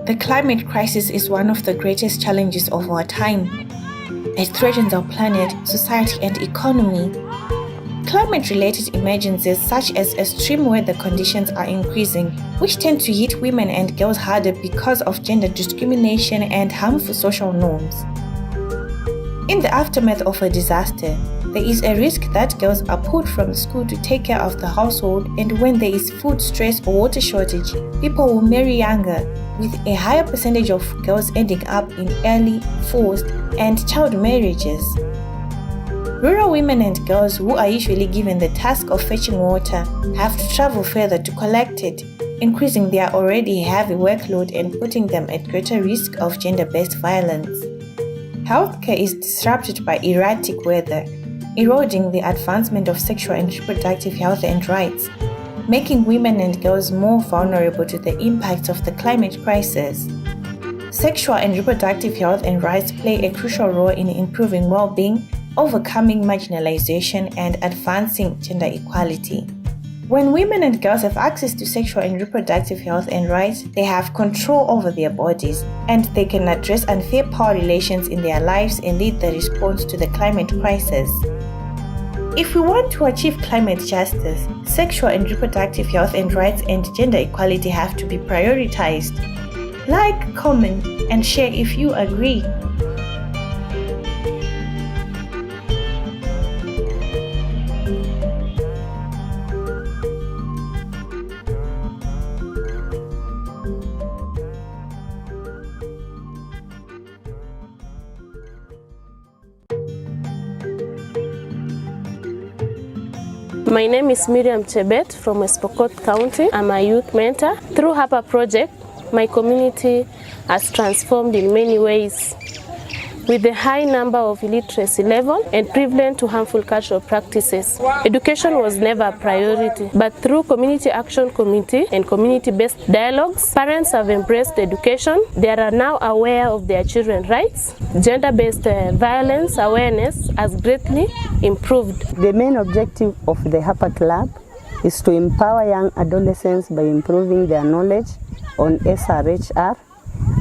The climate crisis is one of the greatest challenges of our time. It threatens our planet, society, and economy. Climate-related emergencies such as extreme weather conditions are increasing, which tend to hit women and girls harder because of gender discrimination and harmful social norms. In the aftermath of a disaster, there is a risk that girls are pulled from school to take care of the household, and when there is food stress or water shortage, people will marry younger, with a higher percentage of girls ending up in early, forced, and child marriages. Rural women and girls who are usually given the task of fetching water have to travel further to collect it, increasing their already heavy workload and putting them at greater risk of gender-based violence. Healthcare is disrupted by erratic weather, eroding the advancement of sexual and reproductive health and rights, making women and girls more vulnerable to the impacts of the climate crisis. Sexual and reproductive health and rights play a crucial role in improving well-being, overcoming marginalization, and advancing gender equality. When women and girls have access to sexual and reproductive health and rights, they have control over their bodies, and they can address unfair power relations in their lives and lead the response to the climate crisis. If we want to achieve climate justice, sexual and reproductive health and rights and gender equality have to be prioritized. Like, comment, and share if you agree. My name is Miriam Chebet from West Pokot County. I'm a youth mentor. Through HAPA project, my community has transformed in many ways. With a high number of illiteracy level and prevalent to harmful cultural practices, education was never a priority. But through Community Action Committee and community-based dialogues, parents have embraced education. They are now aware of their children's rights. Gender-based violence awareness has greatly improved. The main objective of the HAPA Club is to empower young adolescents by improving their knowledge on SRHR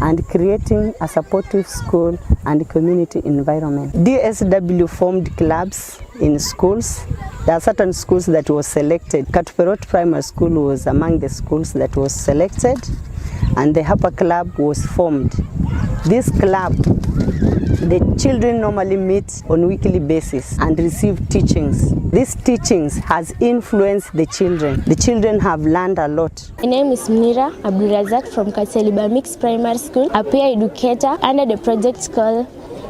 and creating a supportive school and community environment. DSW formed clubs in schools. There are certain schools that was selected. Katuperot Primary School was among the schools that was selected, and the HAPA Club was formed. This club, the children normally meet on a weekly basis and receive teachings. These teachings has influenced the children. The children have learned a lot. My name is Mira Abdurazak from Kaseliba Mixed Primary School, a peer educator under the project called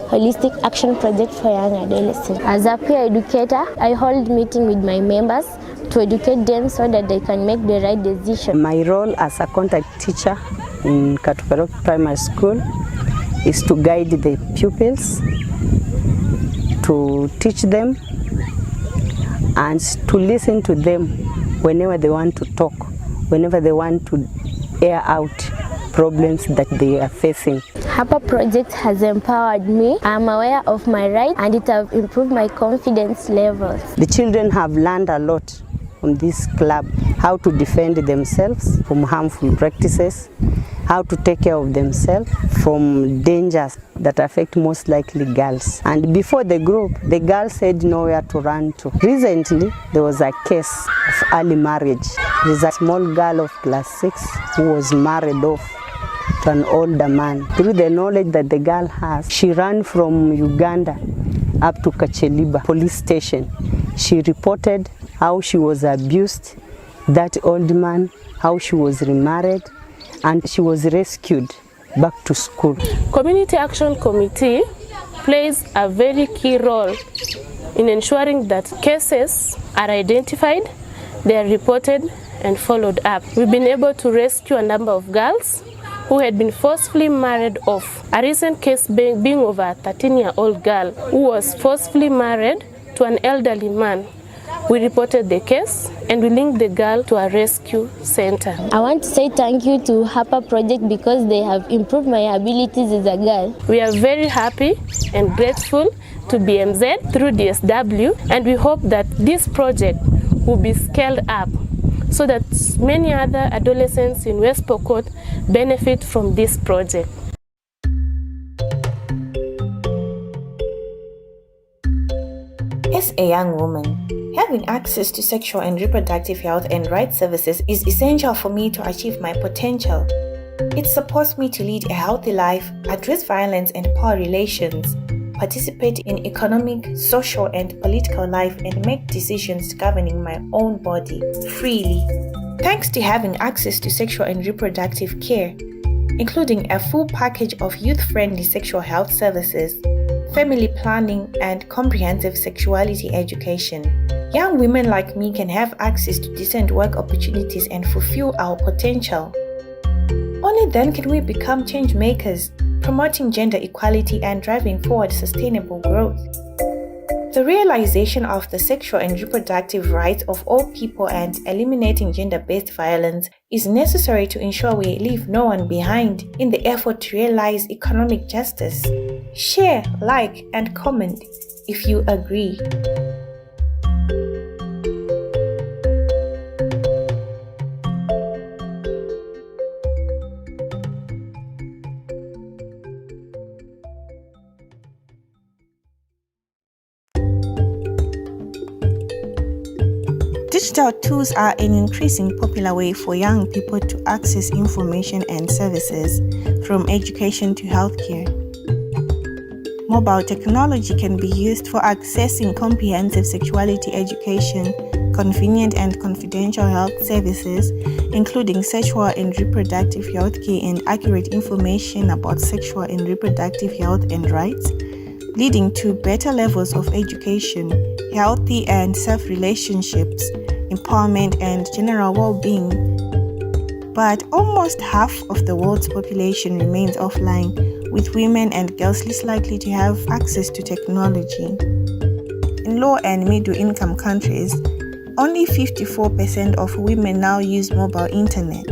Holistic Action Project for Young Adolescents. As a peer educator, I hold meetings with my members to educate them so that they can make the right decision. My role as a contact teacher in Katuperot Primary School is to guide the pupils, to teach them, and to listen to them whenever they want to talk, whenever they want to air out problems that they are facing. HAPA project has empowered me. I am aware of my rights and it has improved my confidence levels. The children have learned a lot from this club, how to defend themselves from harmful practices, how to take care of themselves from dangers that affect most likely girls. And before the group, the girls had nowhere to run to. Recently, there was a case of early marriage. There's a small girl of class 6 who was married off to an older man. Through the knowledge that the girl has, she ran from Uganda up to Kacheliba police station. She reported how she was abused, that old man, how she was remarried, and she was rescued back to school. Community Action Committee plays a very key role in ensuring that cases are identified, they are reported and followed up. We've been able to rescue a number of girls who had been forcefully married off. A recent case being of a 13-year-old girl who was forcefully married to an elderly man. We reported the case and we linked the girl to a rescue center. I want to say thank you to HAPA project because they have improved my abilities as a girl. We are very happy and grateful to BMZ through DSW, and we hope that this project will be scaled up so that many other adolescents in West Pokot benefit from this project. As a young woman, having access to sexual and reproductive health and rights services is essential for me to achieve my potential. It supports me to lead a healthy life, address violence and power relations, participate in economic, social, and political life, and make decisions governing my own body freely. Thanks to having access to sexual and reproductive care, including a full package of youth-friendly sexual health services, family planning, and comprehensive sexuality education, young women like me can have access to decent work opportunities and fulfill our potential. Only then can we become change makers, promoting gender equality and driving forward sustainable growth. The realization of the sexual and reproductive rights of all people and eliminating gender-based violence is necessary to ensure we leave no one behind in the effort to realize economic justice. Share, like, and comment if you agree. Digital tools are an increasingly popular way for young people to access information and services, from education to healthcare. Mobile technology can be used for accessing comprehensive sexuality education, convenient and confidential health services, including sexual and reproductive health care and accurate information about sexual and reproductive health and rights, leading to better levels of education, healthy and safe relationships, empowerment, and general well-being. But almost half of the world's population remains offline, with women and girls less likely to have access to technology. In low and middle-income countries, only 54% of women now use mobile internet.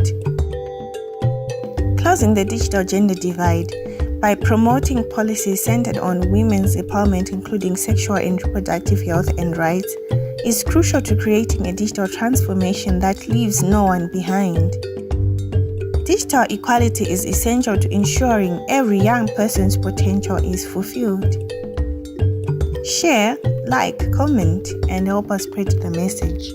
Closing the digital gender divide by promoting policies centered on women's empowerment, including sexual and reproductive health and rights, is crucial to creating a digital transformation that leaves no one behind. Digital equality is essential to ensuring every young person's potential is fulfilled. Share, like, comment, and help us spread the message.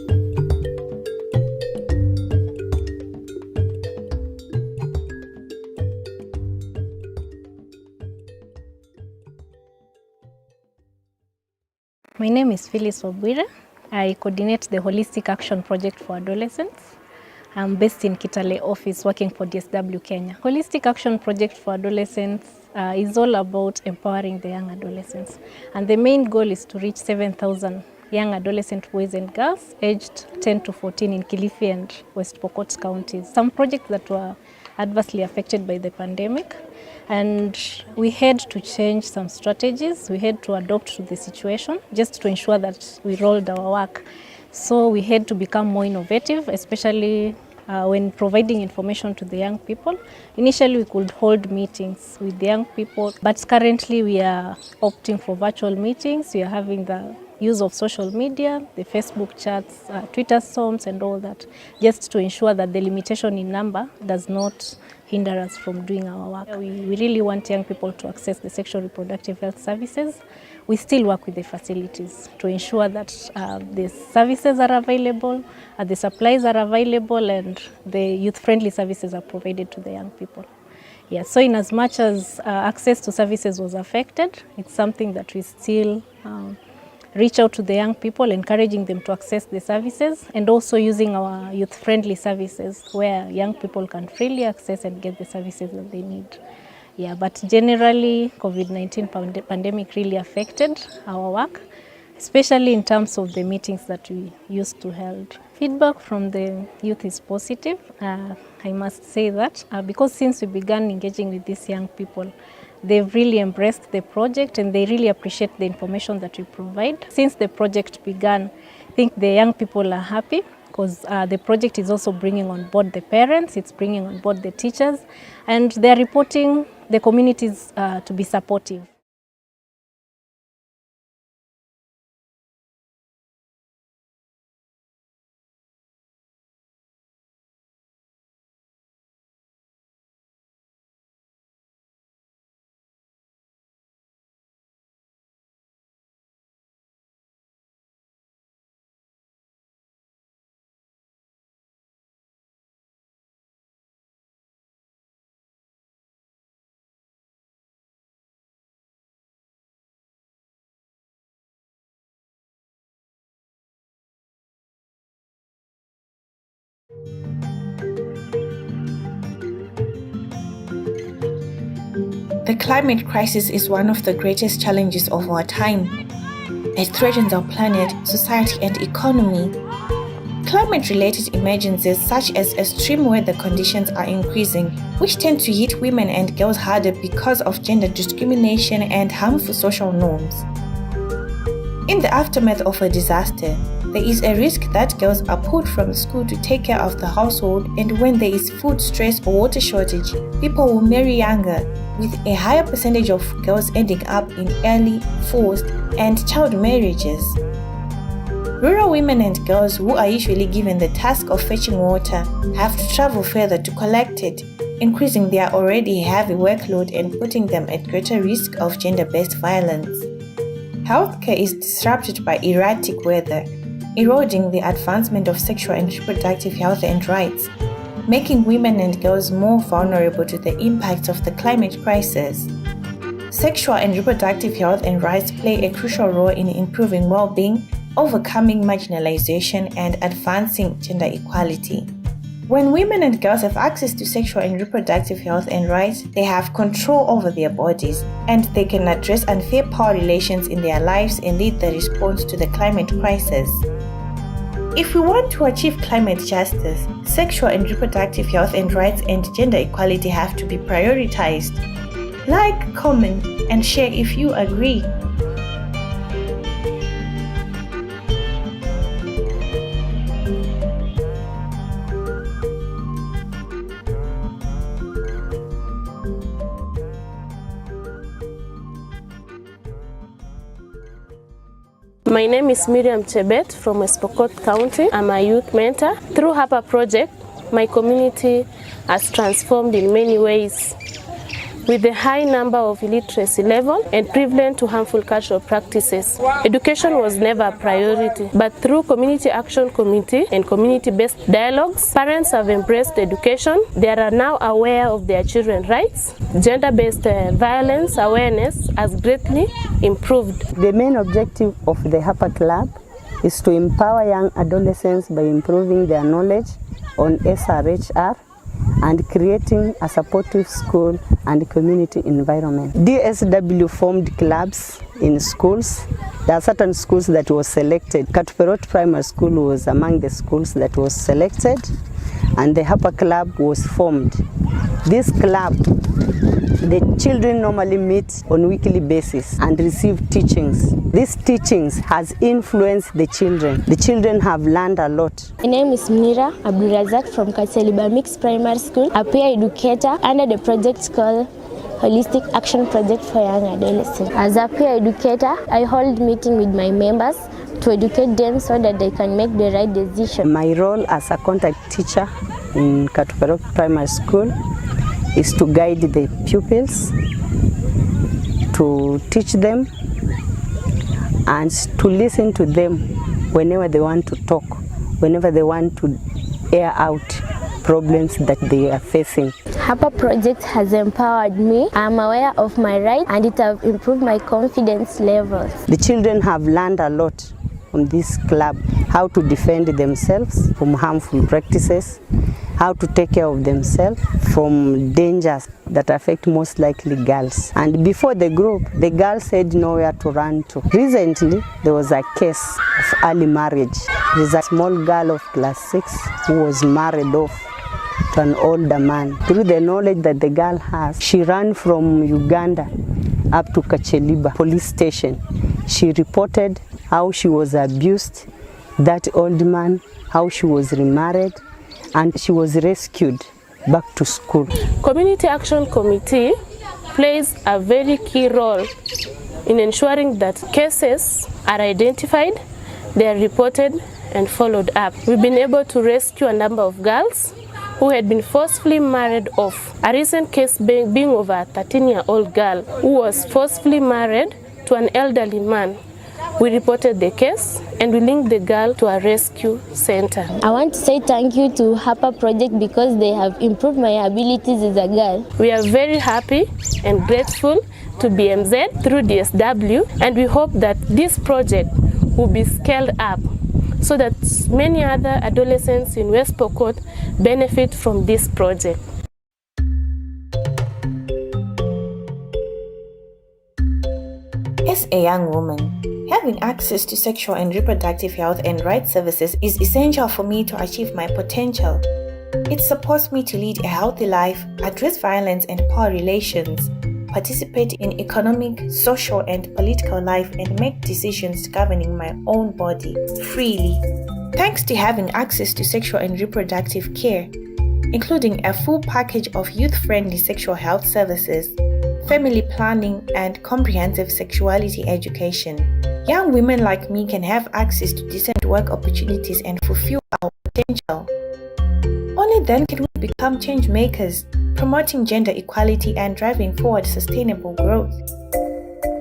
My name is Phyllis Obwira. I coordinate the Holistic Action Project for Adolescents. I'm based in Kitale office working for DSW Kenya. Holistic Action Project for Adolescents is all about empowering the young adolescents. And the main goal is to reach 7,000 young adolescent boys and girls aged 10 to 14 in Kilifi and West Pokot counties. Some projects that were adversely affected by the pandemic, and we had to change some strategies. We had to adapt to the situation just to ensure that we rolled our work. So we had to become more innovative, especially when providing information to the young people. Initially, we could hold meetings with the young people, but currently we are opting for virtual meetings. We are having the use of social media, the Facebook chats, Twitter storms and all that, just to ensure that the limitation in number does not hinder us from doing our work. We really want young people to access the sexual reproductive health services. We still work with the facilities to ensure that the services are available, the supplies are available, and the youth-friendly services are provided to the young people. Yeah, so in as much as access to services was affected, it's something that we still reach out to the young people, encouraging them to access the services, and also using our youth-friendly services where young people can freely access and get the services that they need. Yeah, but generally, COVID-19 pandemic really affected our work, especially in terms of the meetings that we used to hold. Feedback from the youth is positive, I must say that, because since we began engaging with these young people, they've really embraced the project and they really appreciate the information that we provide. Since the project began, I think the young people are happy because the project is also bringing on board the parents, it's bringing on board the teachers, and they're reporting the communities to be supportive. The climate crisis is one of the greatest challenges of our time. It threatens our planet, society, and economy. Climate-related emergencies such as extreme weather conditions are increasing, which tend to hit women and girls harder because of gender discrimination and harmful social norms. In the aftermath of a disaster, there is a risk that girls are pulled from school to take care of the household, and when there is food stress or water shortage, people will marry younger, with a higher percentage of girls ending up in early, forced, and child marriages. Rural women and girls who are usually given the task of fetching water have to travel further to collect it, increasing their already heavy workload and putting them at greater risk of gender-based violence. Healthcare is disrupted by erratic weather, eroding the advancement of sexual and reproductive health and rights, making women and girls more vulnerable to the impacts of the climate crisis. Sexual and reproductive health and rights play a crucial role in improving well-being, overcoming marginalization, and advancing gender equality. When women and girls have access to sexual and reproductive health and rights, they have control over their bodies, and they can address unfair power relations in their lives and lead the response to the climate crisis. If we want to achieve climate justice, sexual and reproductive health and rights and gender equality have to be prioritized. Like, comment, and share if you agree. My name is Miriam Chebet from West County. I'm a youth mentor. Through HAPA project, my community has transformed in many ways. With a high number of illiteracy level and prevalent to harmful cultural practices, education was never a priority. But through Community Action Committee and community-based dialogues, parents have embraced education. They are now aware of their children's rights. Gender-based violence awareness has greatly improved. The main objective of the HAPA Club is to empower young adolescents by improving their knowledge on SRHR and creating a supportive school and community environment. DSW formed clubs in schools. There are certain schools that was selected. Katuperot Primary School was among the schools that was selected, and the HAPA Club was formed. This club, the children normally meet on a weekly basis and receive teachings. These teachings has influenced the children. The children have learned a lot. My name is Mira Abdurazak from Kaseliba Mixed Primary School, a peer educator under the project called Holistic Action Project for Young Adolescents. As a peer educator, I hold meetings with my members to educate them so that they can make the right decision. My role as a contact teacher in Katuperot Primary School is to guide the pupils, to teach them, and to listen to them whenever they want to talk, whenever they want to air out problems that they are facing. HAPA project has empowered me. I'm aware of my rights and it has improved my confidence levels. The children have learned a lot from this club, how to defend themselves from harmful practices, how to take care of themselves from dangers that affect most likely girls. And before the group, the girls had nowhere to run to. Recently, there was a case of early marriage. There's a small girl of class 6 who was married off to an older man. Through the knowledge that the girl has, she ran from Uganda up to Kacheliba police station. She reported how she was abused, that old man, how she was remarried, and she was rescued back to school. Community Action Committee plays a very key role in ensuring that cases are identified, they are reported and followed up. We've been able to rescue a number of girls who had been forcefully married off. A recent case being of a 13-year-old girl who was forcefully married to an elderly man. We reported the case and we linked the girl to a rescue center. I want to say thank you to HAPA project because they have improved my abilities as a girl. We are very happy and grateful to BMZ through DSW, and we hope that this project will be scaled up so that many other adolescents in West Pokot benefit from this project. a young woman, having access to sexual and reproductive health and rights services is essential for me to achieve my potential. It supports me to lead a healthy life, address violence and power relations, participate in economic, social, and political life, and make decisions governing my own body freely. Thanks to having access to sexual and reproductive care, including a full package of youth-friendly sexual health services, family planning, and comprehensive sexuality education, young women like me can have access to decent work opportunities and fulfill our potential. Only then can we become change makers, promoting gender equality and driving forward sustainable growth.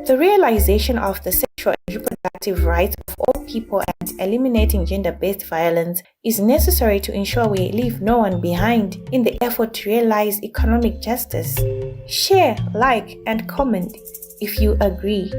The realization of the sexual and reproductive rights of all people and eliminating gender-based violence is necessary to ensure we leave no one behind in the effort to realize economic justice. Share, like, and comment if you agree.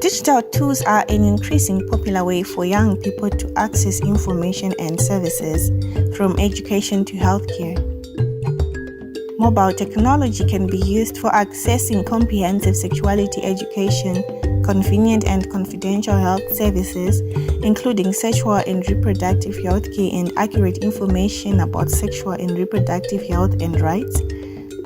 Digital tools are an increasingly popular way for young people to access information and services, from education to healthcare. Mobile technology can be used for accessing comprehensive sexuality education, convenient and confidential health services, including sexual and reproductive health care and accurate information about sexual and reproductive health and rights,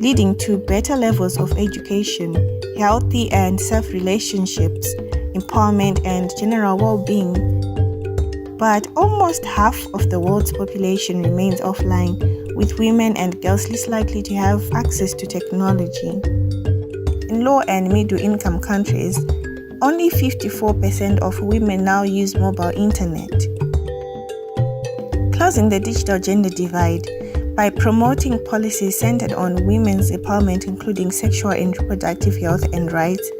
leading to better levels of education, healthy and safe relationships, empowerment, and general well-being. But almost half of the world's population remains offline, with women and girls less likely to have access to technology. In low and middle-income countries, only 54% of women now use mobile internet. Closing the digital gender divide by promoting policies centered on women's empowerment, including sexual and reproductive health and rights,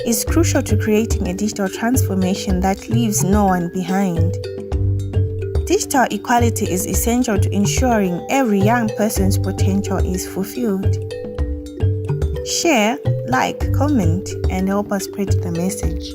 is crucial to creating a digital transformation that leaves no one behind. Digital equality is essential to ensuring every young person's potential is fulfilled. Share, like, comment, and help us spread the message.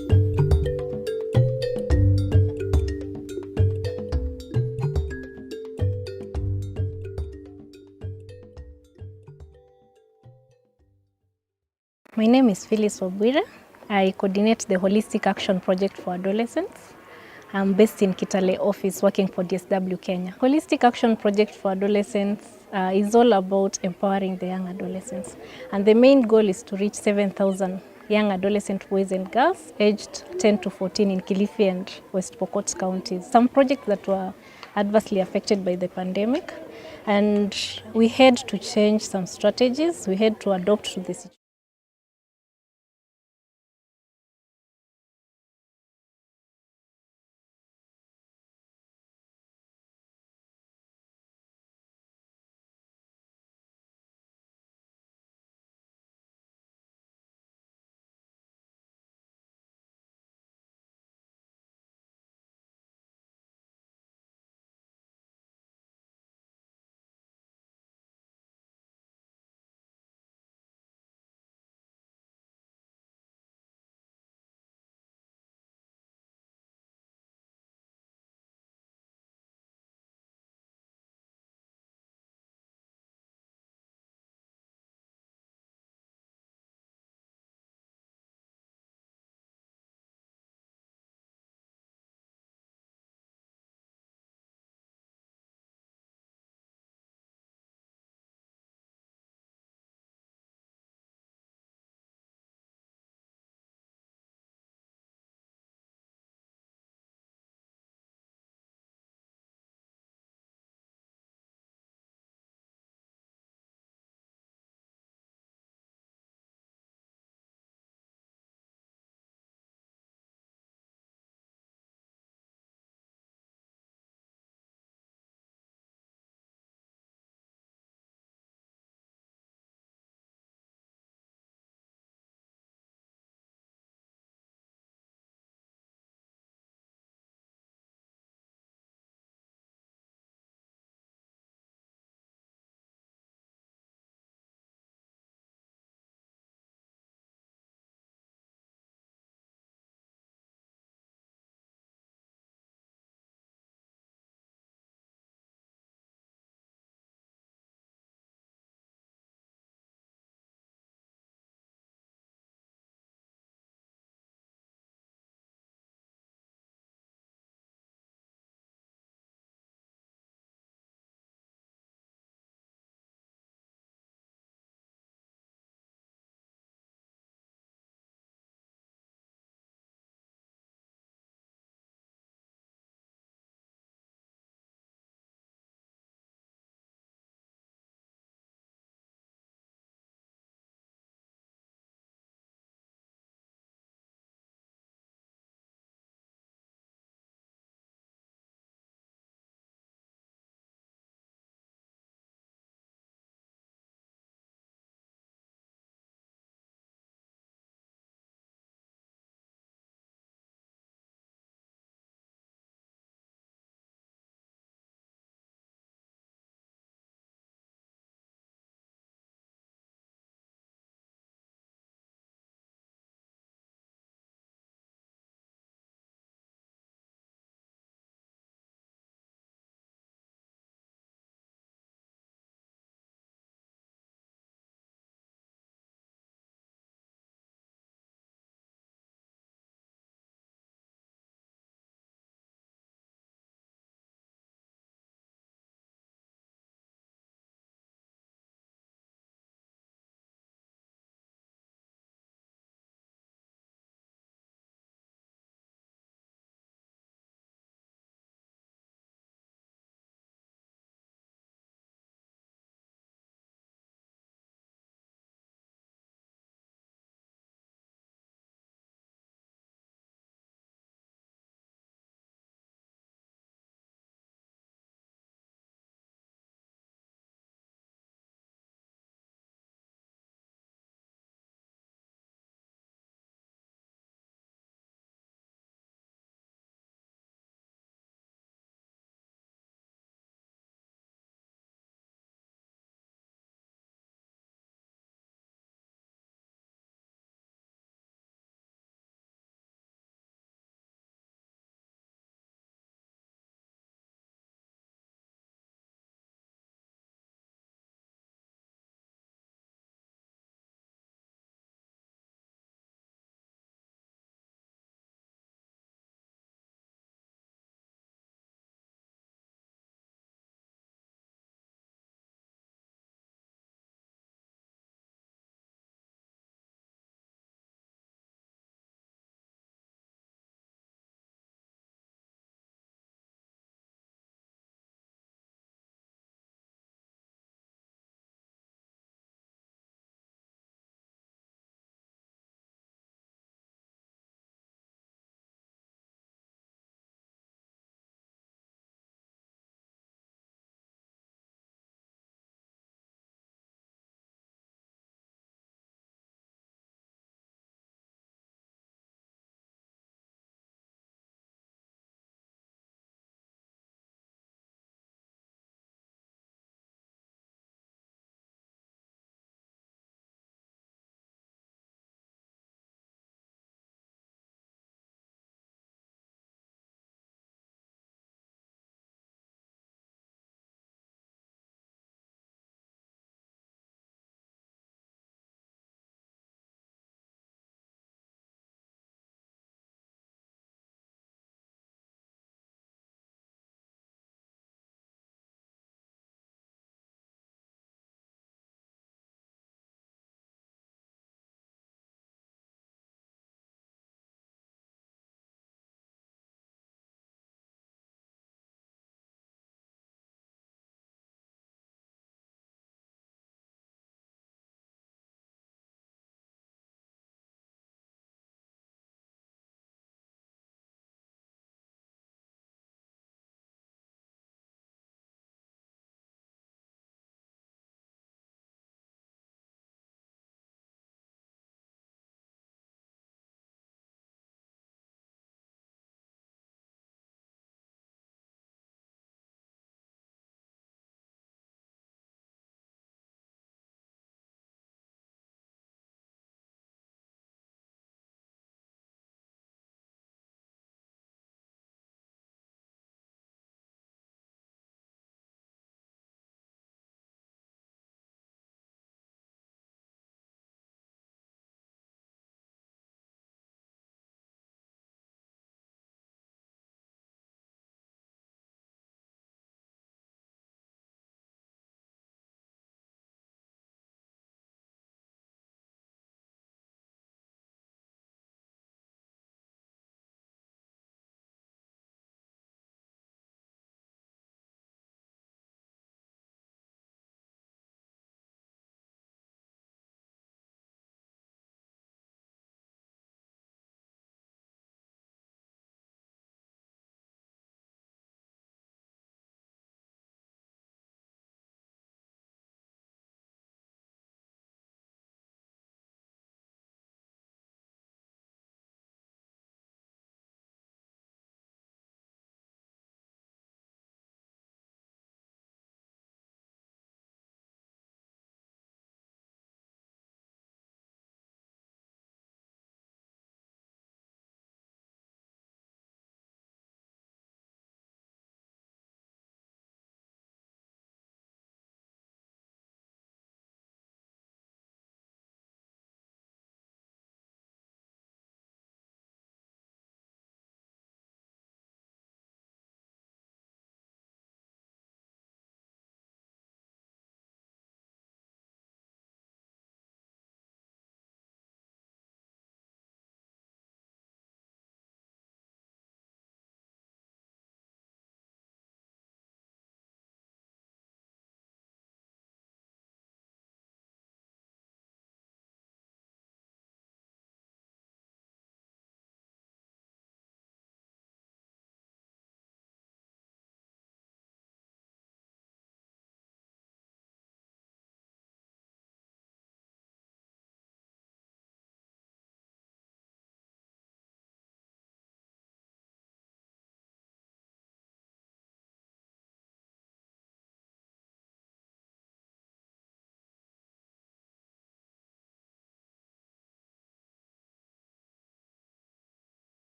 My name is Phyllis Obwira. I coordinate the Holistic Action Project for Adolescence. I'm based in Kitale office working for DSW Kenya. Holistic Action Project for Adolescence is all about empowering the young adolescents. And the main goal is to reach 7,000 young adolescent boys and girls aged 10 to 14 in Kilifi and West Pokot counties. Some projects that were adversely affected by the pandemic. And we had to change some strategies. We had to adopt to the situation.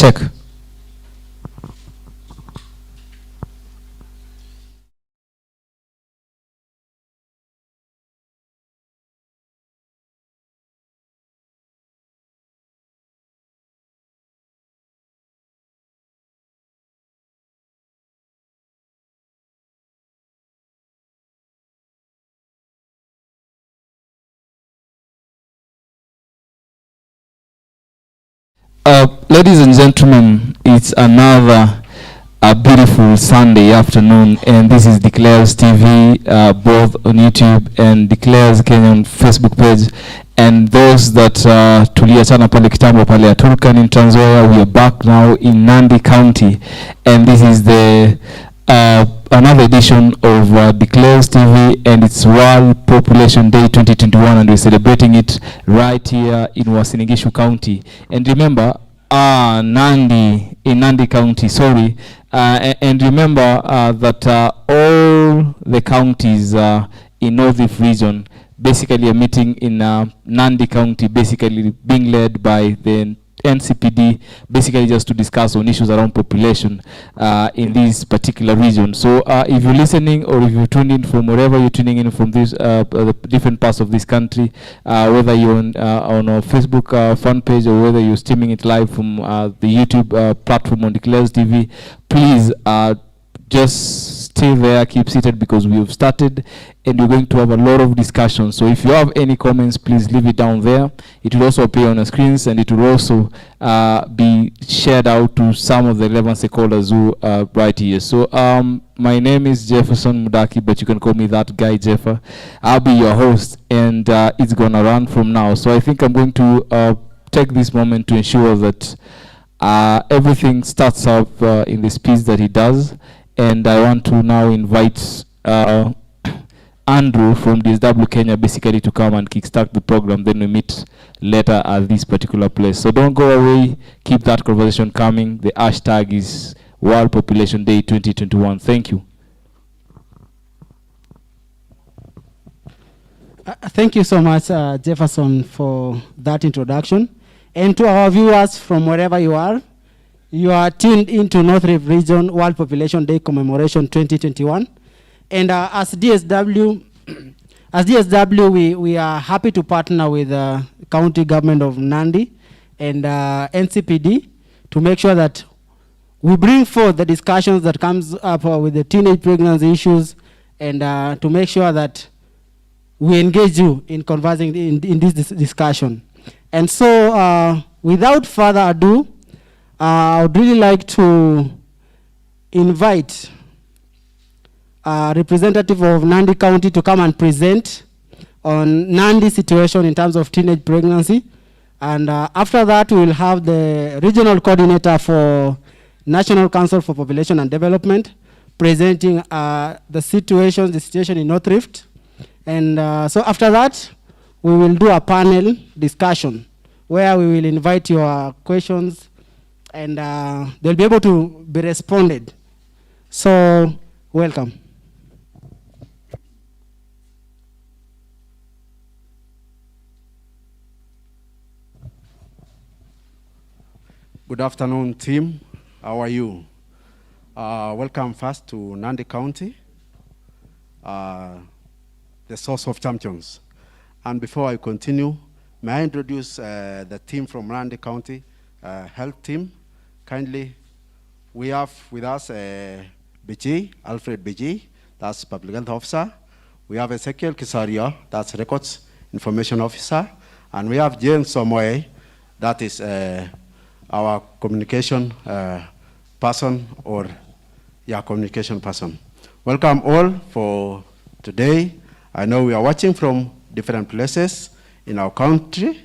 Check. Ladies and gentlemen, it's another beautiful Sunday afternoon, and this is Declares TV, both on YouTube and Declares Kenya on Facebook page. And those that tuliachana pale kitambo pale ya Turkan in Trans Nzoia, we are back now in Nandi County, and this is the another edition of Declares TV, and it's World Population Day 2021, and we're celebrating it right here in Uasin Gishu County. And remember, Nandi, in Nandi County, sorry, and remember that all the counties in North Rift region basically are meeting in Nandi County, basically being led by the NCPD, basically just to discuss on issues around population in this particular region. So if you're listening, or if you're tuned in from wherever you're tuning in from this the different parts of this country, whether you're on our Facebook fan page, or whether you're streaming it live from the YouTube platform on Declares TV, please just stay there, keep seated, because we have started and we're going to have a lot of discussions. So if you have any comments, please leave it down there. It will also appear on the screens, and it will also be shared out to some of the relevant stakeholders who are right here. So my name is Jefferson Mudaki, but you can call me that guy Jeffer. I'll be your host, and it's gonna run from now. So I think I'm going to take this moment to ensure that everything starts up in the speed that it does. And I want to now invite Andrew from DSW Kenya basically to come and kickstart the program. Then we meet later at this particular place. So don't go away. Keep that conversation coming. The hashtag is World Population Day 2021. Thank you. Thank you so much, Jefferson, for that introduction. And to our viewers from wherever you are tuned into North Rift Region World Population Day Commemoration 2021. And as DSW, we are happy to partner with the County Government of Nandi and NCPD to make sure that we bring forth the discussions that comes up with the teenage pregnancy issues, and to make sure that we engage you in conversing in this discussion. And so without further ado, I would really like to invite a representative of Nandi County to come and present on Nandi's situation in terms of teenage pregnancy. And after that, we will have the regional coordinator for National Council for Population and Development presenting the situation in North Rift. And so after that, we will do a panel discussion where we will invite your questions, and they'll be able to be responded. So, welcome. Good afternoon, team. How are you? Welcome first to Nandi County, the source of champions. And before I continue, may I introduce the team from Nandi County health team. Kindly, we have with us Alfred Biji, that's Public Health Officer. We have Ezekiel Kisaria, that's Records Information Officer. And we have James Somoe, that is our communication person, or communication person. Welcome all for today. I know we are watching from different places in our country.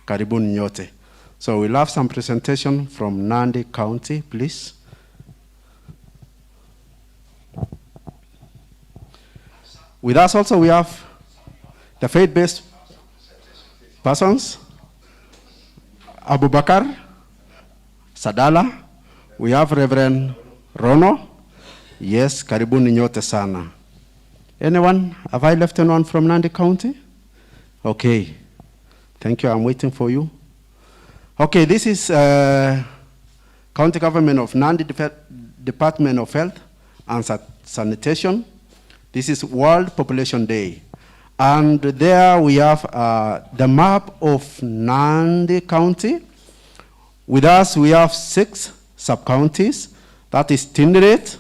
Karibuni nyote. So we'll have some presentation from Nandi County, please. With us also we have the faith-based persons, Abu Bakar, Sadala. We have Reverend Rono. Yes, karibuni nyote sana. Anyone? Have I left anyone from Nandi County? Okay. Thank you, I'm waiting for you. Okay, this is County Government of Nandi Department of Health and Sanitation. This is World Population Day. And there we have the map of Nandi County. With us, we have 6 sub-counties. That is Tinderet,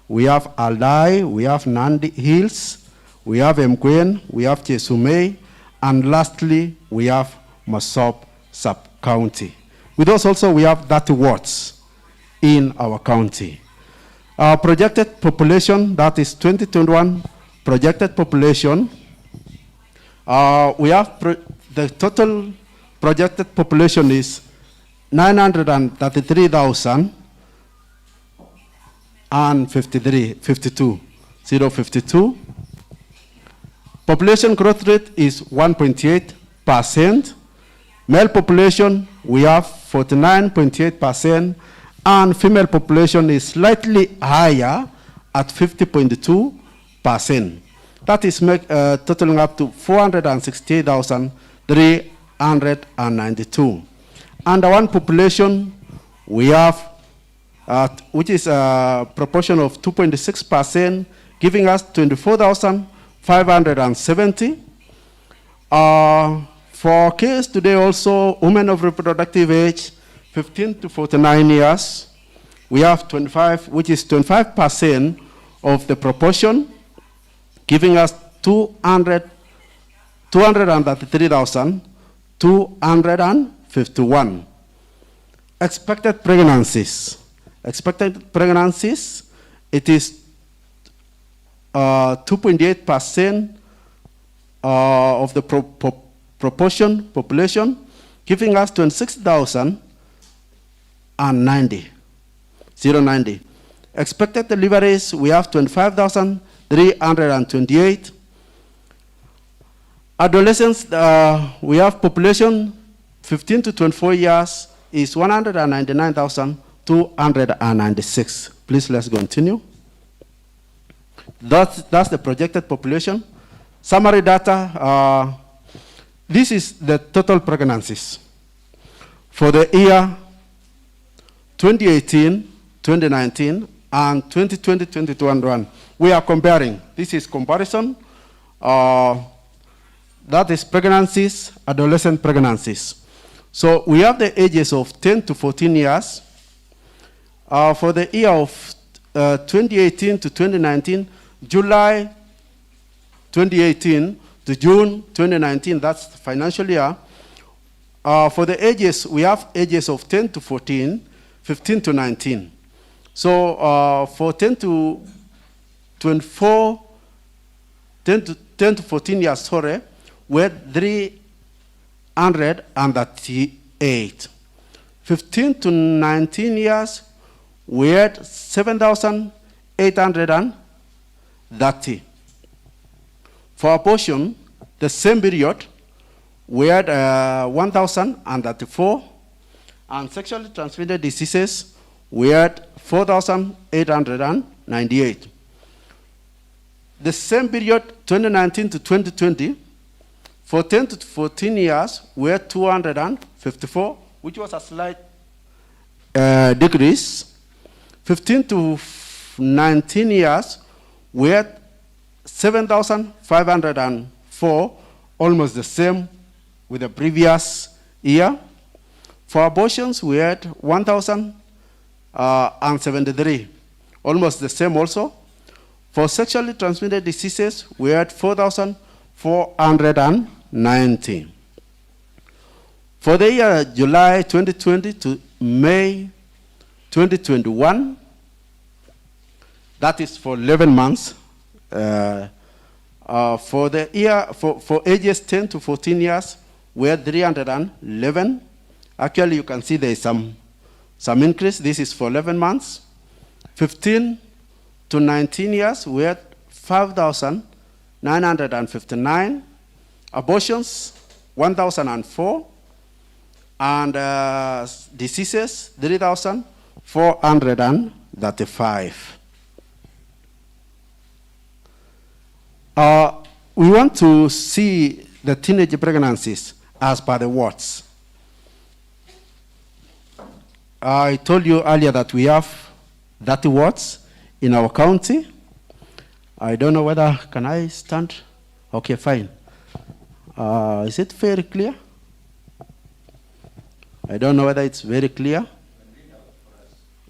we have Aldai, we have Nandi Hills, we have Mkwen, we have Chesumei, and lastly, we have Masop sub-county. With us also, we have 30 wards in our county. Our projected population, that is 2021 projected population, we have the total projected population is 933,052. Population growth rate is 1.8%. Male population, we have 49.8%, and female population is slightly higher at 50.2%. That is totaling up to 468,392. Under one population, we have, which is a proportion of 2.6%, giving us 24,570. For case today also, women of reproductive age, 15 to 49 years, we have 25, which is 25% of the proportion, giving us 233,251. Expected pregnancies. Expected pregnancies, it is 2.8% of the population, giving us 26,090. Expected deliveries, we have 25,328. Adolescents, we have population 15 to 24 years is 199,296. Please, let's continue. That's the projected population. Summary data, this is the total pregnancies. For the year 2018, 2019, and 2020, 2021. We are comparing. This is comparison. That is pregnancies, adolescent pregnancies. So we have the ages of 10 to 14 years. For the year of 2018 to 2019, July 2018 to June 2019, that's the financial year. For the ages, we have ages of 10 to 14, 15 to 19. So for 10 to 24, 10 to 14 years, sorry, we had 338. 15 to 19 years, we had 7,830. For abortion, the same period, we had 1,034. And sexually transmitted diseases, we had 4,898. The same period, 2019 to 2020, for 10 to 14 years, we had 254, which was a slight decrease. 15 to 19 years, we had 7,504, almost the same with the previous year. For abortions, we had 1,073, almost the same also. For sexually transmitted diseases, we had 4,490. For the year July 2020 to May 2021, that is for 11 months. For the year, for ages 10 to 14 years, we had 311. Actually, you can see there is some increase. This is for 11 months. 15 to 19 years, we had 5,959. Abortions, 1,004. And diseases, 3,435. We want to see the teenage pregnancies as per the wards. I told you earlier that we have 30 wards in our county. I don't know whether, can I stand? Okay, fine. Is it very clear? I don't know whether it's very clear.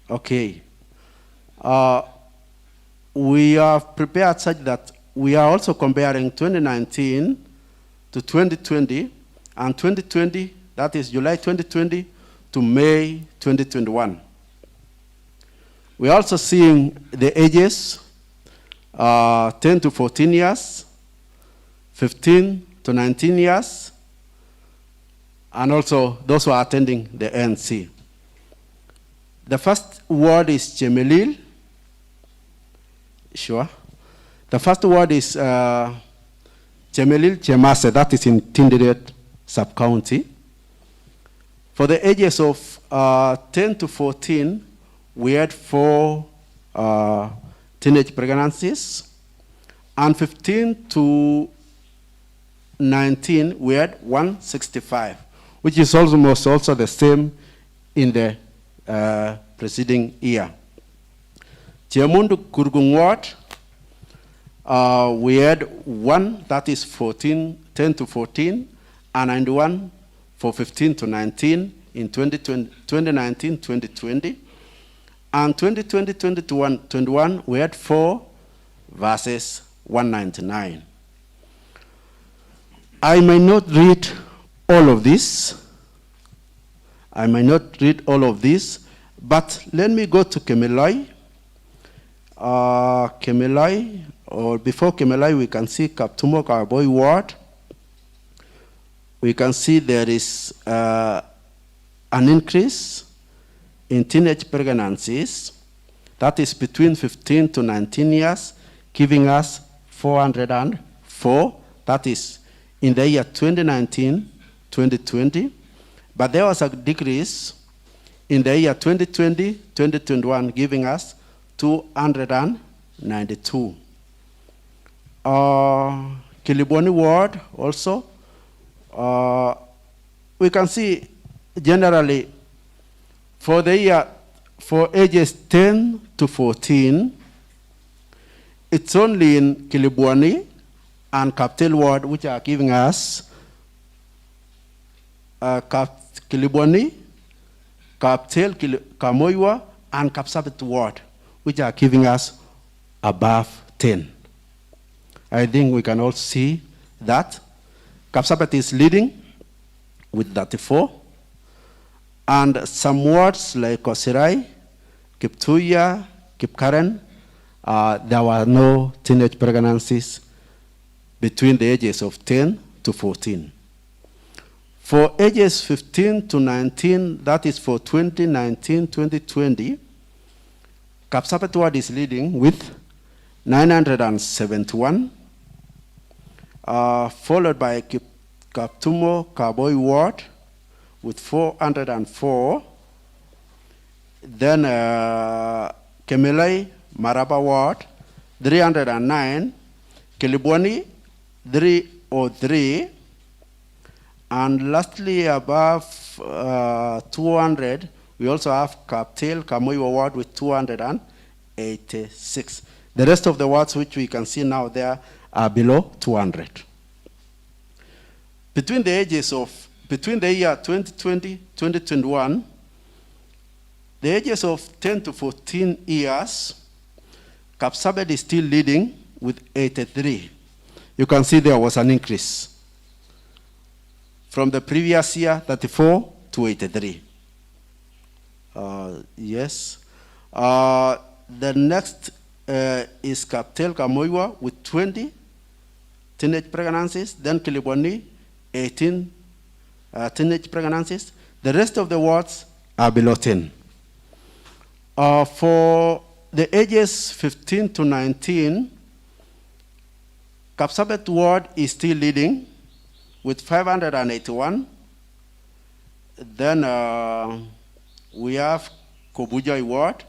Okay. We have prepared such that we are also comparing 2019 to 2020, and 2020, that is July 2020 to May 2021. We're also seeing the ages, 10 to 14 years, 15 to 19 years, and also those who are attending the ANC. The first word is Chemelil. Sure. The first word is Chemelil Chemase, that is in Tinderet sub-county. For the ages of 10 to 14, we had 4 teenage pregnancies, and 15 to 19, we had 165, which is almost also the same in the preceding year. Chemundu Kurgung Ward, we had 1, that is 10 to 14, and 91 for 15 to 19 in 2019-2020. And 2020-2021, we had 4 versus 199. I may not read all of this. But let me go to Kemelai. Kemelai, or before Kemelai, we can see Kaptumo Karaboi Ward. We can see there is an increase in teenage pregnancies, that is between 15 to 19 years, giving us 404, that is in the year 2019-2020. But there was a decrease in the year 2020-2021, giving us 292. Kiliboni Ward also, we can see generally for the year, for ages 10 to 14, it's only in Kilibwani and Kaptel Ward which are giving us Kilibwani, Kaptel, Kamoywa, and Kapsabet Ward, which are giving us above 10. I think we can all see that. Kapsabet is leading with 34. And some wards like Kosirai, Kiptuya, Kipkaren, there were no teenage pregnancies between the ages of 10 to 14. For ages 15 to 19, that is for 2019-2020, Kapsabet Ward is leading with 971, followed by Kaptumo Kaboy Ward with 404. Then Kemelai Maraba Ward, 309. Kilibwani, 303. And lastly, above 200, we also have Kaptel Kamoiwa Ward with 286. The rest of the wards which we can see now there are below 200. Between the year 2020-2021, the ages of 10 to 14 years, Kapsabet is still leading with 83. You can see there was an increase from the previous year, 34 to 83. Yes. The next is Kaptel Kamoiwa with 20 teenage pregnancies, then Kilibwani, 18 teenage pregnancies. The rest of the wards are below 10. For the ages 15 to 19, Kapsabet Ward is still leading with 581. Then we have Kobujai Ward,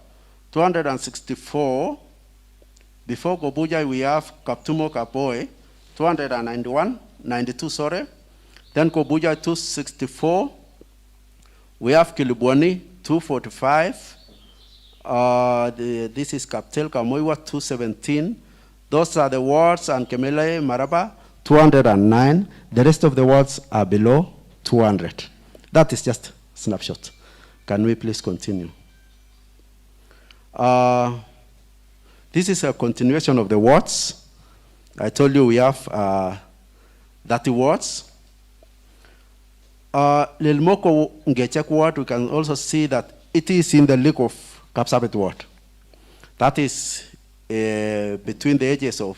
264. Before Kobujai, we have Kaptumo Kapoe, 92, sorry. Then Kobujai, 264. We have Kilibwani, 245. This is Kaptel Kamoiwa, 217. Those are the wards, and Kemele Maraba, 209. The rest of the wards are below 200. That is just a snapshot. Can we please continue? This is a continuation of the wards. I told you we have 30 wards. Lilmoko Ngechek ward, we can also see that it is in the league of Kapsabet ward. That is between the ages of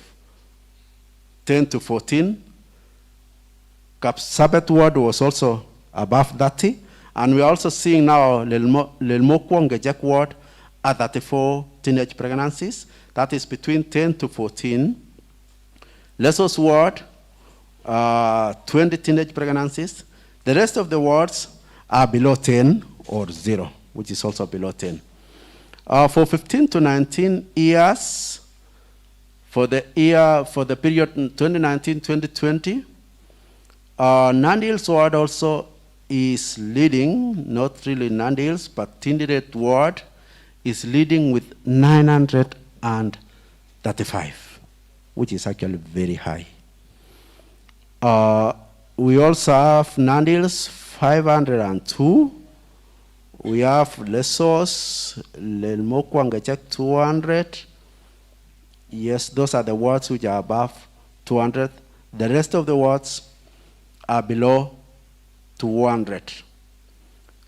10 to 14. Kapsabet ward was also above 30. And we're also seeing now Lilmoko Ngechek ward at 34 teenage pregnancies. That is between 10 to 14. Lesos ward, 20 teenage pregnancies. The rest of the wards are below 10 or 0, which is also below 10. For 15 to 19 years, for the period 2019-2020, Nandi Hills ward also is leading, not really Nandi Hills, but Tinderet ward is leading with 935, which is actually very high. We also have Nandi Hills 502. We have Lesos, Lelmokwangachek 200. Yes, those are the wards which are above 200. The rest of the wards are below 200.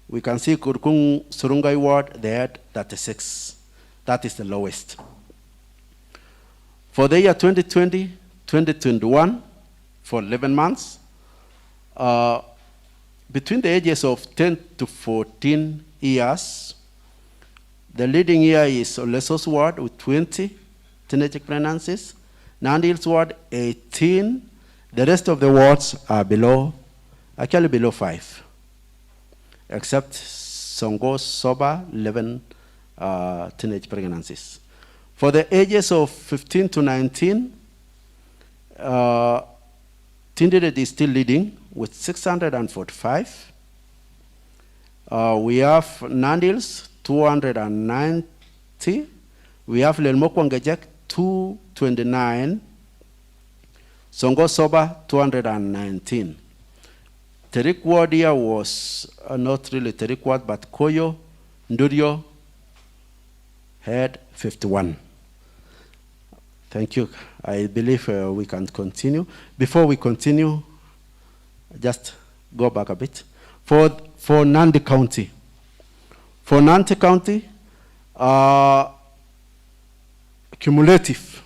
We can see Kurkung Surungai ward, they had 36. That is the lowest. For the year 2020-2021, for 11 months, between the ages of 10 to 14 years, the leading year is Lesos ward with 20 teenage pregnancies, Nandi Hills ward 18. The rest of the wards are below, actually below 5, except Songo Soba, 11 teenage pregnancies. For the ages of 15 to 19, Tinderet is still leading with 645. We have Nandi Hills 290. We have Lelmokwangejek 229. Songo Soba 219. Terik ward here was not really Terik ward, but Koyo, Ndurio had 51. Thank you. I believe we can continue. Before we continue, just go back a bit. For Nandi County. For Nandi County, cumulative,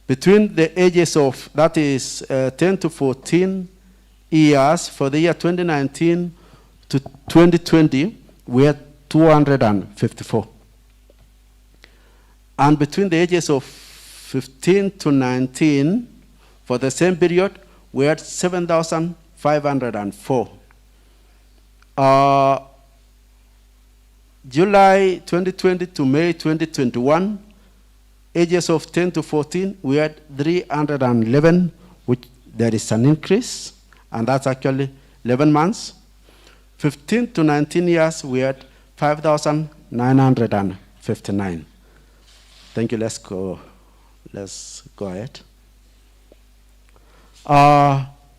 between the ages of, that is 10 to 14 years, for the year 2019 to 2020, we had 254. And between the ages of 15 to 19, for the same period, we had 7,504. July 2020 to May 2021, ages of 10 to 14, we had 311, which there is an increase, and that's actually 11 months. 15 to 19 years, we had 5,959. Thank you. Let's go ahead.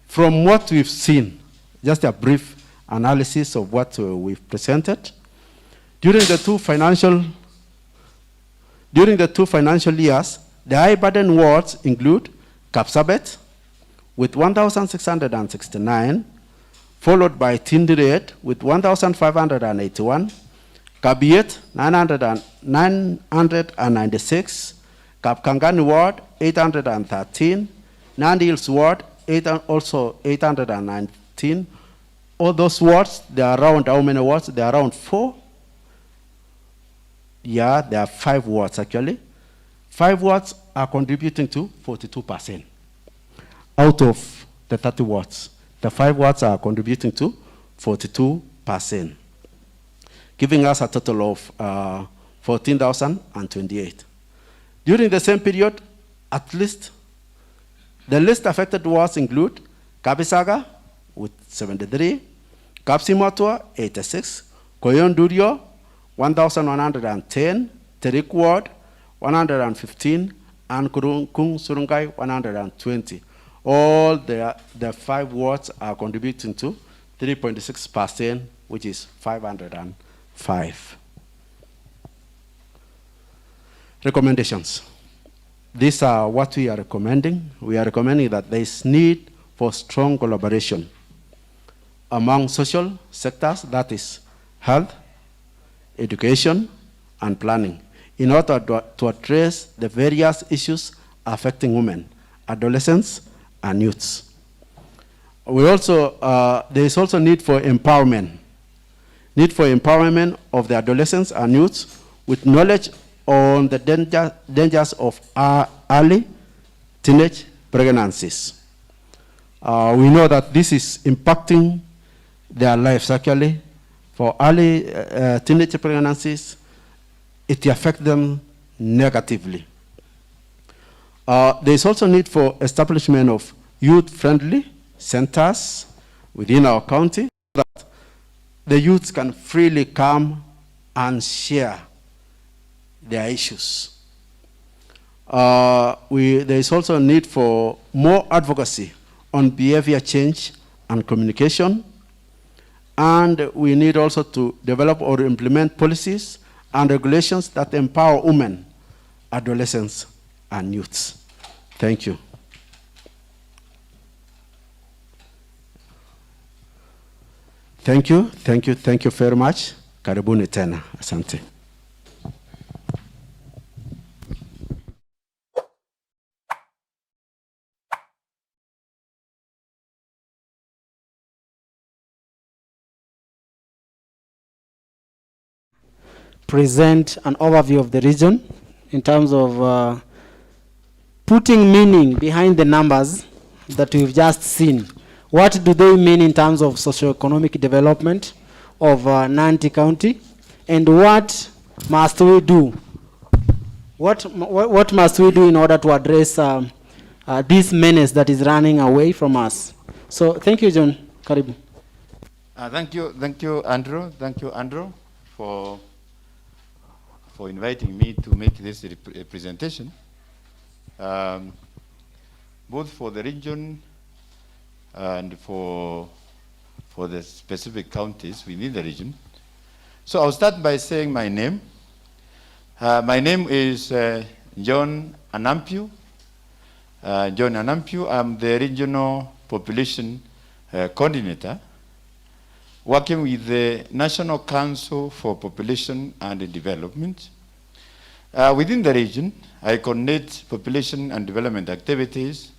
From what we've seen, just a brief analysis of what we've presented. During the two financial years, the high burden wards include Kapsabet with 1,669, followed by Tinderet with 1,581, Kabiet 996, Kapkangani ward 813, Nandi Hills ward also 819. All those wards, they are around how many wards? They are around 4. Yeah, there are 5 wards actually. 5 wards are contributing to 42%. Out of the 30 wards, the 5 wards are contributing to 42%, giving us a total of 14,028. During the same period, at least, the least affected wards include Kabisaga with 73, Kapsimotwa 86, Koyondurio, 1,110, Terik Ward, 115, and Kung Surungai, 120. All the 5 wards are contributing to 3.6%, which is 505. Recommendations. These are what we are recommending. We are recommending that there is need for strong collaboration among social sectors, that is health, education, and planning, in order to address the various issues affecting women, adolescents, and youths. There is also need for empowerment of the adolescents and youths with knowledge on the dangers of early teenage pregnancies. We know that this is impacting their lives actually. For early teenage pregnancies, it affects them negatively. There is also need for establishment of youth-friendly centers within our county so that the youths can freely come and share their issues. There is also a need for more advocacy on behavior change and communication. And we need also to develop or implement policies and regulations that empower women, adolescents, and youths. Thank you. Thank you very much. Karibuni tena. Asante. Present an overview of the region in terms of putting meaning behind the numbers that we've just seen. What do they mean in terms of socioeconomic development of Nandi County, and what must we do? What must we do in order to address this menace that is running away from us? So thank you, John. Karibu. Thank you, Andrew. Thank you, Andrew, for inviting me to make this presentation, both for the region and for the specific counties within the region. So I'll start by saying my name. My name is John Anampiu. John Anampiu. I'm the regional population coordinator, working with the National Council for Population and Development. Within the region, I coordinate population and development activities,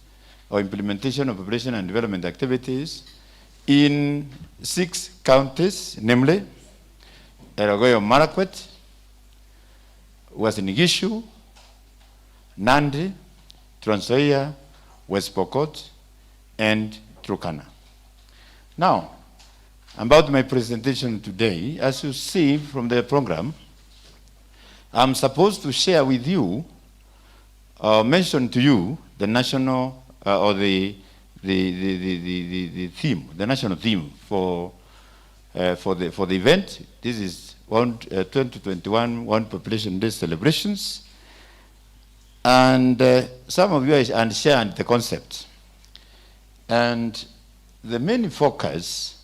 or implementation of population and development activities in 6 counties, namely Elgeyo Marakwet, Uasin Gishu, Nandi, Trans Nzoia, West Pokot, and Turkana. Now, about my presentation today, as you see from the program, I'm supposed to share with you, mention to you the national or the theme, the national theme for the event. This is 2021 World Population Day celebrations, and some of you understand the concept. And the main focus.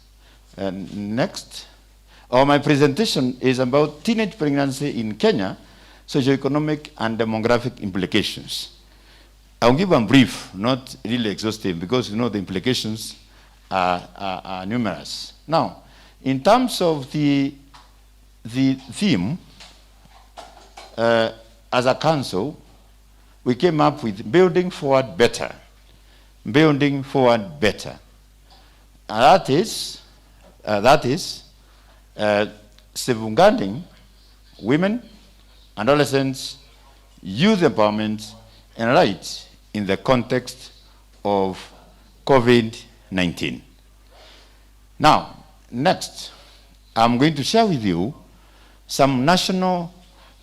Next, my presentation is about teenage pregnancy in Kenya, socioeconomic and demographic implications. I'll give a brief, not really exhaustive, because you know the implications are numerous. Now, in terms of the theme, as a council, we came up with building forward better. Building forward better. And that is safeguarding women, adolescents, youth empowerment, and rights in the context of COVID-19. Now, next, I'm going to share with you some national,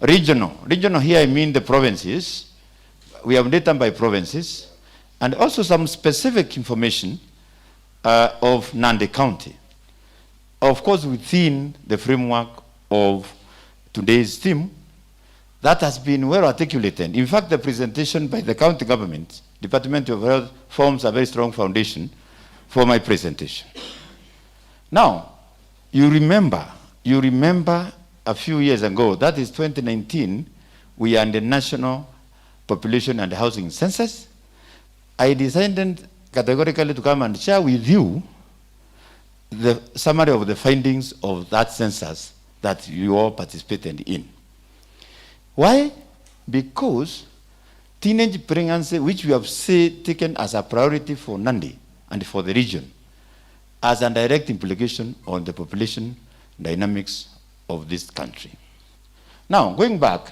regional here I mean the provinces. We have data by provinces, and also some specific information of Nandi County. of course, within the framework of today's theme, that has been well articulated. In fact, the presentation by the county government, Department of Health, forms a very strong foundation for my presentation. Now, you remember a few years ago, that is 2019, we are in the National Population and Housing Census. I decided categorically to come and share with you the summary of the findings of that census that you all participated in. Why? Because teenage pregnancy, which we have taken as a priority for Nandi and for the region, has a direct implication on the population dynamics of this country. Now, going back,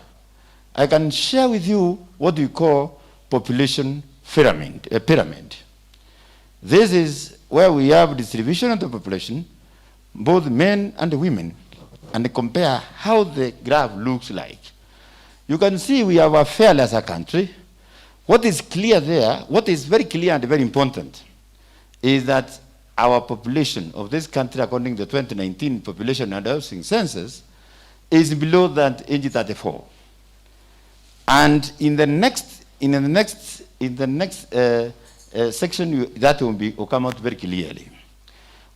I can share with you what we call population pyramid. This is where we have distribution of the population, both men and women, and compare how the graph looks like. You can see we have a fairly as a country. What is clear there, what is very clear and very important, is that our population of this country, according to the 2019 population and housing census, is below that age 34. And in the next section, that will come out very clearly.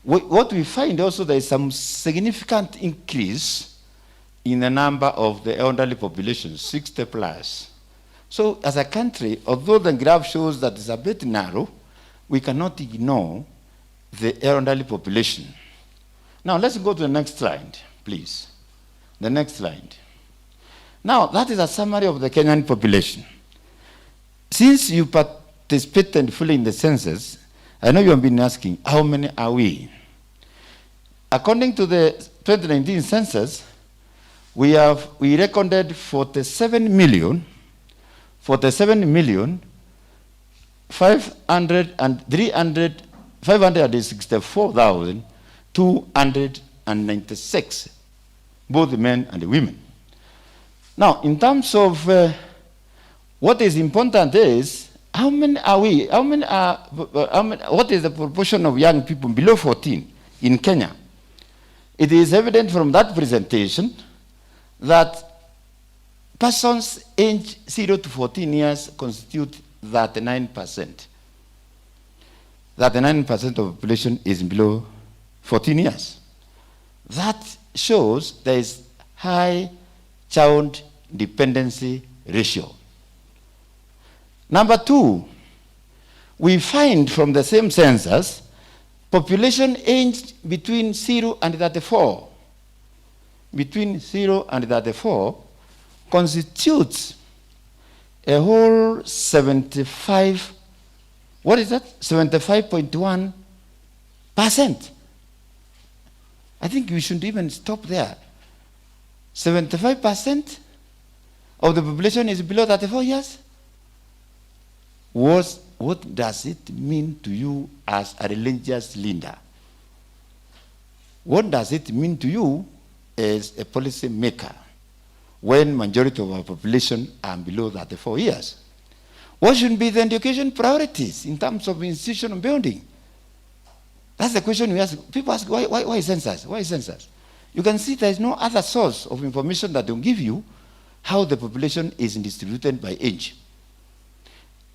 What we find also, there is some significant increase in the number of the elderly population, 60 plus. So as a country, although the graph shows that it's a bit narrow, we cannot ignore the elderly population. Now let's go to the next slide, please. The next slide. Now that is a summary of the Kenyan population. Since you participated fully in the census, I know you have been asking, how many are we? According to the 2019 census, we recorded 564,296, both men and women. Now, in terms of what is important is, how many are we? What is the proportion of young people below 14 in Kenya? It is evident from that presentation that persons aged 0 to 14 years constitute 39%. 39% of the population is below 14 years. That shows there is high child dependency ratio. Number two, we find from the same census, population aged between 0 and 34, between 0 and 34, constitutes a whole 75, what is that? 75.1%. I think we shouldn't even stop there. 75% of the population is below 34 years. What does it mean to you as a religious leader? What does it mean to you as a policy maker when majority of our population are below 34 years? What should be the education priorities in terms of institutional building? That's the question we ask. People ask, why census? Why census? You can see there is no other source of information that will give you how the population is distributed by age.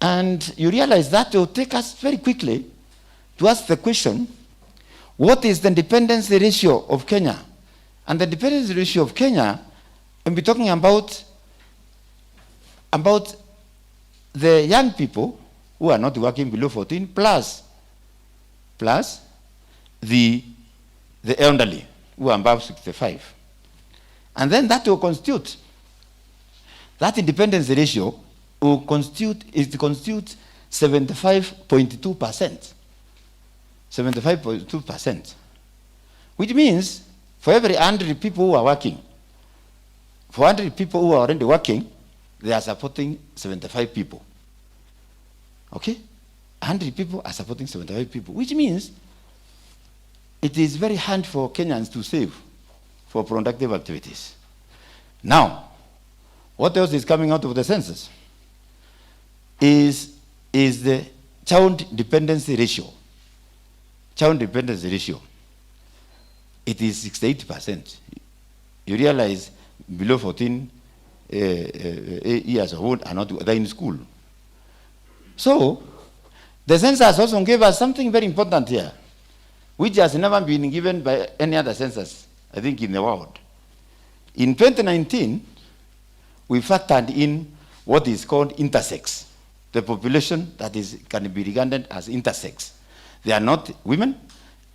And you realize that will take us very quickly to ask the question, what is the dependency ratio of Kenya? And the dependency ratio of Kenya, when we're talking about the young people who are not working below 14, plus the elderly who are above 65. And then that will constitute, that independence ratio will constitute 75.2%. 75.2%. Which means for every 100 people who are working, for 100 people who are already working, they are supporting 75 people. Okay? 100 people are supporting 75 people, which means it is very hard for Kenyans to save for productive activities. Now, what else is coming out of the census is the child dependency ratio. Child dependency ratio. it is 68%. You realize below 14 years old are not they're in school. So, the census also gave us something very important here, which has never been given by any other census, I think, in the world. In 2019, we factored in what is called intersex, the population that can be regarded as intersex. They are not women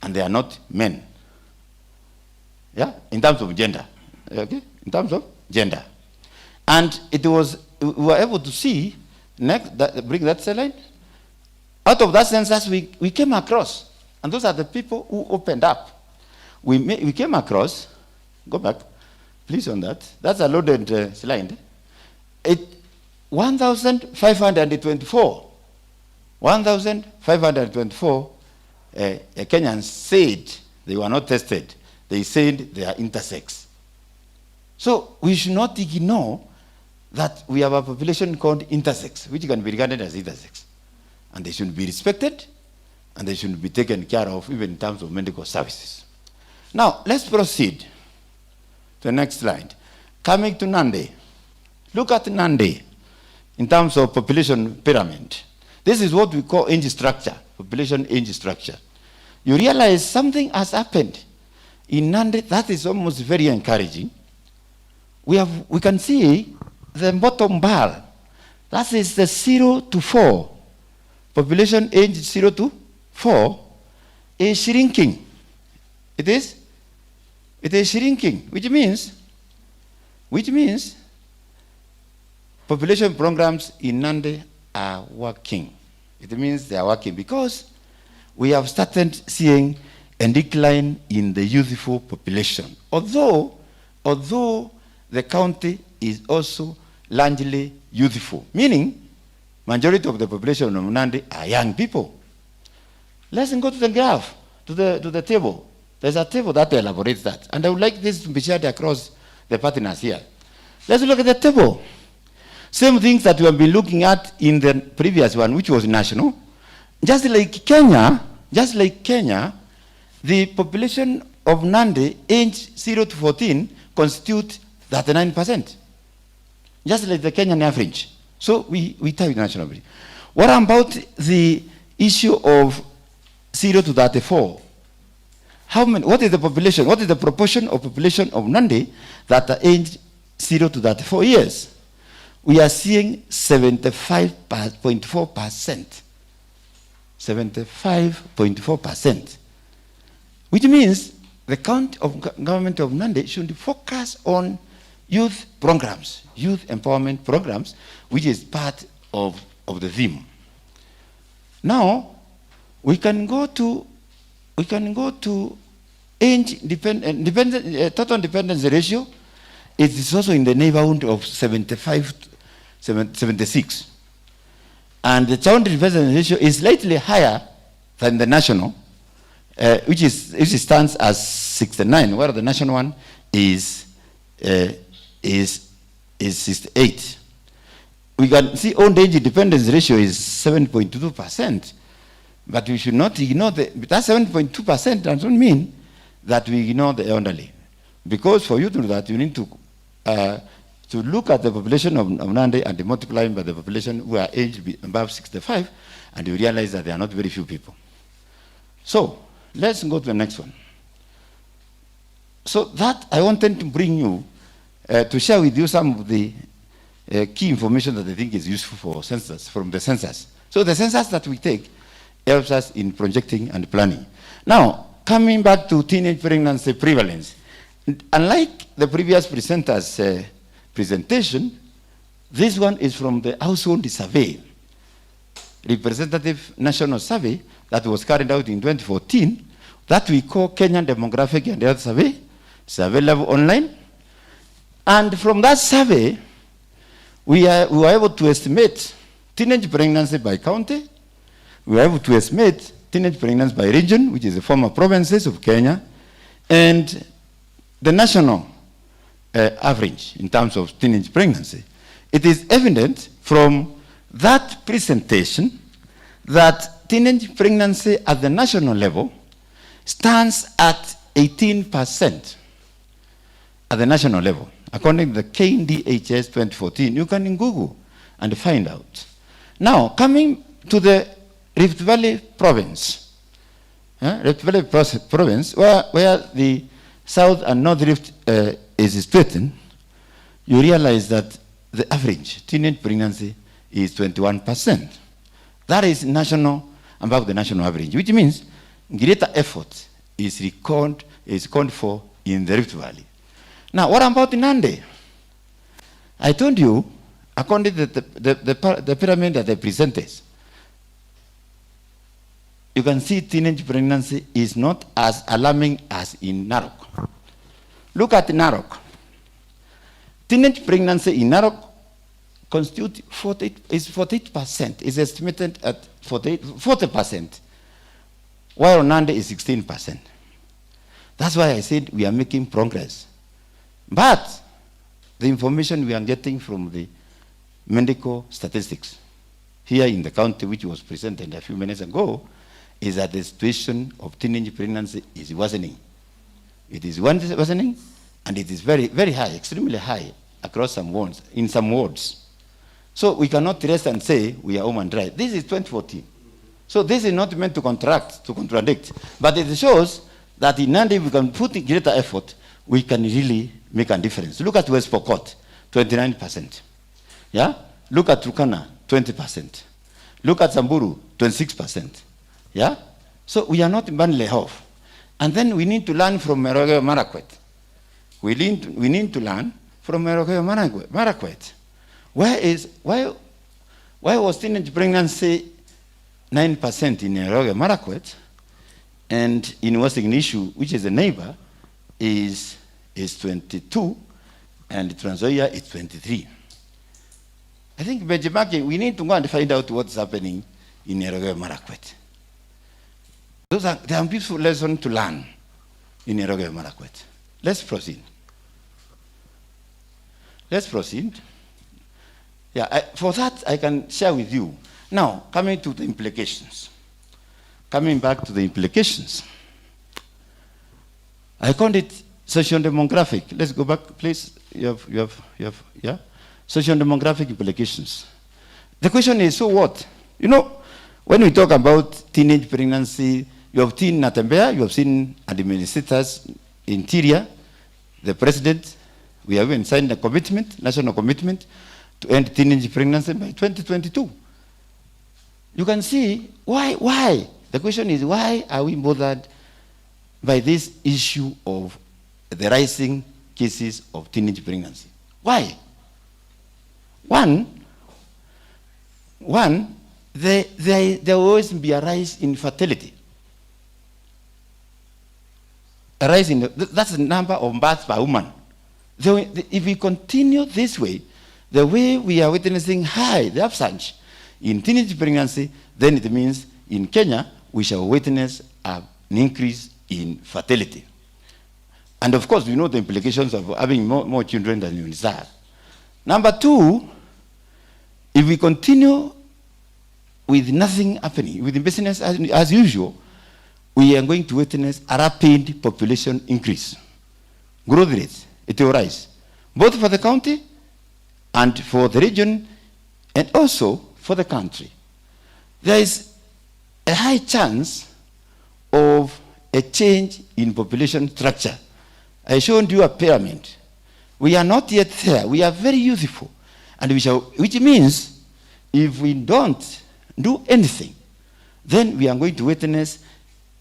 and they are not men. Yeah, in terms of gender. Okay, in terms of gender. And we were able to see, bring that slide. Out of that census, we came across, and those are the people who opened up. We came across, go back, please, on that. That's a loaded slide. 1,524 Kenyans said they were not tested. They said they are intersex. So we should not ignore that we have a population called intersex, which can be regarded as intersex. And they should be respected, and they should be taken care of, even in terms of medical services. Now, let's proceed to the next slide. Coming to Nandi. Look at Nandi in terms of population pyramid. This is what we call age structure, population age structure. You realize something has happened in Nandi that is almost very encouraging. We can see the bottom bar. That is the 0 to 4. Population age 0 to 4 is shrinking. It is shrinking, which means population programs in Nandi are working. It means they are working because we have started seeing a decline in the youthful population. Although the county is also largely youthful, meaning majority of the population of Nandi are young people. Let's go to the graph, to the table. There's a table that elaborates that. And I would like this to be shared across the partners here. Let's look at the table. Same things that we have been looking at in the previous one, which was national. Just like Kenya, the population of Nandi, age 0 to 14, constitute 39%. Just like the Kenyan average. So we tie it nationally. What about the issue of 0 to 34? What is the population? What is the proportion of population of Nandi that are aged 0 to 34 years? We are seeing 75.4%. 75.4%. Which means the government of Nandi should focus on youth programs, youth empowerment programs, which is part of the theme. Now, we can go to age total dependency ratio. It is also in the neighborhood of 76. And the child dependency ratio is slightly higher than the national, which stands as 69, where the national one is 68. We can see old age dependence ratio is 7.2%, but we should not ignore that 7.2% doesn't mean that we ignore the elderly, because for you to do that, you need to look at the population of Nandi and multiply by the population who are aged above 65, and you realize that there are not very few people. So let's go to the next one. So that I wanted to bring you to share with you some of the key information that I think is useful for census, from the census. So the census that we take helps us in projecting and planning. Now, coming back to teenage pregnancy prevalence, unlike the previous presenter's presentation, this one is from the household survey, representative national survey that was carried out in 2014, that we call Kenyan Demographic and Health Survey. It's available online. And from that survey, we were able to estimate teenage pregnancy by county. We were able to estimate teenage pregnancy by region, which is the former provinces of Kenya, and the national average in terms of teenage pregnancy. It is evident from that presentation that teenage pregnancy at the national level stands at 18% at the national level. According to the KNDHS 2014, you can Google and find out. Now, coming to the Rift Valley province, where the South and North Rift is situated, you realize that the average teenage pregnancy is 21%. That is national, above the national average, which means greater effort is called for in the Rift Valley. Now, what about Nandi? I told you, according to the pyramid that I presented, you can see teenage pregnancy is not as alarming as in Narok. Look at Narok. Teenage pregnancy in Narok constitutes 48%, is estimated at 40%, while Nandi is 16%. That's why I said we are making progress. But the information we are getting from the medical statistics here in the county, which was presented a few minutes ago, is that the situation of teenage pregnancy is worsening. It is worsening, and it is very, very high, extremely high across some wards, in some wards. So we cannot rest and say we are home and dry. This is 2014. So this is not meant to contradict, but it shows that in Nandi we can put in greater effort, we can really make a difference. Look at West Pokot, 29%. Yeah? Look at Turkana, 20%. Look at Samburu, 26%. Yeah? So we are not badly off. And then we need to learn from Meroge Marakwet. We need to learn from Meroge Marakwet. Why was teenage pregnancy 9% in Meroge Marakwet, and in Western Nishu, which is a neighbor, is 22, and Trans Nzoia is 23. I think benchmarking, we need to go and find out what's happening in Meroge Marakwet. There are beautiful lessons to learn in Meroge Marakwet. Let's proceed. Yeah, for that I can share with you. Now, coming to the implications. Coming back to the implications. I called it socio-demographic. Let's go back, please. You have, yeah? Socio-demographic implications. The question is, so what? You know, when we talk about teenage pregnancy, you have seen Natembea, you have seen administrators, interior, the president. We have even signed a commitment, national commitment, to end teenage pregnancy by 2022. You can see why. The question is, why are we bothered by this issue of the rising cases of teenage pregnancy? Why? One, there will always be a rise in fertility. A rise in, that's the number of births per woman. If we continue this way, the way we are witnessing the upsurge in teenage pregnancy, then it means in Kenya, we shall witness an increase in fertility. And of course, we know the implications of having more children than you desire. Number two, if we continue with nothing happening, with the business as usual, we are going to witness a rapid population increase. Growth rate, it will rise, both for the county and for the region, and also for the country. There is a high chance of a change in population structure. I showed you a pyramid. We are not yet there. We are very youthful. And which means if we don't do anything, then we are going to witness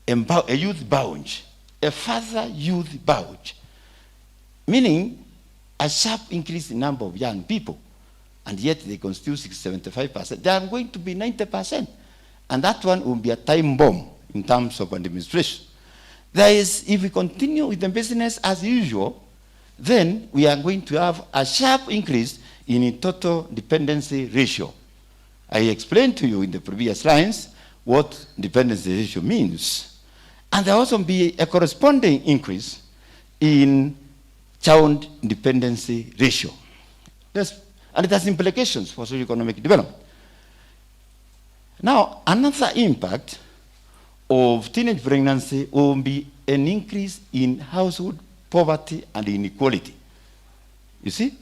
a youth bulge, a further youth bulge, meaning a sharp increase in number of young people, and yet they constitute 75%. They are going to be 90%, and that one will be a time bomb in terms of administration. If we continue with the business as usual, then we are going to have a sharp increase in a total dependency ratio. I explained to you in the previous lines what dependency ratio means. And there will also be a corresponding increase in child dependency ratio. And it has implications for socioeconomic development. Now, another impact of teenage pregnancy will be an increase in household poverty and inequality. You see?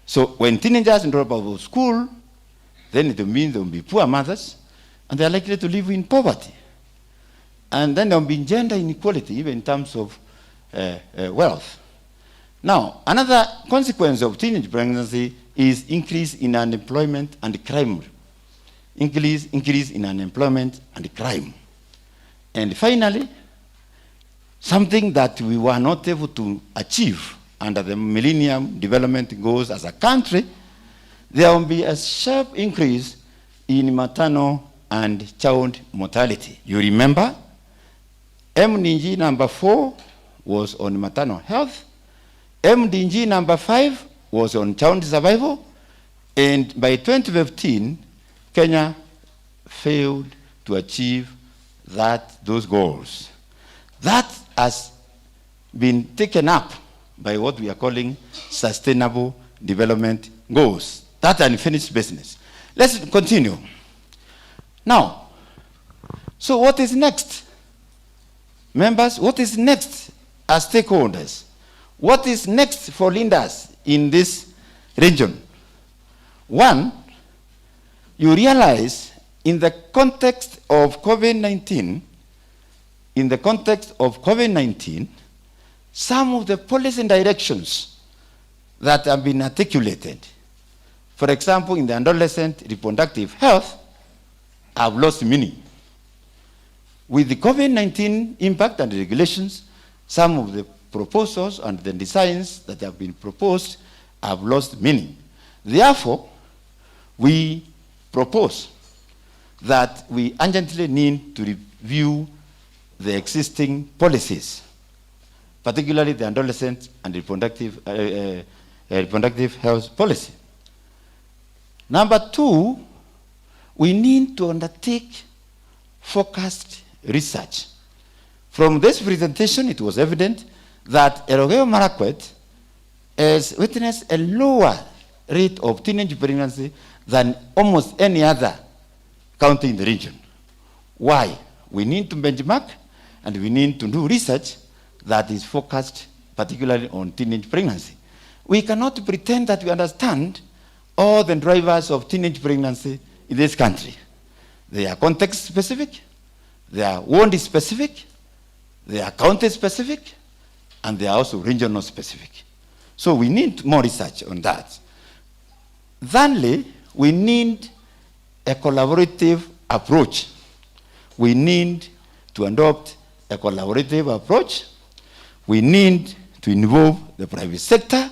So when teenagers drop out of school, then it means there will be poor mothers, and they are likely to live in poverty. And then there will be gender inequality, even in terms of wealth. Now, another consequence of teenage pregnancy is increase in unemployment and crime. Increase in unemployment and crime. And finally, something that we were not able to achieve under the Millennium Development Goals as a country, there will be a sharp increase in maternal and child mortality. You remember, MDG number 4 was on maternal health, MDG number 5 was on child survival, and by 2015, Kenya failed to achieve those goals. That has been taken up by what we are calling Sustainable Development Goals. That's unfinished business. Let's continue. Now, so what is next? Members, what is next as stakeholders? What is next for leaders in this region? One, you realize in the context of COVID-19, some of the policy directions that have been articulated, for example, in the adolescent reproductive health, have lost meaning. With the COVID-19 impact and regulations, some of the proposals and the designs that have been proposed have lost meaning. Therefore, we propose that we urgently need to review the existing policies, particularly the adolescent and reproductive health policy. Number 2, we need to undertake focused research. From this presentation, it was evident that Elgeyo Marakwet has witnessed a lower rate of teenage pregnancy than almost any other county in the region. Why? We need to benchmark and we need to do research that is focused particularly on teenage pregnancy. We cannot pretend that we understand all the drivers of teenage pregnancy in this country. They are context specific, they are wound specific, they are county specific, and they are also regional specific. So we need more research on that. Thirdly, we need a collaborative approach. We need to adopt a collaborative approach. We need to involve the private sector.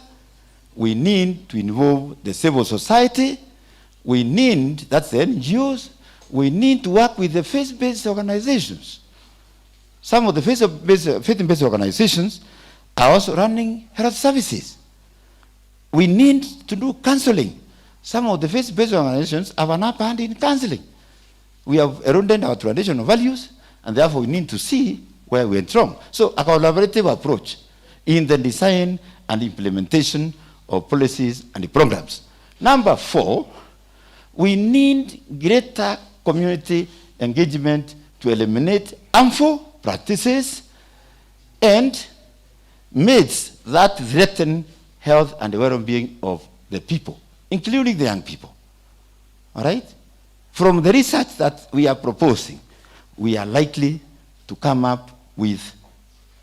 We need to involve the civil society. We need, that's the NGOs, we need to work with the faith-based organizations. Some of the faith-based organizations are also running health services. We need to do counseling. Some of the faith-based organizations have an upper hand in counseling. We have eroded our traditional values, and therefore we need to see where we went wrong. So a collaborative approach in the design and implementation of policies and programs. Number 4, we need greater community engagement to eliminate harmful practices and myths that threaten health and well-being of the people, including the young people. All right? From the research that we are proposing, we are likely to come up with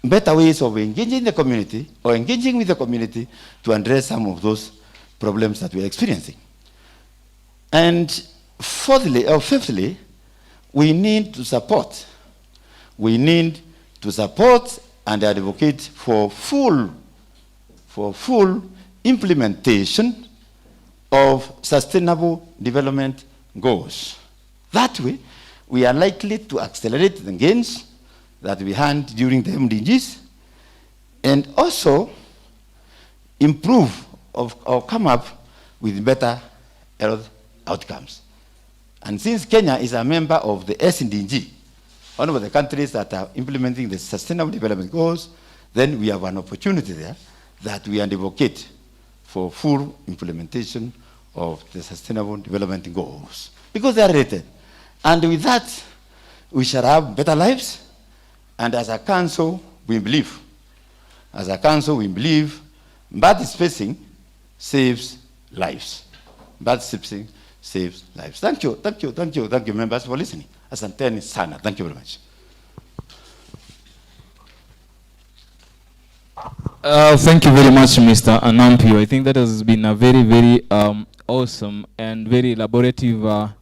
better ways of engaging the community or engaging with the community to address some of those problems that we are experiencing. And fifthly, we need to support. We need to support and advocate for full implementation of sustainable development goals. That way, we are likely to accelerate the gains that we had during the MDGs and also improve or come up with better health outcomes. And since Kenya is a member of the SDG, one of the countries that are implementing the Sustainable Development Goals, then we have an opportunity there that we advocate for full implementation of the Sustainable Development Goals, because they are related. And with that, we shall have better lives. And as a council, we believe. As a council, we believe bad spacing saves lives. Bad spacing saves lives. Thank you, members, for listening. Asanteni sana. Thank you very much. Thank you very much, Mr. Anampio. I think that has been a very, very awesome and very elaborative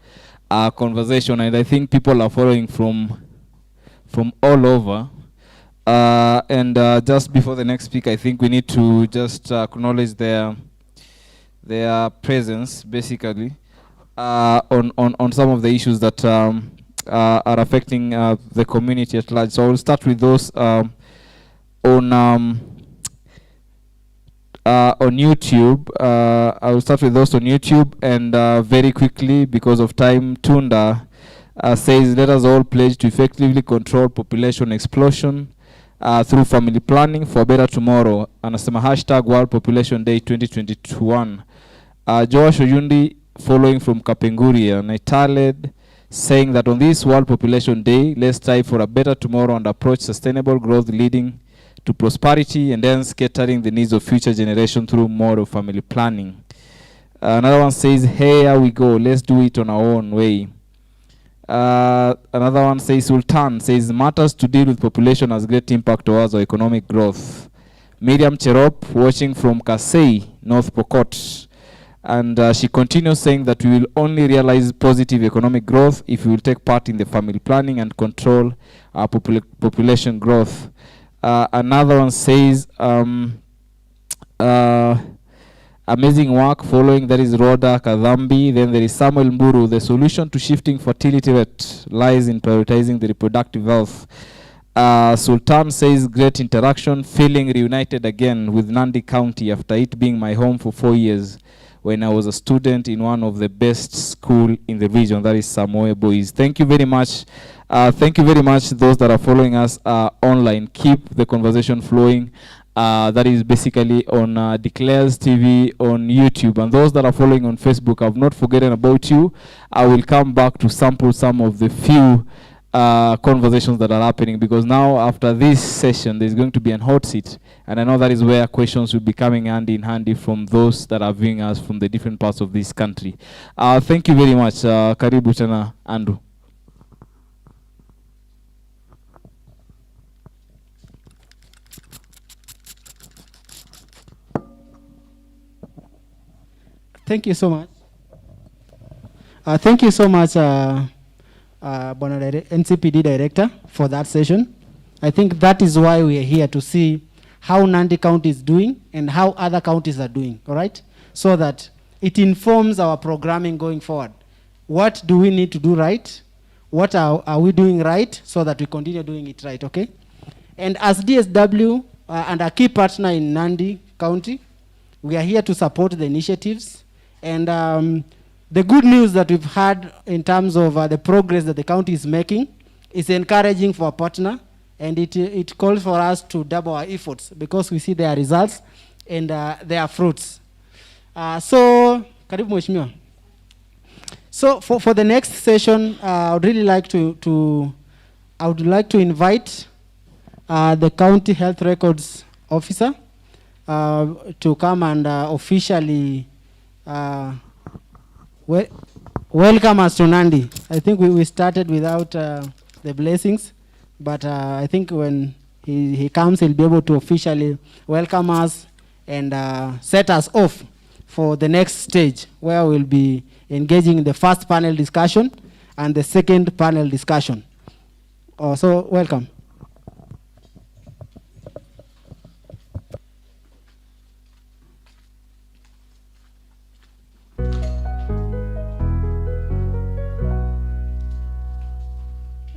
conversation, and I think people are following from all over. Just before the next speaker, I think we need to just acknowledge their presence, basically, on some of the issues that are affecting the community at large. So I will start with those on YouTube. I will start with those on YouTube, and very quickly, because of time, Tunda says, let us all pledge to effectively control population explosion through family planning for a better tomorrow. Anasema hashtag World Population Day 2021. Joash Oyundi, following from Kapenguria, Untitled, saying that on this World Population Day, let's strive for a better tomorrow and approach sustainable growth leading to prosperity, and then scattering the needs of future generation through more of family planning. Another one says, hey, here we go, let's do it on our own way. Another one says, Sultan says, matters to deal with population has great impact towards our economic growth. Miriam Cherop, watching from Kasei, North Pokot. And she continues saying that we will only realize positive economic growth if we will take part in the family planning and control our population growth. Another one says, amazing work following, that is Rhoda Kadhambi. Then there is Samuel Mburu. The solution to shifting fertility rate lies in prioritizing the reproductive health. Sultan says, great interaction, feeling reunited again with Nandi County after it being my home for 4 years when I was a student in one of the best school in the region, that is Samoe Boys. Thank you very much. Thank you very much, those that are following us online. Keep the conversation flowing. That is basically on Declares TV on YouTube. And those that are following on Facebook, I've not forgotten about you. I will come back to sample some of the few conversations that are happening, because now after this session, there's going to be an hot seat. And I know that is where questions will be coming hand in handy from those that are viewing us from the different parts of this country. Thank you very much. Karibu tena, Andrew. Thank you so much. Thank you so much, NCPD Director, for that session. I think that is why we are here, to see how Nandi County is doing and how other counties are doing, all right? So that it informs our programming going forward. What do we need to do right? What are we doing right, so that we continue doing it right, okay? And as DSW and a key partner in Nandi County, we are here to support the initiatives. And the good news that we've had in terms of the progress that the county is making is encouraging for a partner, and it calls for us to double our efforts, because we see their results and their fruits. So, karibu mheshimiwa. So for the next session, I would really like to invite the County Health Records Officer to come and officially welcome us to Nandi. I think we started without the blessings, but I think when he comes, he'll be able to officially welcome us and set us off for the next stage, where we'll be engaging in the first panel discussion and the second panel discussion. So welcome.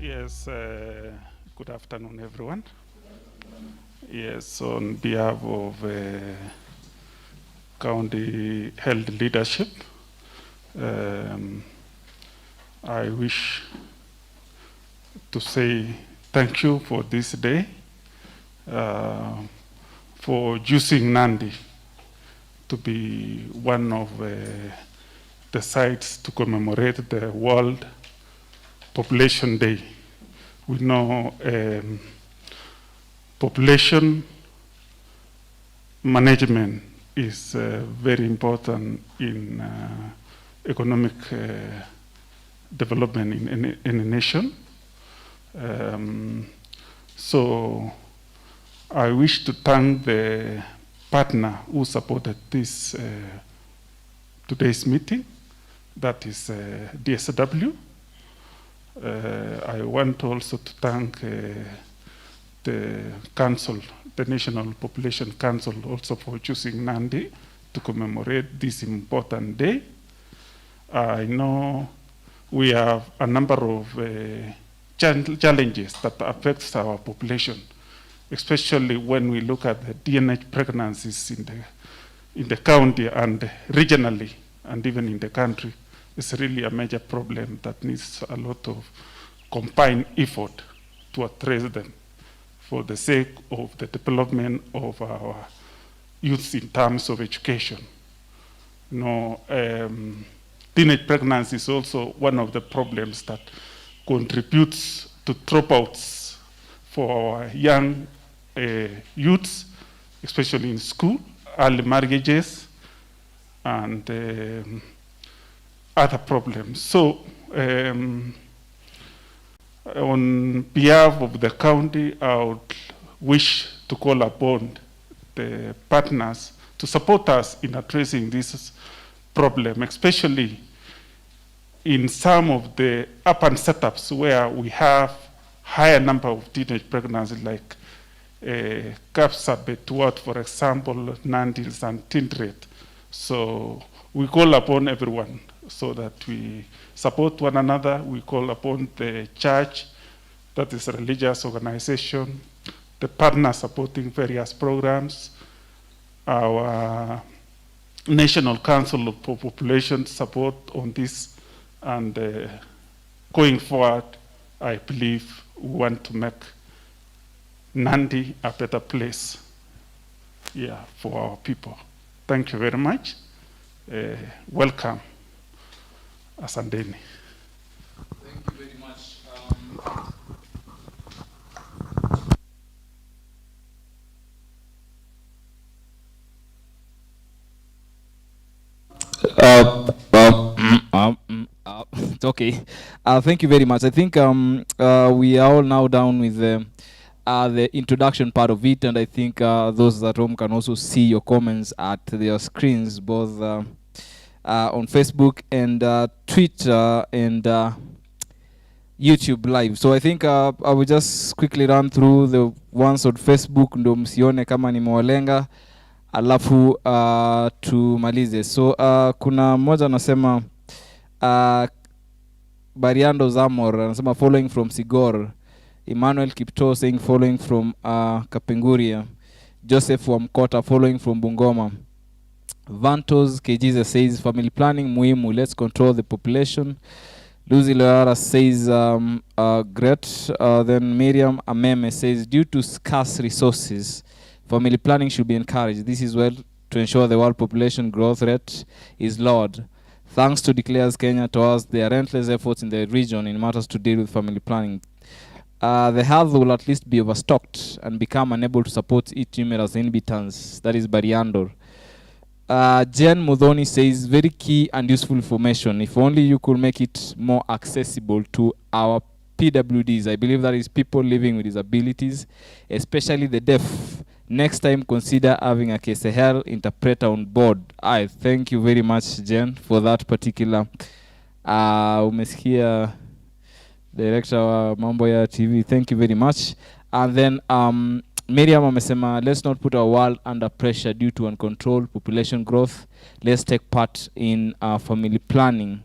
Yes, good afternoon, everyone. Yes, on behalf of County Health Leadership, I wish to say thank you for this day, for choosing Nandi to be one of the sites to commemorate the World Population Day We know population management is very important in economic development in a nation. So I wish to thank the partner who supported this today's meeting, that is DSW. I want also to thank the council, the National Population Council, also for choosing Nandi to commemorate this important day. I know we have a number of challenges that affect our population, especially when we look at the teenage pregnancies in the county and regionally, and even in the country. It's really a major problem that needs a lot of combined effort to address them for the sake of the development of our youth in terms of education. You know, teenage pregnancy is also one of the problems that contributes to dropouts for our young youths, especially in school, early marriages, and other problems. So, on behalf of the county, I would wish to call upon the partners to support us in addressing this problem, especially in some of the urban setups where we have higher number of teenage pregnancies, like Kapsabet, Tuat, for example, Nandils and Tindred. So we call upon everyone so that we support one another. We call upon the church, that is a religious organization, the partners supporting various programs, our National Council for Population support on this, and going forward, I believe we want to make Nandi a better place, yeah, for our people. Thank you very much. Welcome, Asandeni. Thank you very much. It's okay. Thank you very much. I think we are all now down with the introduction part of it, and I think those at home can also see your comments at their screens, both on Facebook and Twitter and YouTube Live. So I think I will just quickly run through the ones on Facebook, ndo msione kama nimewalenga, alafu tumalize. So kuna mmoja anasema Bariando Zamor anasema following from Sigor. Emmanuel Kipto saying following from Kapenguria. Joseph Wamkota following from Bungoma. Vantos Kjiza says family planning muhimu, let's control the population. Lucy Loara says great. Then Miriam Ameme says due to scarce resources, family planning should be encouraged. This is well to ensure the world population growth rate is lowered. Thanks to Declares Kenya towards their relentless efforts in the region in matters to deal with family planning. The health will at least be overstocked and become unable to support its numerous inhabitants. That is Bariandor. Jen Mudhoni says very key and useful information. If only you could make it more accessible to our PWDs. I believe that is people living with disabilities, especially the deaf. Next time, consider having a KSHL interpreter on board. I thank you very much, Jen, for that particular. Umesikia director wa mambo ya TV. Thank you very much. And then Miriam amesema, let's not put our world under pressure due to uncontrolled population growth. Let's take part in family planning.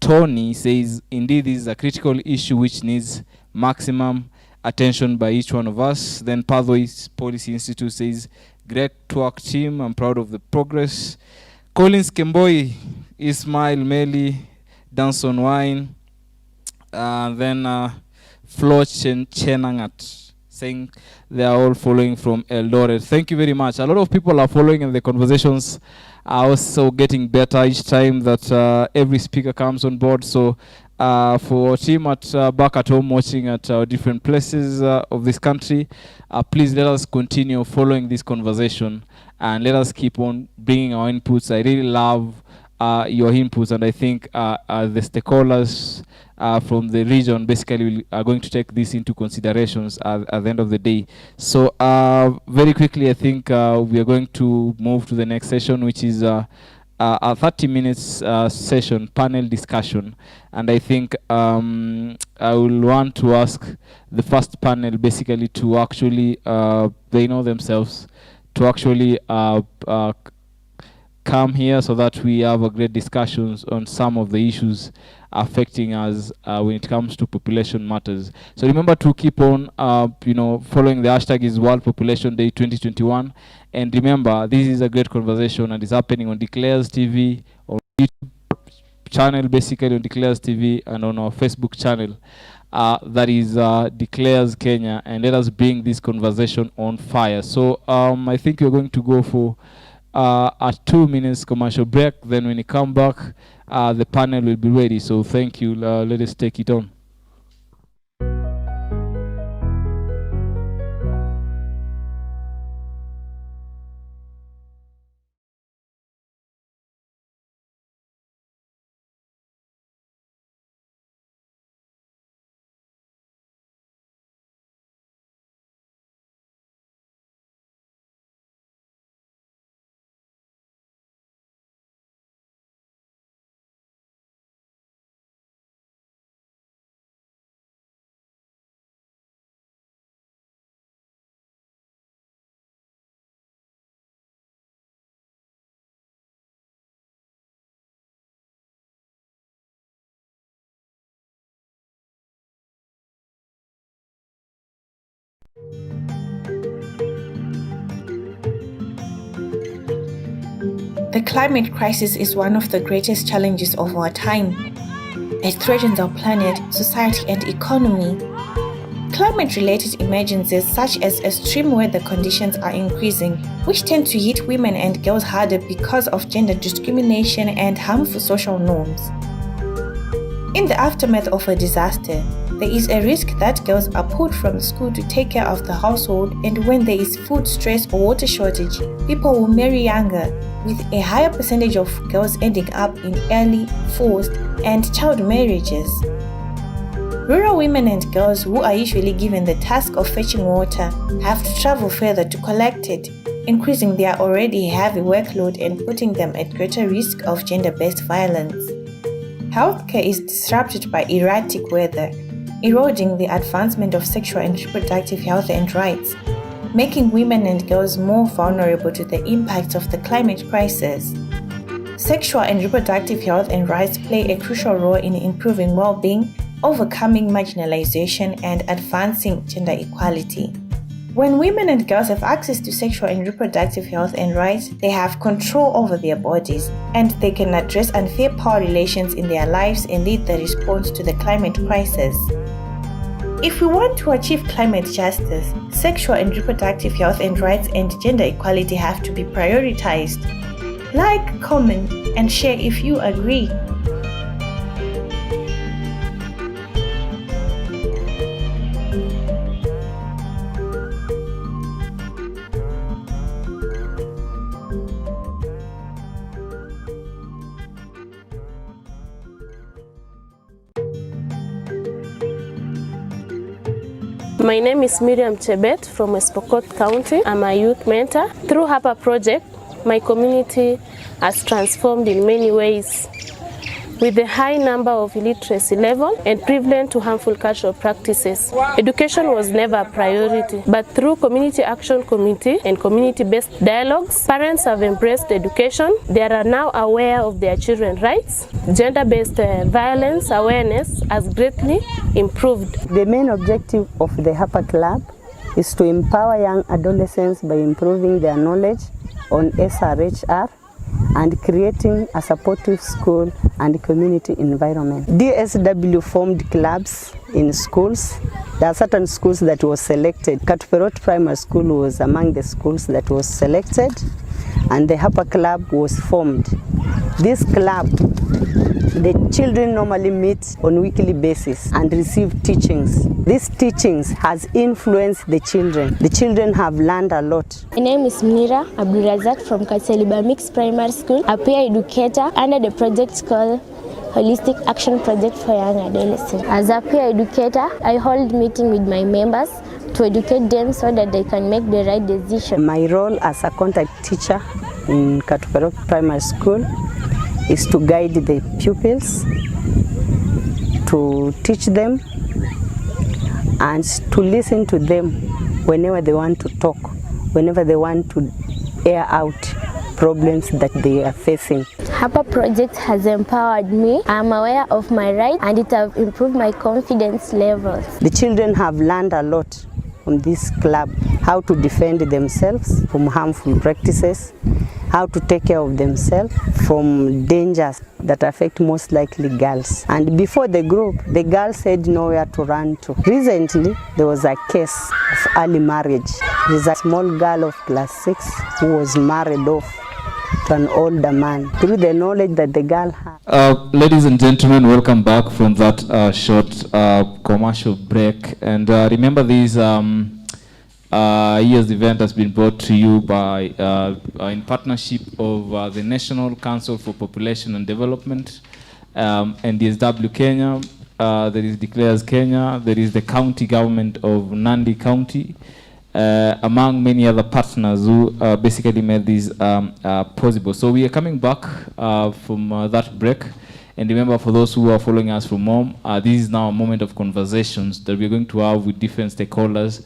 Tony says, indeed, this is a critical issue which needs maximum attention by each one of us. Then Pathways Policy Institute says, great work team, I'm proud of the progress. Collins Kemboi, Ismail Meli, Danson Wine, then Floch and Chenangat, saying they are all following from Eldoret. Thank you very much. A lot of people are following, and the conversations are also getting better each time that every speaker comes on board. So For our team at back at home watching at different places of this country, please let us continue following this conversation and let us keep on bringing our inputs. I really love your inputs, and I think the stakeholders from the region basically are going to take this into considerations at the end of the day. So very quickly, I think we are going to move to the next session, which is a 30 minutes session, panel discussion. And I think I will want to ask the first panel basically to actually, they know themselves, to actually come here so that we have a great discussions on some of the issues affecting us when it comes to population matters. So remember to keep on, following the hashtag is World Population Day 2021. And remember, this is a great conversation and it's happening on Declares TV, on YouTube channel, basically on Declares TV, and on our Facebook channel. That is Declares Kenya, and let us bring this conversation on fire. So I think we're going to go for a 2 minutes commercial break. Then when you come back, the panel will be ready. So thank you. Let us take it on. The climate crisis is one of the greatest challenges of our time. It threatens our planet, society, and economy. Climate-related emergencies such as extreme weather conditions are increasing, which tend to hit women and girls harder because of gender discrimination and harmful social norms. In the aftermath of a disaster, there is a risk that girls are pulled from school to take care of the household, and when there is food stress or water shortage, people will marry younger, with a higher percentage of girls ending up in early, forced, and child marriages. Rural women and girls who are usually given the task of fetching water have to travel further to collect it, increasing their already heavy workload and putting them at greater risk of gender-based violence. Healthcare is disrupted by erratic weather, eroding the advancement of sexual and reproductive health and rights, making women and girls more vulnerable to the impacts of the climate crisis. Sexual and reproductive health and rights play a crucial role in improving well-being, overcoming marginalization, and advancing gender equality. When women and girls have access to sexual and reproductive health and rights, they have control over their bodies, and they can address unfair power relations in their lives and lead the response to the climate crisis. If we want to achieve climate justice, sexual and reproductive health and rights and gender equality have to be prioritized. Like, comment, and share if you agree. My name is Miriam Chebet from Espokot County. I'm a youth mentor. Through HAPA project, my community has transformed in many ways. With the high number of illiteracy level and prevalent to harmful cultural practices, education was never a priority. But through Community Action Committee and community-based dialogues, parents have embraced education. They are now aware of their children's rights. Gender-based violence awareness has greatly improved. The main objective of the HAPA Club is to empower young adolescents by improving their knowledge on SRHR and creating a supportive school and community environment. DSW formed clubs in schools. There are certain schools that was selected. Katuperot Primary School was among the schools that was selected, and the HAPA Club was formed. This club The children normally meet on weekly basis and receive teachings. These teachings has influenced the children. The children have learned a lot. My name is Mira Abdurazak from Kaseliba Mix Primary School, a peer educator under the project called Holistic Action Project for Young Adolescents. As a peer educator, I hold meeting with my members to educate them so that they can make the right decision. My role as a contact teacher in Katupero Primary School is to guide the pupils, to teach them, and to listen to them whenever they want to talk, whenever they want to air out problems that they are facing. HAPA project has empowered me. I am aware of my rights and it has improved my confidence levels. The children have learned a lot from this club, how to defend themselves from harmful practices, how to take care of themselves from dangers that affect most likely girls. And before the group, the girls had nowhere to run to. Recently, there was a case of early marriage. There's a small girl of class 6 who was married off to an older man through the knowledge that the girl had. Ladies and gentlemen, welcome back from that short commercial break. And remember, this year's event has been brought to you by in partnership of the National Council for Population and Development and DSW Kenya. There is Declares Kenya. There is the county government of Nandi County, among many other partners who basically made this possible. So we are coming back from that break. And remember, for those who are following us from home, this is now a moment of conversations that we're going to have with different stakeholders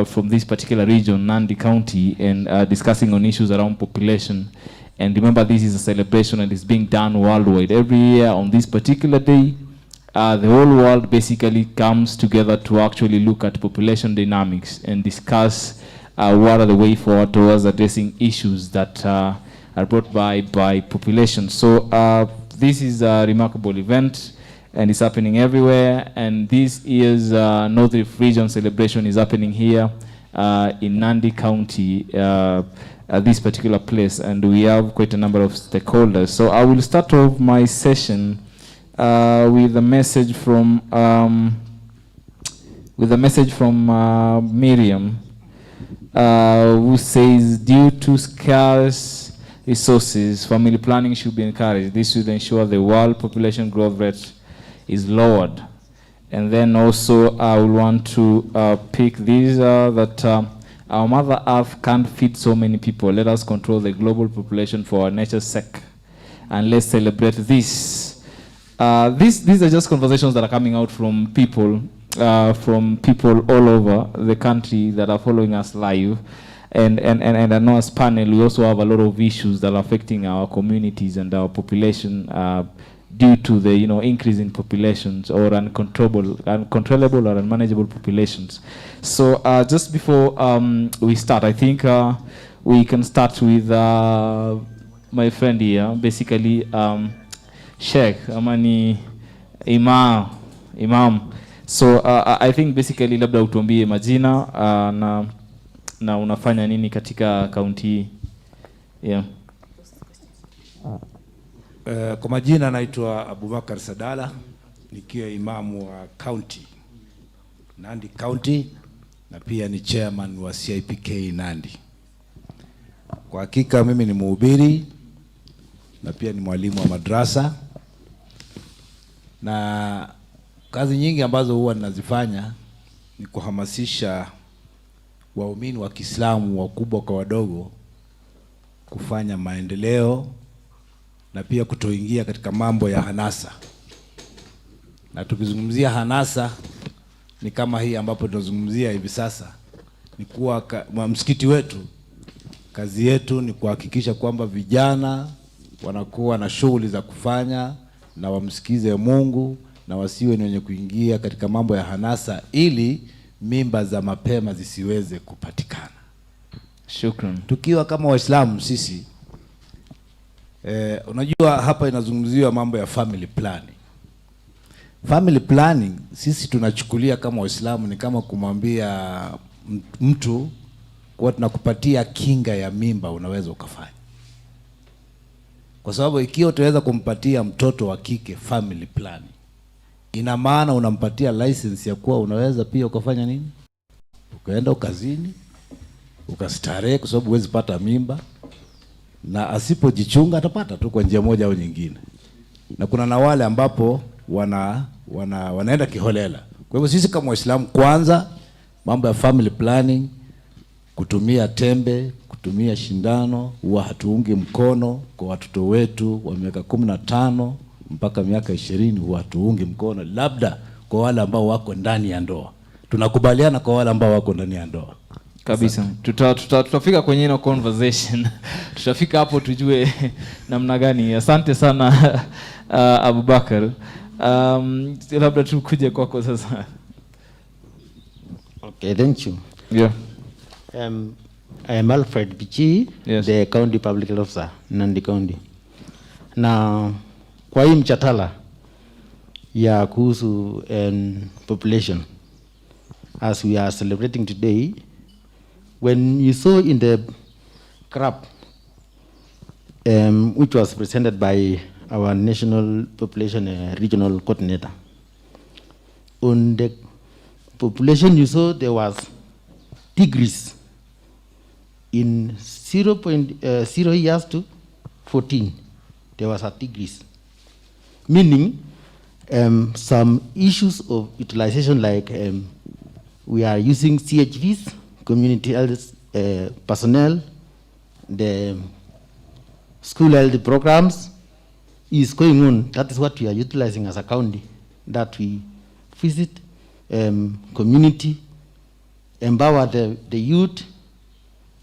from this particular region, Nandi County, and discussing on issues around population. And remember, this is a celebration and it's being done worldwide. Every year on this particular day, the whole world basically comes together to actually look at population dynamics and discuss what are the way forward towards addressing issues that are brought by population. So this is a remarkable event, and it's happening everywhere. And this year's North Rift Region celebration is happening here in Nandi County, at this particular place, and we have quite a number of stakeholders. So I will start off my session with a message from Miriam, who says, due to scarce resources, family planning should be encouraged. This should ensure the world population growth rate is lowered. And then also I will want to pick these that our Mother Earth can't feed so many people. Let us control the global population for our nature's sake, and let's celebrate this. These are just conversations that are coming out from people all over the country that are following us live. And I know as panel, we also have a lot of issues that are affecting our communities and our population due to the increase in populations or uncontrollable or unmanageable populations. So just before we start, I think we can start with my friend here, basically Sheikh Amani Imam. So I think basically labda utuambie majina na unafanya nini katika kaunti hii. Yeah. Kwa majina naitwa Abubakar Sadala, nikiwa imamu wa county Nandi County na pia ni chairman wa CIPK Nandi. Kwa hakika mimi ni mhubiri na pia ni mwalimu wa madrasa, na kazi nyingi ambazo huwa ninazifanya ni kuhamasisha waumini wa Kiislamu wakubwa kwa wadogo kufanya maendeleo na pia kutoingia katika mambo ya hanasa. Na tukizungumzia hanasa ni kama hii ambapo tunazungumzia hivi sasa, ni kuwa msikiti wetu, kazi yetu ni kuhakikisha kwamba vijana wanakuwa na shughuli za kufanya na wamsikize Mungu na wasiwe ni wenye kuingia katika mambo ya hanasa, ili mimba za mapema zisiweze kupatikana. Shukran. Tukiwa kama Waislamu sisi, unajua hapa inazungumziwa mambo ya family planning. Family planning sisi tunachukulia kama Waislamu ni kama kumwambia mtu kwa tunakupatia kinga ya mimba unaweza ukafanya. kwa sababu ikiwa utaweza kumpatia mtoto wa kike family plan, ina maana unampatia license ya kuwa unaweza pia ukafanya nini, ukaenda ukazini, ukastarehe, kwa sababu huwezi pata mimba, na asipojichunga atapata tu kwa njia moja au nyingine. Na kuna na wale ambapo wanaenda kiholela. Kwa hivyo sisi kama Waislamu, kwanza mambo ya family planning, kutumia tembe, kutumia shindano, huwa hatuungi mkono kwa watoto wetu wa miaka 15 mpaka miaka 20, huwa hatuungi mkono. Labda kwa wale ambao wako ndani ya ndoa, tunakubaliana kwa wale ambao wako ndani ya ndoa kabisa. Tutafika kwenye ino conversation. Tutafika hapo tujue namna gani. Asante sana Abubakar. Labda tukuje kwako sasa. Okay, thank you. Yeah. I am Alfred Bichi, Yes. the County Public Health Officer, Nandi County. Na kwa hii mchatala ya kuhusu population, as we are celebrating today, when you saw in the graph, which was presented by our National Population Regional Coordinator, on the population you saw there was decrease in 0.0 years to 14. There was a decrease, meaning some issues of utilization, like we are using CHVs, community health personnel, the school health programs is going on. That is what we are utilizing as a county, that we visit community, empower the youth,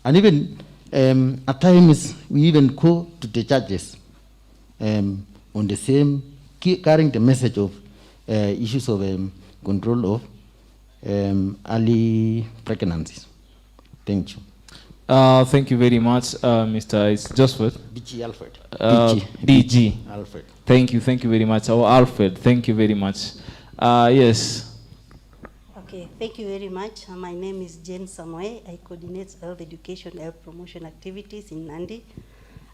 and even at times we even go to the churches on the same, carrying the message of issues of control of early pregnancies. Thank you. Thank you very much, Mr. Joseph. BG Alfred. DG. Alfred. Thank you very much. Alfred, thank you very much. Yes. Okay, thank you very much. My name is Jane Samoe. I coordinate health education, health promotion activities in Nandi.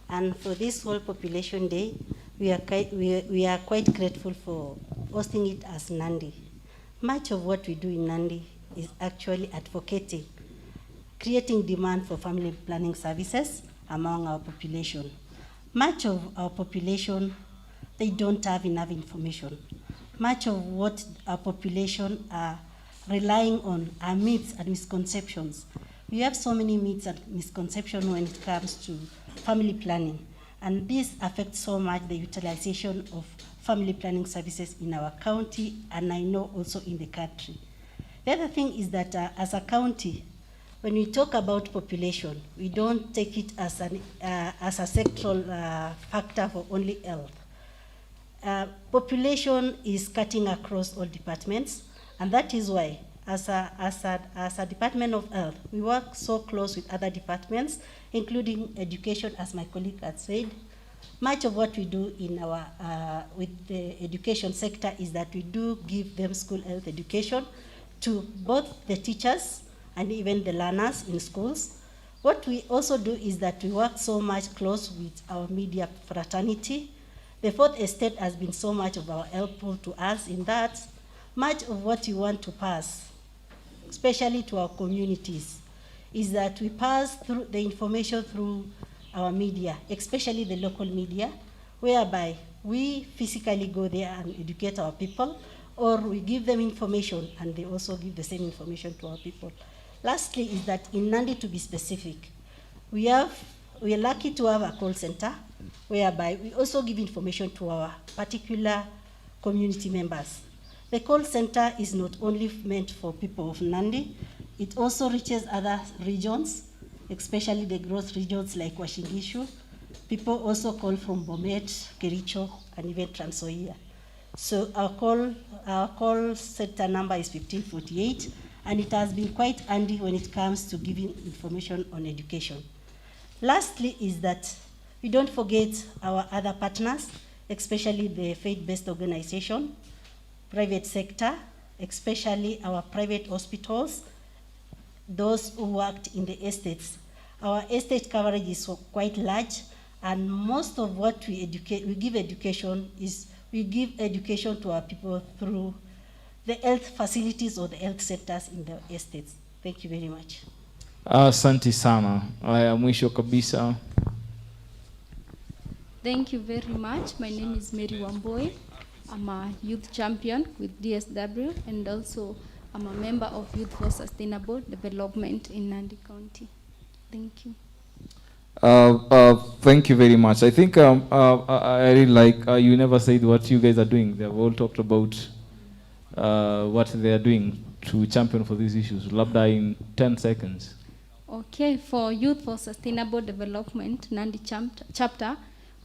And for this whole population day, we are quite grateful for hosting it as Nandi. Much of what we do in Nandi is actually advocating, creating demand for family planning services among our population. Much of our population, they don't have enough information. Much of what our population are relying on are myths and misconceptions. We have so many myths and misconceptions when it comes to family planning, and this affects so much the utilization of family planning services in our county, and I know also in the country. The other thing is that as a county, when we talk about population, we don't take it as a sectoral factor for only health. Population is cutting across all departments, and that is why, as a Department of Health, we work so close with other departments, including education, as my colleague had said. Much of what we do in our with the education sector is that we do give them school health education to both the teachers and even the learners in schools. What we also do is that we work so much close with our media fraternity. The Fourth Estate has been so much of our helpful to us in that much of what we want to pass, especially to our communities, is that we pass through the information through our media, especially the local media, whereby we physically go there and educate our people, or we give them information and they also give the same information to our people. Lastly is that in Nandi, to be specific, we are lucky to have a call center whereby we also give information to our particular community members. The call center is not only meant for people of Nandi, it also reaches other regions, especially the growth regions like Washingishu. People also call from Bomet, Kericho, and even Trans Nzoia. So our call center number is 1548, and it has been quite handy when it comes to giving information on education. Lastly is that we don't forget our other partners, especially the faith-based organization, private sector, especially our private hospitals, those who worked in the estates. Our estate coverage is quite large, And most of what we give education to our people through the health facilities or the health centers in the estates. Thank you very much. Asante sana. Haya, mwisho kabisa. Thank you very much. My name is Mary Wamboi. I'm a youth champion with DSW, and also I'm a member of Youth for Sustainable Development in Nandi County. Thank you. Thank you very much. I think I really like, you never said what you guys are doing. They have all talked about what they are doing to champion for these issues. Labda in 10 seconds. Okay, for Youth for Sustainable Development, Nandi chapter,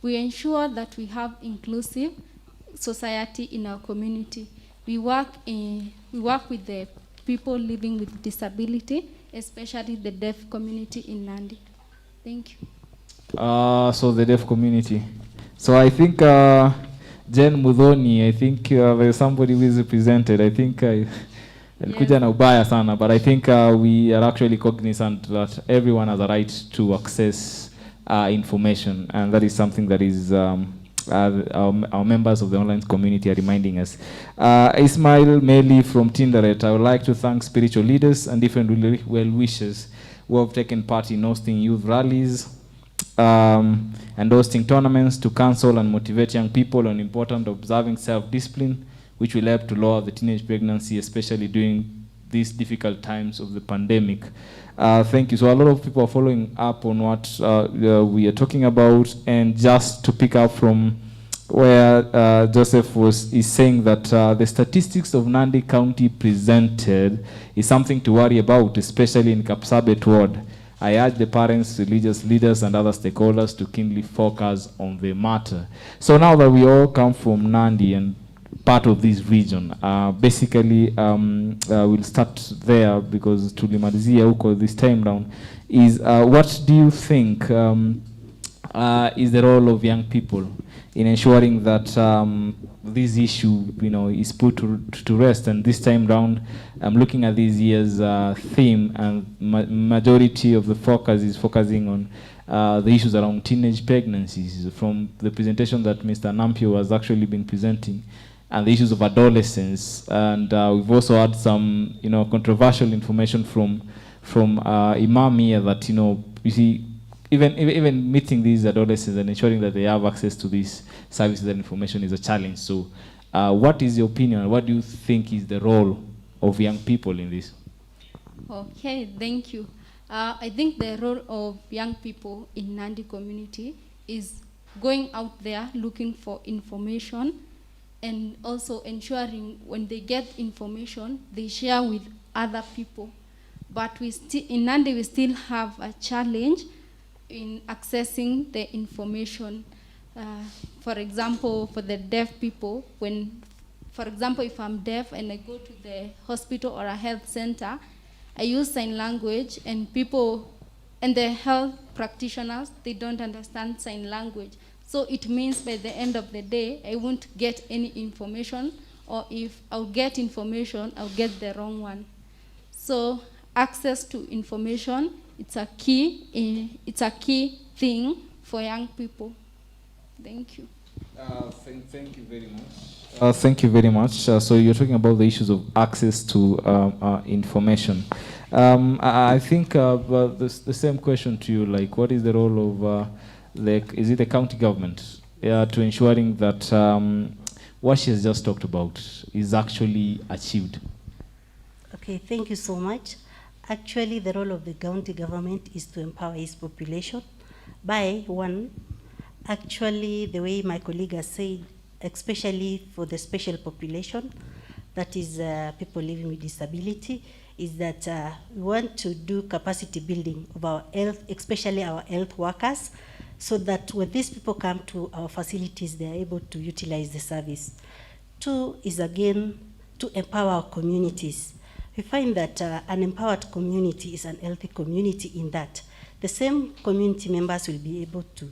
we ensure that we have inclusive society in our community. We work with the people living with disability, especially the deaf community in Nandi. Thank you. So the deaf community. So I think Jen Mudhoni, I think there's somebody who is represented. I think Kuja na ubaya sana, but I think we are actually cognizant that everyone has a right to access information, and that is something that is our members of the online community are reminding us. Ismail Meli from Tinderet, I would like to thank spiritual leaders and different well-wishers who have taken part in hosting youth rallies and hosting tournaments to counsel and motivate young people on important observing self-discipline, which will help to lower the teenage pregnancy, especially during these difficult times of the pandemic. Thank you. So a lot of people are following up on what we are talking about, and just to pick up from where Joseph is saying that the statistics of Nandi County presented is something to worry about, especially in Kapsabet ward. I urge the parents, religious leaders, and other stakeholders to keenly focus on the matter. So now that we all come from Nandi and part of this region, basically we'll start there because tulimalizia huko this time down, is what do you think is the role of young people in ensuring that this issue, is put to rest? And this time round, I'm looking at this year's theme, and majority of the focus is focusing on the issues around teenage pregnancies, from the presentation that Mr. Nampio has actually been presenting, and the issues of adolescence. And we've also had some, controversial information from Imam here that, you see, even meeting these adolescents and ensuring that they have access to these services and information is a challenge. So what is your opinion? What do you think is the role of young people in this? Okay, thank you. I think the role of young people in Nandi community is going out there looking for information, and also ensuring when they get information, they share with other people. But in Nandi, we still have a challenge in accessing the information. For example, for the deaf people, for example, if I'm deaf and I go to the hospital or a health center, I use sign language, and people and the health practitioners, they don't understand sign language. So it means by the end of the day, I won't get any information, or if I'll get information, I'll get the wrong one. So access to information, it's a key thing for young people. Thank you. Thank you very much. Thank you very much. So you're talking about the issues of access to information. I think the same question to you, like, what is the role of is it the county government to ensuring that what she has just talked about is actually achieved? Okay, thank you so much. Actually, the role of the county government is to empower its population by, one, actually, the way my colleague has said, especially for the special population, that is people living with disability, is that we want to do capacity building of our health, especially our health workers, so that when these people come to our facilities, they are able to utilize the service. Two is, again, to empower our communities. We find that an empowered community is an healthy community, in that the same community members will be able to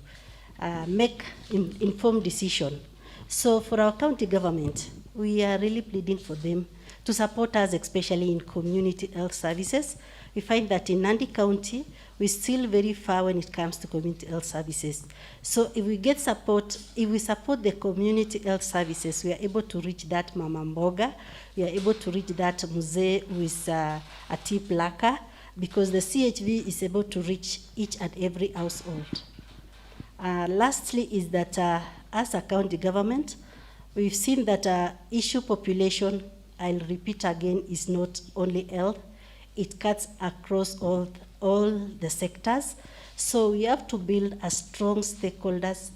make informed decision. So for our county government, we are really pleading for them to support us, especially in community health services. We find that in Nandi County, we're still very far when it comes to community health services. So if we get support, if we support the community health services, we are able to reach that mama mboga, we are able to reach that mzee with a tip laka, because the CHV is able to reach each and every household. Lastly is that as a county government, we've seen that issue population, I'll repeat again, is not only health, it cuts across all the sectors. So we have to build a strong stakeholders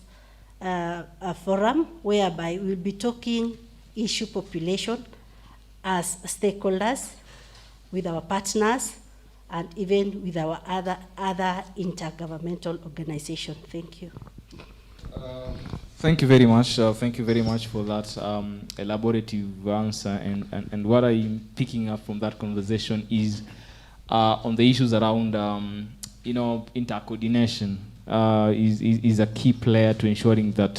a forum whereby we'll be talking issue population as stakeholders with our partners and even with our other intergovernmental organization. Thank you. Thank you very much. Thank you very much for that elaborative answer. And what I'm picking up from that conversation is on the issues around, intercoordination is a key player to ensuring that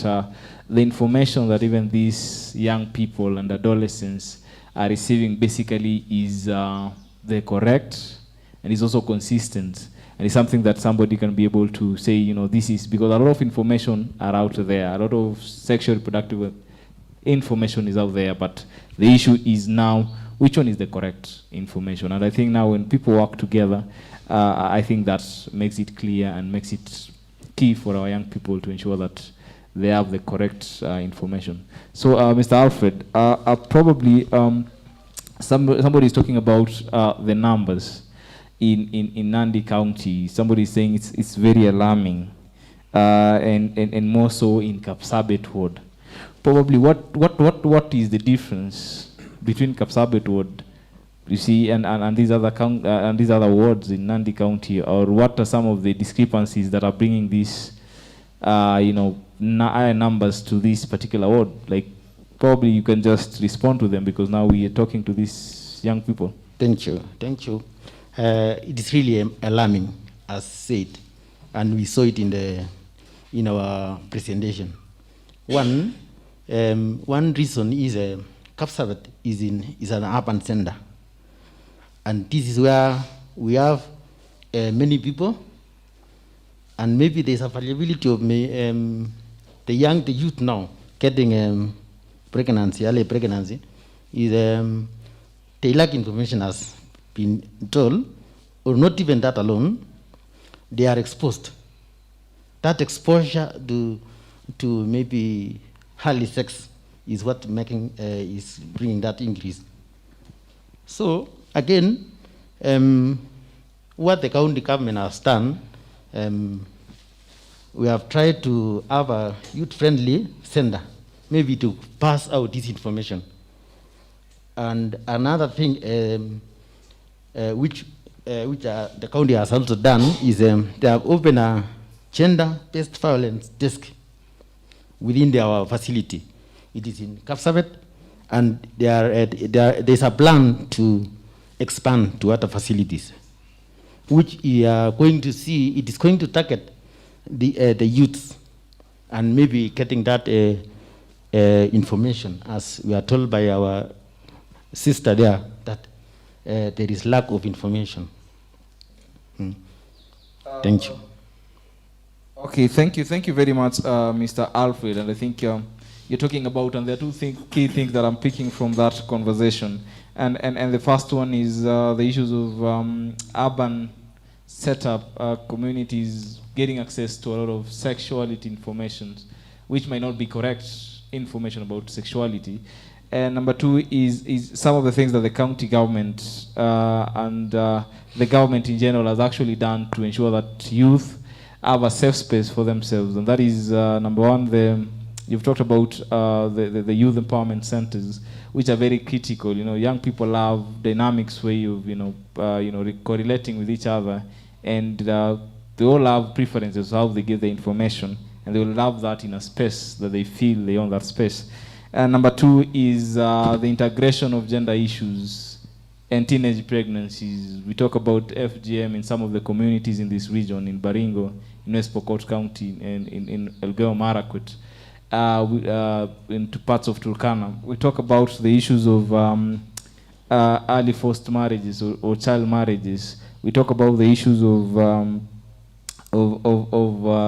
the information that even these young people and adolescents are receiving basically is the correct and is also consistent. And it's something that somebody can be able to say, this is, because a lot of information are out there, a lot of sexual reproductive information is out there, but the issue is now, which one is the correct information? And I think now when people work together, I think that makes it clear and makes it key for our young people to ensure that they have the correct information. So, Mr. Alfred, probably somebody is talking about the numbers in Nandi County. Somebody is saying it's very alarming, and more so in Kapsabet ward. Probably what is the difference between Kapsabet ward, you see, and these other wards in Nandi County, or what are some of the discrepancies that are bringing these higher numbers to this particular ward? Like, probably you can just respond to them, because now we are talking to these young people. Thank you. It is really alarming, as said, and we saw it in our presentation. One reason is Kapsabet is an urban center, and this is where we have many people, and maybe there's a variability of the youth now getting early pregnancy is they lack information, as been told, or not even that alone, they are exposed. That exposure to maybe early sex is what is bringing that increase. So again, what the county government has done, we have tried to have a youth-friendly center, maybe to pass out this information. And another thing which the county has also done is they have opened a gender-based violence desk within our facility. It is in Kapsabet, and there's a plan to expand to other facilities, which we are going to see. It is going to target the youths, and maybe getting that information, as we are told by our sister there, that there is lack of information. Thank you. Okay, thank you very much, Mr. Alfred. And I think you're talking about, and there are two key things that I'm picking from that conversation. And the first one is the issues of urban setup, communities getting access to a lot of sexuality information, which might not be correct information about sexuality. And number two is some of the things that the county government and the government in general has actually done to ensure that youth have a safe space for themselves. And that is, number one, you've talked about the youth empowerment centers, which are very critical. Young people have dynamics way of, correlating with each other, and they all have preferences how they give the information, and they will have that in a space that they feel they own that space. And number two is the integration of gender issues and teenage pregnancies. We talk about FGM in some of the communities in this region, in Baringo, in West Pokot County, and in Elgeyo Marakwet, into parts of Turkana. We talk about the issues of early forced marriages or child marriages, We talk about the issues of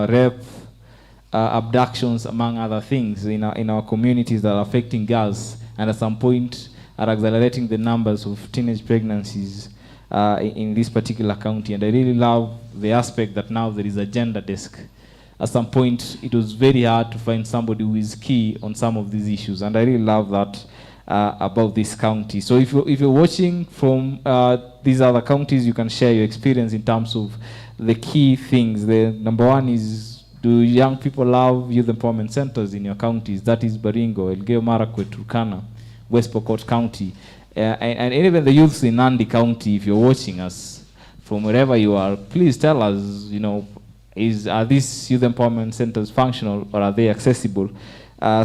rape, abductions, among other things in our communities that are affecting girls, and at some point are accelerating the numbers of teenage pregnancies in this particular county. And I really love the aspect that now there is a gender desk. At some point, it was very hard to find somebody who is key on some of these issues, and I really love that about this county. So if you're watching from these other counties, you can share your experience in terms of the key things. The number one is, do young people love youth empowerment centers in your counties? That is Baringo, Elgeyo Marakwet, Turkana, West Pokot County, and even the youths in Nandi County. If you're watching us from wherever you are, please tell us, you know, are these youth empowerment centers functional or are they accessible,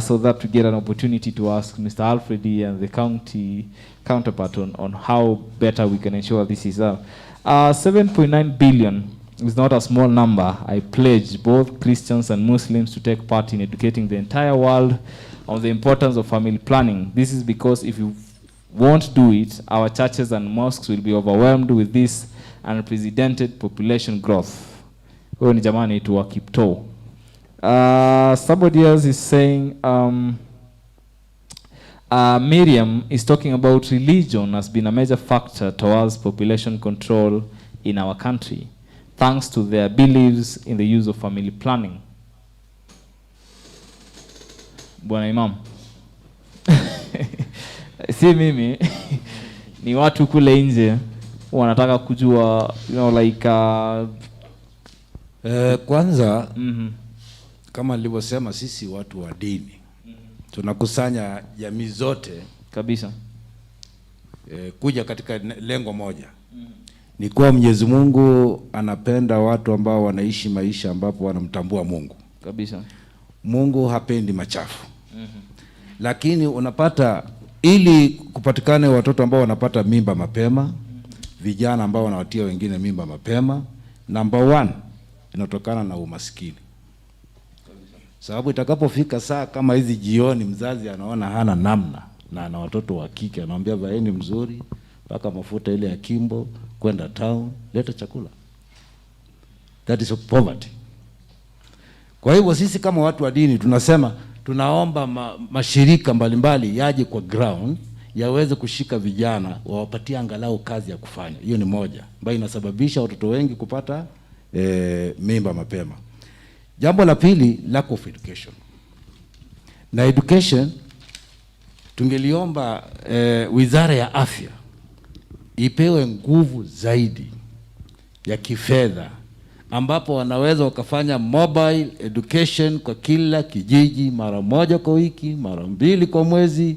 so that we get an opportunity to ask Mr. Alfredi and the county counterpart on how better we can ensure this is up. 7.9 billion is not a small number. I pledge both Christians and Muslims to take part in educating the entire world on the importance of family planning. This is because if you won't do it, our churches and mosques will be overwhelmed with this unprecedented population growth. Huyo ni jamani tu wa Kipto. Somebody else is saying, Miriam is talking about religion has been a major factor towards population control in our country, thanks to their beliefs in the use of family planning. Bwana Imam. Si mimi, ni watu kule nje wanataka kujua, you know, like kwanza kama nilivyosema, sisi watu wa dini tunakusanya jamii zote kabisa kuja katika lengo moja. Ni kwa Mwenyezi Mungu anapenda watu ambao wanaishi maisha ambapo wanamtambua Mungu kabisa. Mungu hapendi machafu. Lakini unapata, ili kupatikane watoto ambao wanapata mimba mapema, vijana ambao wanawatia wengine mimba mapema, number one inatokana na umaskini. Sababu itakapofika saa kama hizi jioni, mzazi anaona hana namna na ana watoto wa kike, anamwambia vaeni mzuri, paka mafuta ile ya Kimbo, kwenda town, leta chakula. That is poverty. Kwa hivyo sisi kama watu wa dini tunasema tunaomba mashirika mbalimbali yaje kwa ground, yaweze kushika vijana, wawapatie angalau kazi ya kufanya. Hiyo ni moja ambayo inasababisha watoto wengi kupata mimba mapema. Jambo la pili, lack of education. Na education tungeliomba Wizara ya Afya ipewe nguvu zaidi ya kifedha, ambapo wanaweza wakafanya mobile education kwa kila kijiji, mara moja kwa wiki, mara mbili kwa mwezi,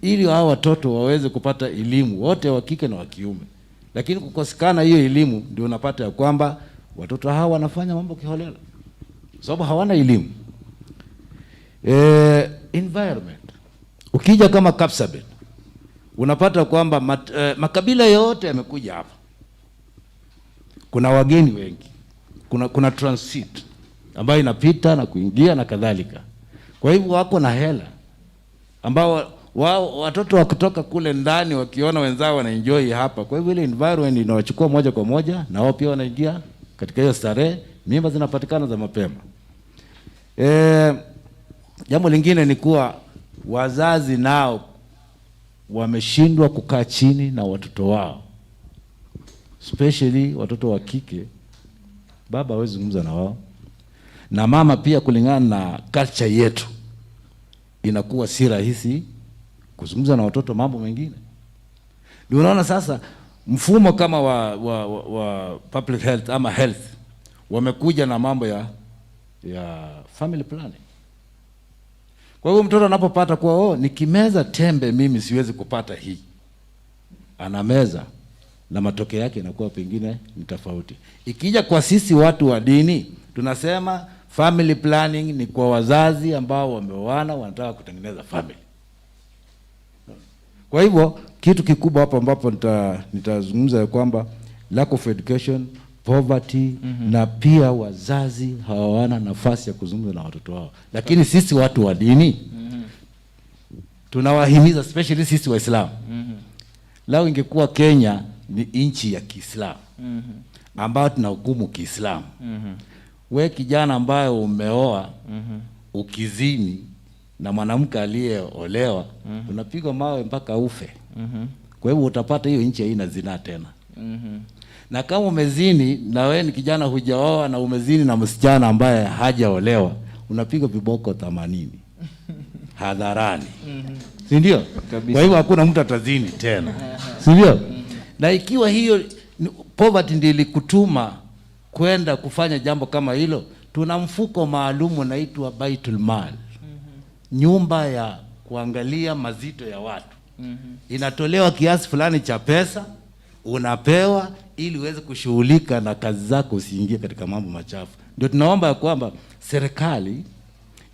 ili hao watoto waweze kupata elimu, wote wa kike na wa kiume. Lakini kukosekana hiyo elimu, ndio unapata ya kwamba watoto hawa wanafanya mambo kiholela, sababu hawana elimu. Environment. Ukija kama Kapsabet, unapata kwamba makabila yote yamekuja hapa. Kuna wageni wengi. Kuna transit ambayo inapita na kuingia na kadhalika. Kwa hivyo wako na hela ambao watoto wakitoka kule ndani wakiona wenzao wanaenjoy hapa. Kwa hivyo ile environment inawachukua moja kwa moja, na wao pia wanaingia katika hiyo starehe, mimba zinapatikana za mapema. Jambo lingine ni kuwa wazazi nao wameshindwa kukaa chini na watoto wao, especially watoto wa kike. Baba hawezi kuzungumza na wao, na mama pia, kulingana na culture yetu, inakuwa si rahisi kuzungumza na watoto mambo mengine. Ndio unaona sasa mfumo kama wa public health ama health wamekuja na mambo ya family planning. Kwa hiyo mtoto anapopata kwa nikimeza tembe mimi siwezi kupata hii, anameza na matokeo yake inakuwa pengine ni tofauti. Ikija kwa sisi watu wa dini, tunasema family planning ni kwa wazazi ambao wameoana, wanataka kutengeneza family. Kwa hivyo kitu kikubwa hapo ambapo nitazungumza ya kwamba lack of education, poverty, na pia wazazi hawana nafasi ya kuzungumza na watoto wao. Lakini sisi watu wa dini tunawahimiza, especially sisi Waislamu. Lao ingekuwa Kenya ni inchi ya Kiislamu ambayo tunahukumu Kiislamu. We kijana ambaye umeoa ukizini na mwanamke aliyeolewa unapigwa mawe mpaka ufe. Kwa hivyo utapata hiyo nchi haina zina tena. Na kama umezini na wewe ni kijana hujaoa na umezini na msichana ambaye hajaolewa unapigwa viboko 80 hadharani. Si ndio? Kwa hivyo hakuna mtu atazini tena. Si ndio? Na ikiwa hiyo poverty ndiyo ilikutuma kwenda kufanya jambo kama hilo, tuna mfuko maalum unaitwa Baitul Mal. Nyumba ya kuangalia mazito ya watu. Inatolewa kiasi fulani cha pesa, unapewa ili uweze kushughulika na kazi zako, usiingie katika mambo machafu. Ndio tunaomba ya kwamba serikali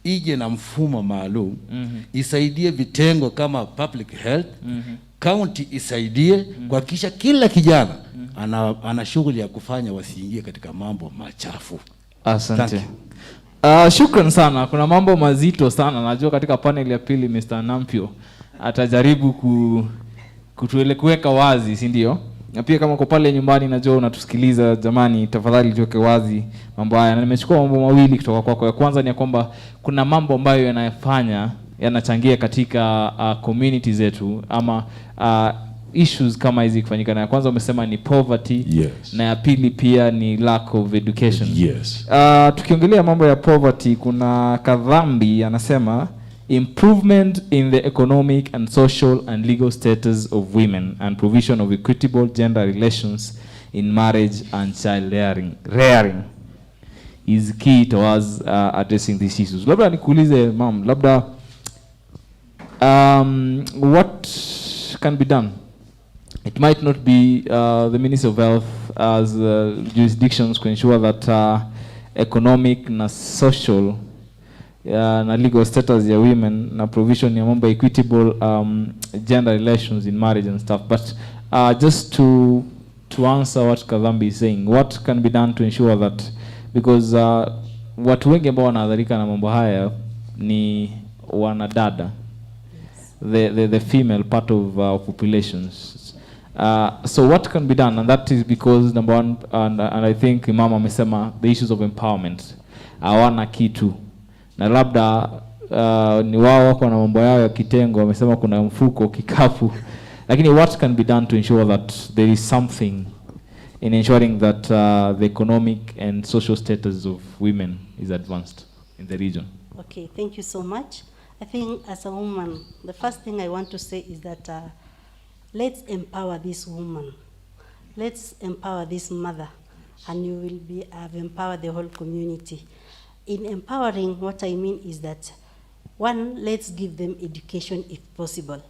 ije na mfumo maalum, isaidie vitengo kama public health, county isaidie kuhakikisha kila kijana ana shughuli ya kufanya, wasiingie katika mambo machafu. Asante. Shukran sana. Kuna mambo mazito sana. Najua katika panel ya pili Mr. Nampio atajaribu kuweka wazi, si ndio? Na pia kama uko pale nyumbani najua unatusikiliza, jamani, tafadhali tuweke wazi mambo haya. Na nimechukua mambo mawili kutoka kwako. Ya kwanza ni kwamba kuna mambo ambayo yanachangia katika community zetu ama issues kama hizi kufanyika. Na ya kwanza umesema ni poverty, na ya pili pia ni lack of education. Tukiongelea mambo ya poverty, kuna Kadhambi anasema improvement in the economic and social and legal status of women and provision of equitable gender relations in marriage and child rearing is key towards addressing these issues. Labda nikuulize ma'am, labda what can be done? It might not be the Ministry of Health as jurisdictions to ensure that economic na social na legal status ya women na provision ya mambo equitable gender relations in marriage and stuff, but just to answer what Kadhambi is saying, what can be done to ensure that, because watu wengi ambao wanaathirika na mambo haya ni wanadada, the female part of populations. So what can be done? And that is because number one, and I think Imam amesema the issues of empowerment, hawana kitu na labda ni wao wako na mambo yao ya kitengo, wamesema kuna mfuko kikapu, lakini what can be done to ensure that there is something in ensuring that the economic and social status of women is advanced in the region? Okay, thank you so much. I think as a woman, the first thing I want to say is that let's empower this woman. Let's empower this mother, and you will have empowered the whole community. In empowering, what I mean is that, one, let's give them education if possible.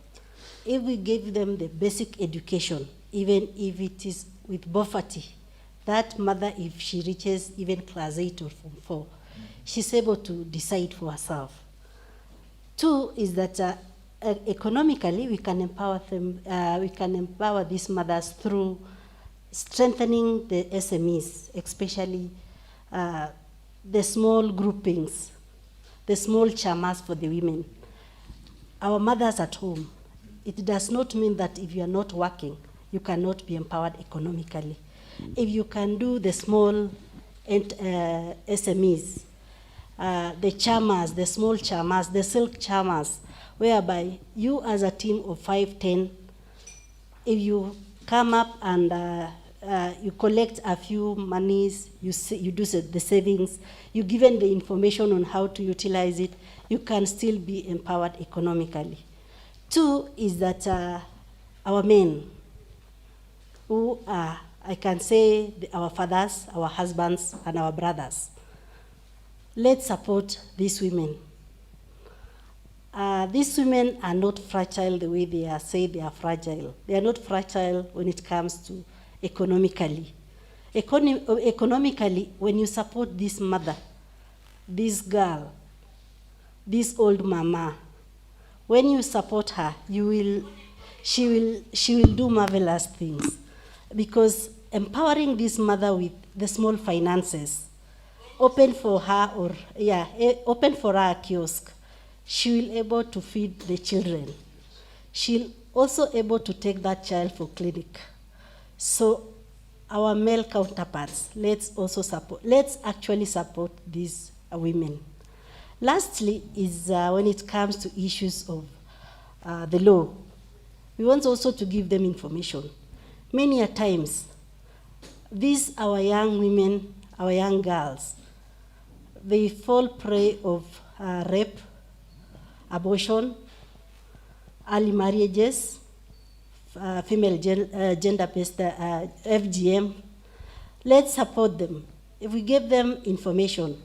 If we give them the basic education, even if it is with poverty, that mother, if she reaches even class 8 or form 4, she's able to decide for herself. Two is that economically we can empower them. We can empower these mothers through strengthening the SMEs, especially the small groupings, the small chamas for the women. Our mothers at home, it does not mean that if you are not working, you cannot be empowered economically. If you can do the small SMEs, the chamas, the small chamas, the silk chamas, whereby you as a team of 5, 10, if you come up and you collect a few monies, you do the savings, you given the information on how to utilize it, you can still be empowered economically. Two is that our men, who are, I can say, our fathers, our husbands, and our brothers, let's support these women. These women are not fragile the way they say they are fragile. They are not fragile when it comes to economically. Economically, when you support this mother, this girl, this old mama, when you support her, she will do marvelous things, because empowering this mother with the small finances, open for her a kiosk, she will able to feed the children. She'll also able to take that child for clinic. So our male counterparts, let's actually support these women. Lastly is when it comes to issues of the law, we want also to give them information. Many a times, these our young women, our young girls, they fall prey of rape, abortion, early marriages, female gender-based FGM. Let's support them. If we give them information,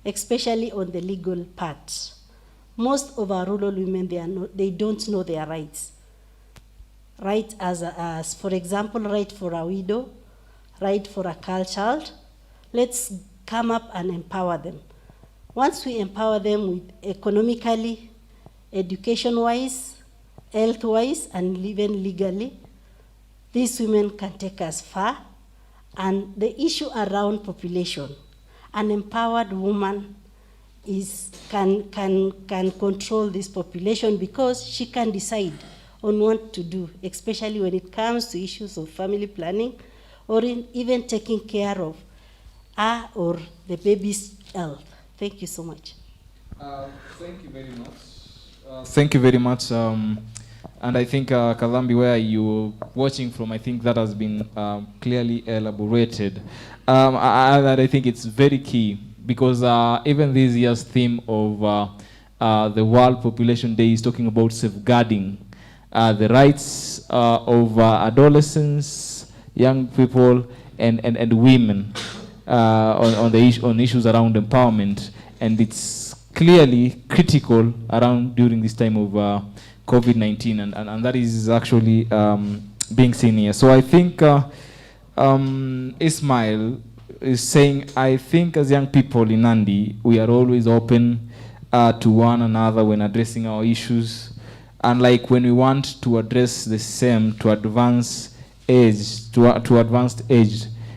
especially on the legal part, most of our rural women, they don't know their rights. Right as for example, right for a widow, right for a girl child. Let's come up and empower them. Once we empower them with economically, education-wise, health-wise, and even legally, these women can take us far. And the issue around population, an empowered woman can control this population because she can decide on what to do, especially when it comes to issues of family planning or even taking care of her or the baby's health. Thank you so much. Thank you very much. Thank you very much. And I think, Kalambi, where you're watching from, I think that has been clearly elaborated. I think it's very key because even this year's theme of the World Population Day is talking about safeguarding the rights of adolescents, young people, and women on issues around empowerment. And it's clearly critical around during this time of COVID-19, and that is actually being seen here. So I think Ismail is saying, I think as young people in Nandi, we are always open to one another when addressing our issues. And like when we want to address the same to advanced age,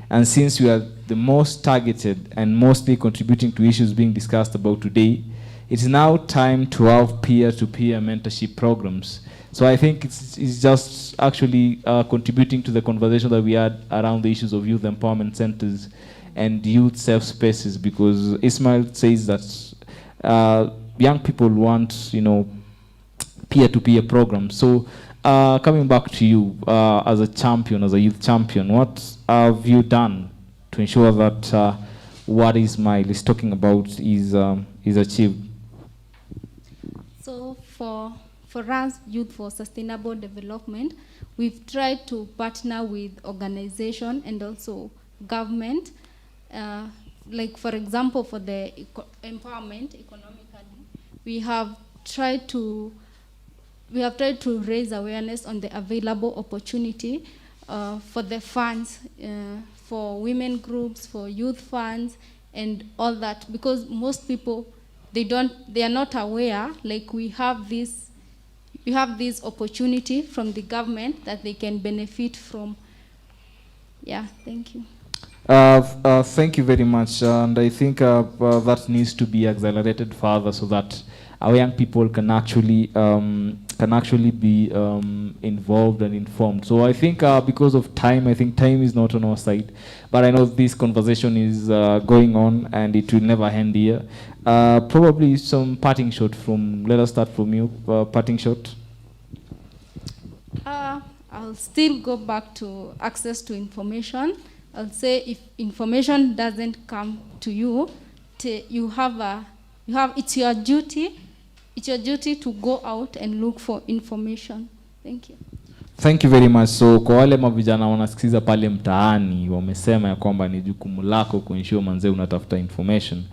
and since we are the most targeted and mostly contributing to issues being discussed about today, it's now time to have peer-to-peer mentorship programs. So I think it's just actually contributing to the conversation that we had around the issues of youth empowerment centers and youth safe spaces, because Ismail says that young people want, peer-to-peer programs. So coming back to you as a champion, as a youth champion, what have you done to ensure that what Ismail is talking about is achieved? So for us, Youth for Sustainable Development, we've tried to partner with organization and also government. Like for example, for the empowerment economically, we have tried to raise awareness on the available opportunity for the funds, for women groups, for youth funds, and all that, because most people, they are not aware, like we have this opportunity from the government that they can benefit from. Yeah, thank you. Thank you very much, and I think that needs to be accelerated further so that our young people can actually be involved and informed. So I think because of time, I think time is not on our side, but I know this conversation is going on and it will never end here. Probably some parting shot let us start from you, parting shot. I'll still go back to access to information. I'll say if information doesn't come to you, it's your duty. It's your duty to go out and look for information. Thank you. Thank you very much. So kwa wale mavijana wanasikiza pale mtaani, wamesema ya kwamba ni jukumu lako kuensure manze unatafuta information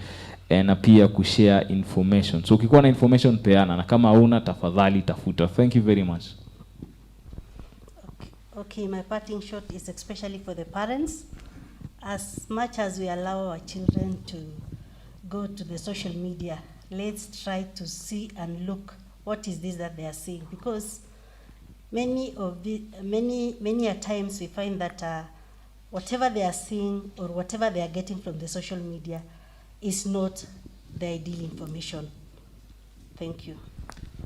na pia kushare information. So ukikuwa na information peana, na kama huna tafadhali tafuta. Thank you very much. Okay, my parting shot is especially for the parents. As much as we allow our children to go to the social media, let's try to see and look what is this that they are seeing, because many a times we find that whatever they are seeing or whatever they are getting from the social media is not the ideal information. Thank you.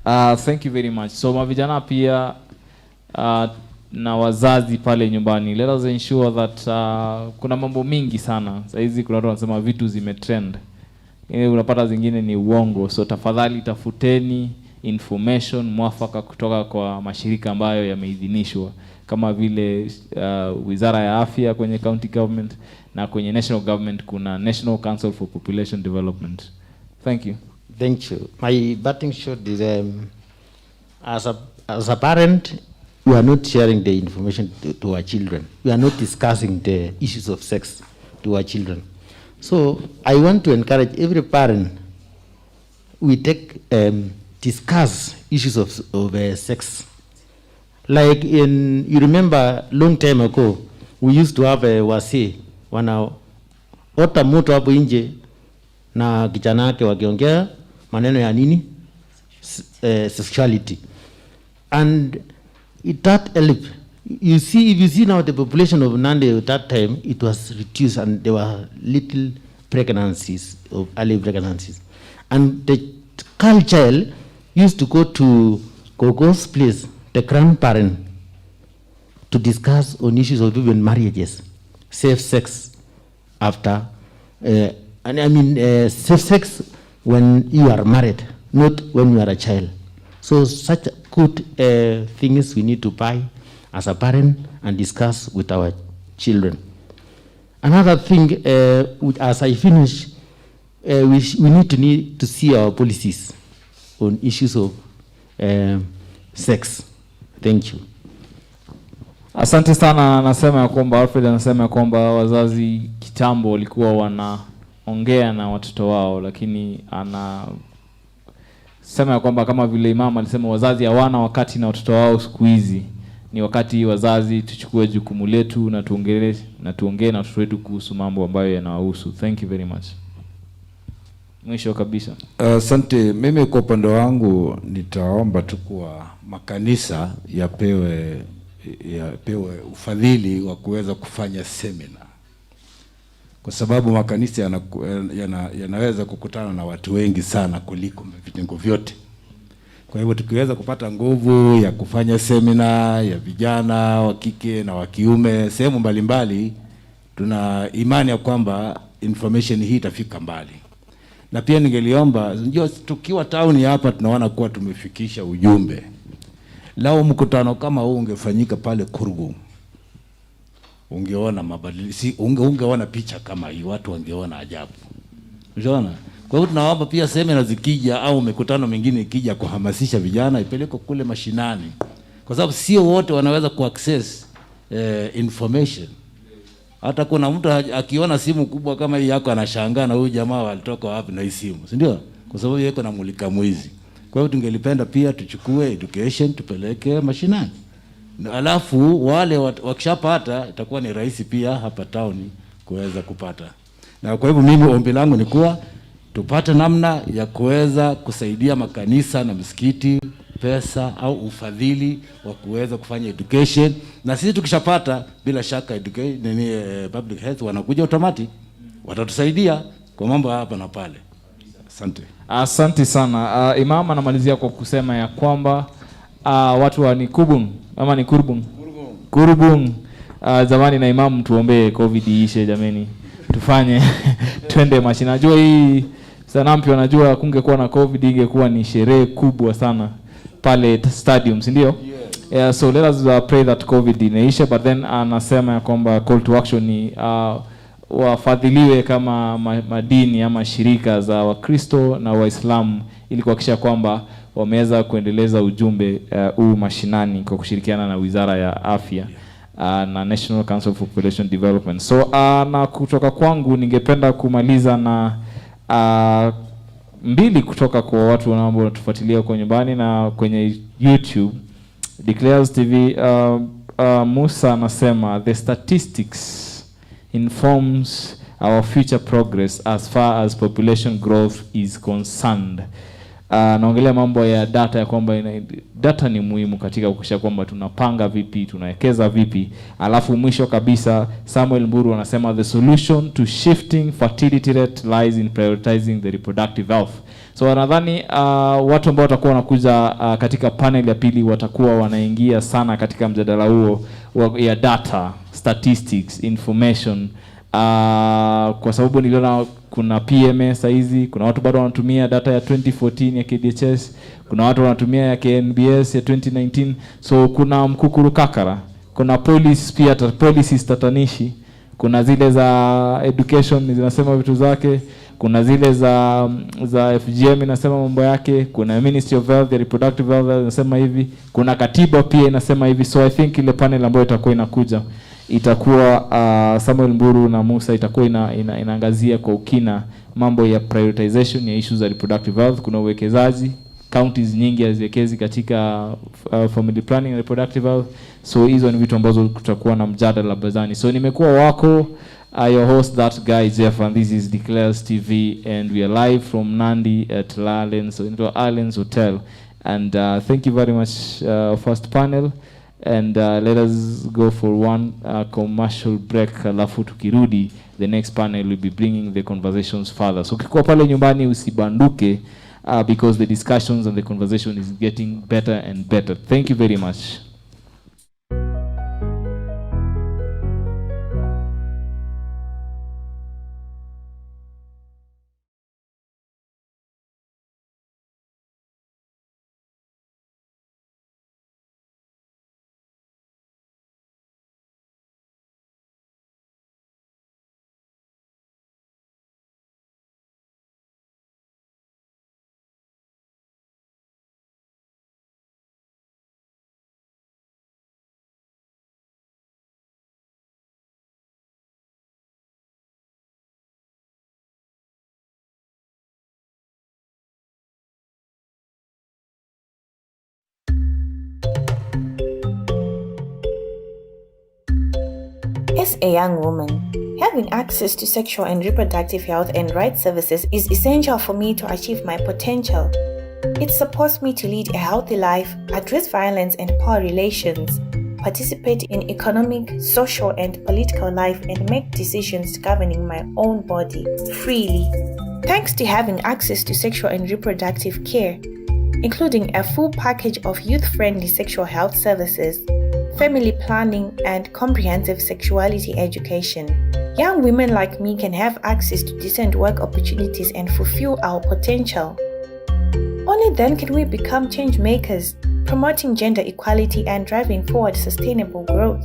Thank you very much. So mavijana pia na wazazi pale nyumbani. Let us ensure that kuna mambo mingi sana. Sasa hizi kuna watu wanasema vitu zimetrend. Unapata zingine ni uongo. So tafadhali tafuteni information mwafaka kutoka kwa mashirika ambayo yameidhinishwa kama vile Wizara ya Afya kwenye county government na kwenye national government kuna National Council for Population Development. Thank you. Thank you. My batting shot is as a parent, we are not sharing the information to our children. We are not discussing the issues of sex to our children. So I want to encourage every parent, we discuss issues of sex. Like you remember long time ago, we used to have a wasi, ota moto hapo nje na kijana wake wakiongea maneno ya nini? Sexuality. And that helped. You see, if you see now the population of Nandi at that time, it was reduced and there were little pregnancies, of early pregnancies. And the child used to go to Gogo's place, the grandparent, to discuss on issues of even marriages, safe sex after, safe sex when you are married, not when you are a child. So such good things we need to buy as a parent and discuss with our children. Another thing, as I finish, we need to see our policies on issues of sex. Thank you. Asante sana. Anasema ya kwamba Alfred anasema ya kwamba wazazi kitambo walikuwa wanaongea na watoto wao, lakini sema ya kwamba kama vile Imam alisema wazazi hawana wakati na watoto wao siku hizi. Ni wakati wazazi tuchukue jukumu letu na tuongee na watoto wetu kuhusu mambo ambayo yanawahusu. Thank you very much. Mwisho kabisa. Asante. Mimi kwa upande wangu nitaomba tu kwa makanisa yapewe ufadhili wa kuweza kufanya seminar. Kwa sababu makanisa yanaweza kukutana na watu wengi sana kuliko vitengo vyote. Kwa hivyo tukiweza kupata nguvu ya kufanya seminar ya vijana wa kike na wa kiume sehemu mbalimbali, tuna imani ya kwamba information hii itafika mbali. Na pia ningeliomba, unajua tukiwa town hapa tunaona kuwa tumefikisha ujumbe. Lao mkutano kama huu ungefanyika pale Kurgu, ungeona mabadiliko, ungeona picha kama hii, watu wangeona ajabu. Unaona? Kwa hiyo tunaomba pia seminar zikija au mikutano mingine ikija kuhamasisha vijana ipeleke kule mashinani. Kwa sababu sio wote wanaweza kuaccess information. Hata kuna mtu akiona simu kubwa kama hii yako anashangaa na huyu jamaa walitoka wapi na hii simu, si ndio? Kwa sababu yeye na mulika mwizi. Kwa hiyo tungelipenda pia tuchukue education tupeleke mashinani. Alafu wale wakishapata itakuwa ni rahisi pia hapa town kuweza kupata. Na kwa hivyo mimi ombi langu ni kuwa tupate namna ya kuweza kusaidia makanisa na misikiti pesa au ufadhili wa kuweza kufanya education, na sisi tukishapata bila shaka public health wanakuja automatic watatusaidia kwa mambo hapa na pale. Asante. Asante sana. Imam anamalizia kwa kusema ya kwamba watu wa Nikubung ama ni Kurubung zamani, na Imam tuombe COVID iishe jameni, tufanye twende mashina. Najua hii sana mpyo, najua kungekuwa na COVID ingekuwa ni sherehe kubwa sana pale stadium, si ndio? Yeah, so let us pray that COVID inaisha, but then anasema ya kwamba call to action ni wafadhiliwe kama madini ama shirika za Wakristo na Waislamu ili kuhakikisha kwamba wameweza kuendeleza ujumbe huu mashinani kwa kushirikiana na Wizara ya Afya na National Council for Population Development. So na kutoka kwangu ningependa kumaliza na mbili kutoka kwa watu ambao wanatufuatilia kwa nyumbani na kwenye YouTube. Declares TV, Musa anasema the statistics informs our future progress as far as population growth is concerned. naongelea mambo ya data, ya kwamba data ni muhimu katika kuhakikisha kwamba tunapanga vipi, tunawekeza vipi. Alafu mwisho kabisa Samuel Mburu anasema the solution to shifting fertility rate lies in prioritizing the reproductive health. So nadhani watu ambao watakuwa wanakuja katika panel ya pili watakuwa wanaingia sana katika mjadala huo ya data, statistics, information, kwa sababu niliona kuna PMS hizi, kuna watu bado wanatumia data ya 2014 ya KDHS, kuna watu wanatumia ya KNBS ya 2019. So kuna mkukuru kakara, kuna policies tatanishi, kuna zile za education zinasema vitu zake, kuna zile za FGM inasema mambo yake, kuna Ministry of Health, Reproductive Health inasema hivi, kuna katiba pia inasema hivi. So I think ile panel ambayo itakuwa inakuja itakuwa Samuel Mburu na Musa itakuwa inaangazia kwa ukina mambo ya prioritization ya issues za reproductive health. Kuna uwekezaji, counties nyingi haziwekezi katika family planning and reproductive health. So hizo ni vitu ambazo tutakuwa na mjadala bazani. So nimekuwa wako your host, that guy Jeff, and this is Declares TV, and we are live from Nandi at Islands Hotel. And thank you very much, first panel. And let us go for one commercial break. Alafu tukirudi, the next panel will be bringing the conversations further. So ukikuwa pale nyumbani usibanduke, because the discussions and the conversation is getting better and better. Thank you very much. As a young woman, having access to sexual and reproductive health and rights services is essential for me to achieve my potential. It supports me to lead a healthy life, address violence and power relations, participate in economic, social, and political life, and make decisions governing my own body freely. Thanks to having access to sexual and reproductive care, including a full package of youth-friendly sexual health services, family planning, and comprehensive sexuality education, young women like me can have access to decent work opportunities and fulfill our potential. Only then can we become change makers, promoting gender equality and driving forward sustainable growth.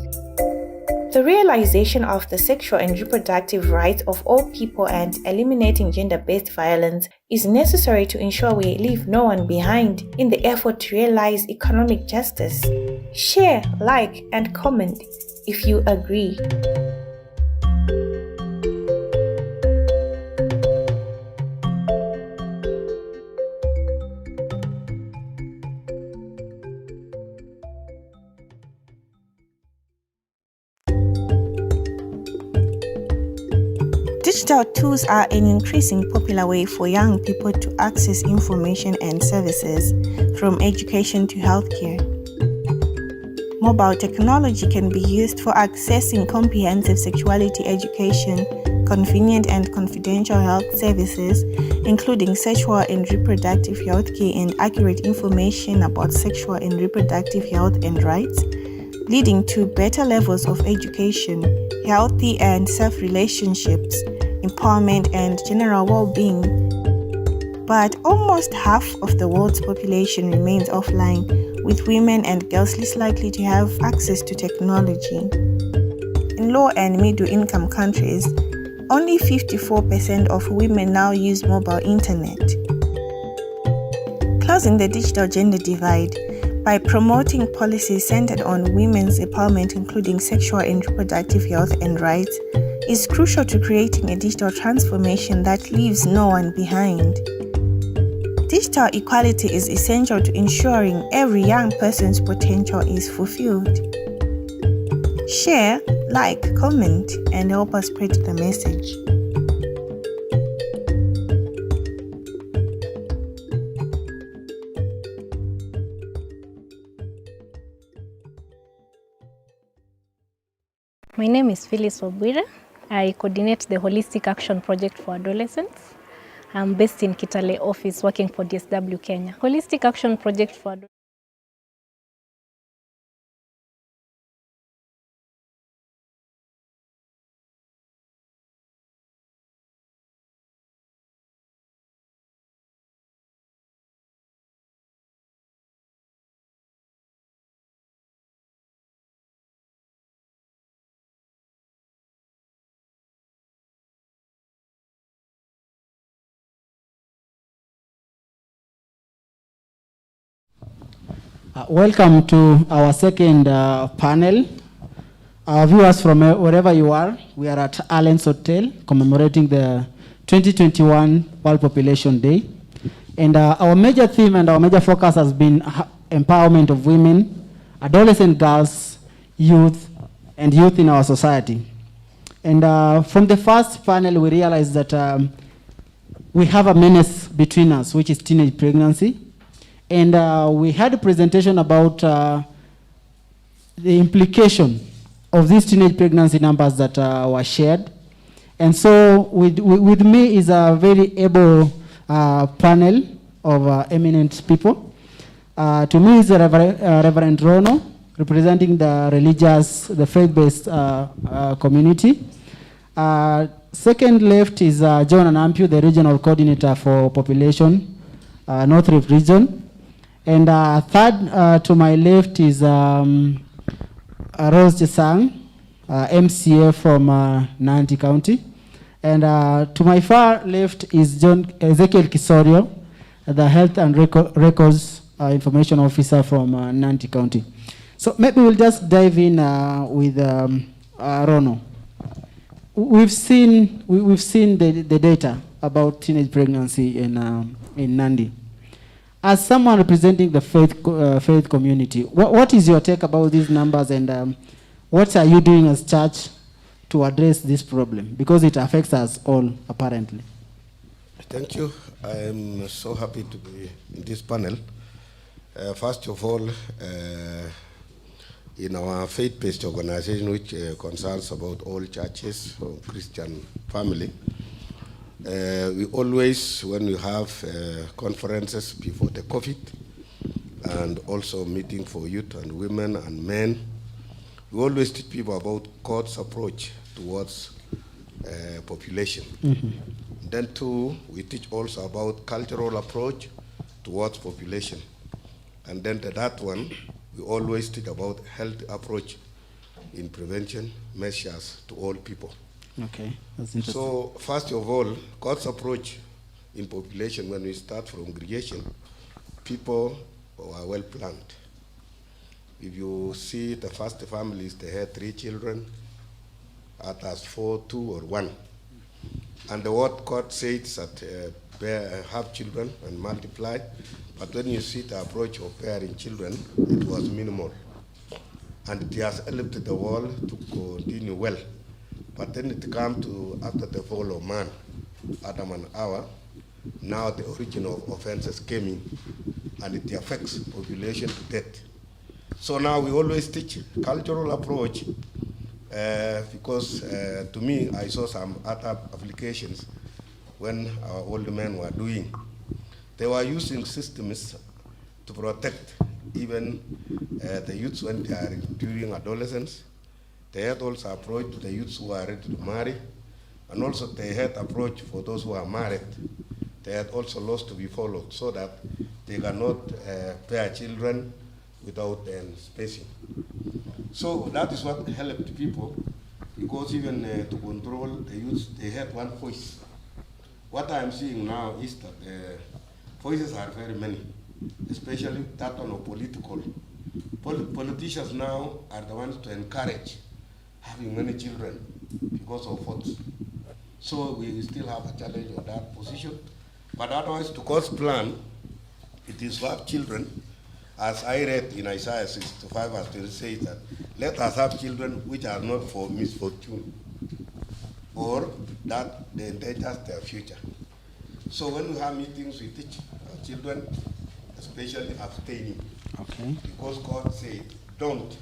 The realization of the sexual and reproductive rights of all people and eliminating gender-based violence is necessary to ensure we leave no one behind in the effort to realize economic justice. Share, like, and comment if you agree. Digital tools are an increasingly popular way for young people to access information and services, from education to healthcare. Mobile technology can be used for accessing comprehensive sexuality education, convenient and confidential health services, including sexual and reproductive health care and accurate information about sexual and reproductive health and rights, leading to better levels of education, healthy and safe relationships, empowerment, and general well-being. But almost half of the world's population remains offline, with women and girls less likely to have access to technology. In low and middle-income countries, only 54% of women now use mobile internet. Closing the digital gender divide by promoting policies centered on women's empowerment, including sexual and reproductive health and rights, is crucial to creating a digital transformation that leaves no one behind. Digital equality is essential to ensuring every young person's potential is fulfilled. Share, like, comment, and help us spread the message. My name is Phyllis Obwire. I coordinate the Holistic Action Project for Adolescents. I'm based in Kitale office working for DSW Kenya. Holistic Action Project for Adolescents. Welcome to our second panel. Our viewers from wherever you are, we are at Allen's Hotel commemorating the 2021 World Population Day. And our major theme and our major focus has been empowerment of women, adolescent girls, youth, and youth in our society. And from the first panel, we realized that we have a menace between us, which is teenage pregnancy. And we had a presentation about the implication of these teenage pregnancy numbers that were shared. And so with me is a very able panel of eminent people. To me is the Reverend Rono, representing the religious, the faith-based community. Second left is John Anampu, the regional coordinator for population, North Rift region. And third to my left is Rose Chesang, MCA from Nandi County. And to my far left is John Ezekiel Kisorio, the Health and Records Information Officer from Nandi County. So maybe we'll just dive in with Rono. We've seen the data about teenage pregnancy in Nandi. As someone representing the faith community, what is your take about these numbers, and what are you doing as church to address this problem? Because it affects us all, apparently. Thank you. I am so happy to be in this panel. First of all, in our faith-based organization, which concerns about all churches or Christian family, we always, when we have conferences before the COVID, and also meeting for youth and women and men, we always teach people about God's approach towards population. Mm-hmm. Then too, we teach also about cultural approach towards population. And then that one, we always teach about health approach in prevention measures to all people. Okay, that's interesting. So first of all, God's approach in population, when we start from creation, people are well planned. If you see the first families, they had 3 children, others 4, 2, or 1. And the word God says that have children and multiply, but when you see the approach of bearing children, it was minimal. And it has helped the world to continue well. But then it comes to, after the fall of man, Adam and Eva, now the origin of offenses came in, and it affects population to death. So now we always teach cultural approach, because to me, I saw some other applications when our old men were doing. They were using systems to protect even the youths when they are during adolescence. They had also approach to the youths who are ready to marry, and also they had approach for those who are married. They had also laws to be followed so that they cannot bear children without spacing. So that is what helped people, because even to control the youths, they had one voice. What I am seeing now is that voices are very many, especially that one of political. Politicians now are the ones to encourage having many children because of votes. So we still have a challenge on that position. But otherwise, to God's plan, it is to have children, as I read in Isaiah 65 verse 20 says that, let us have children which are not for misfortune, or that they endanger their future. So when we have meetings, we teach our children, especially abstaining. Okay. Because God said, don't.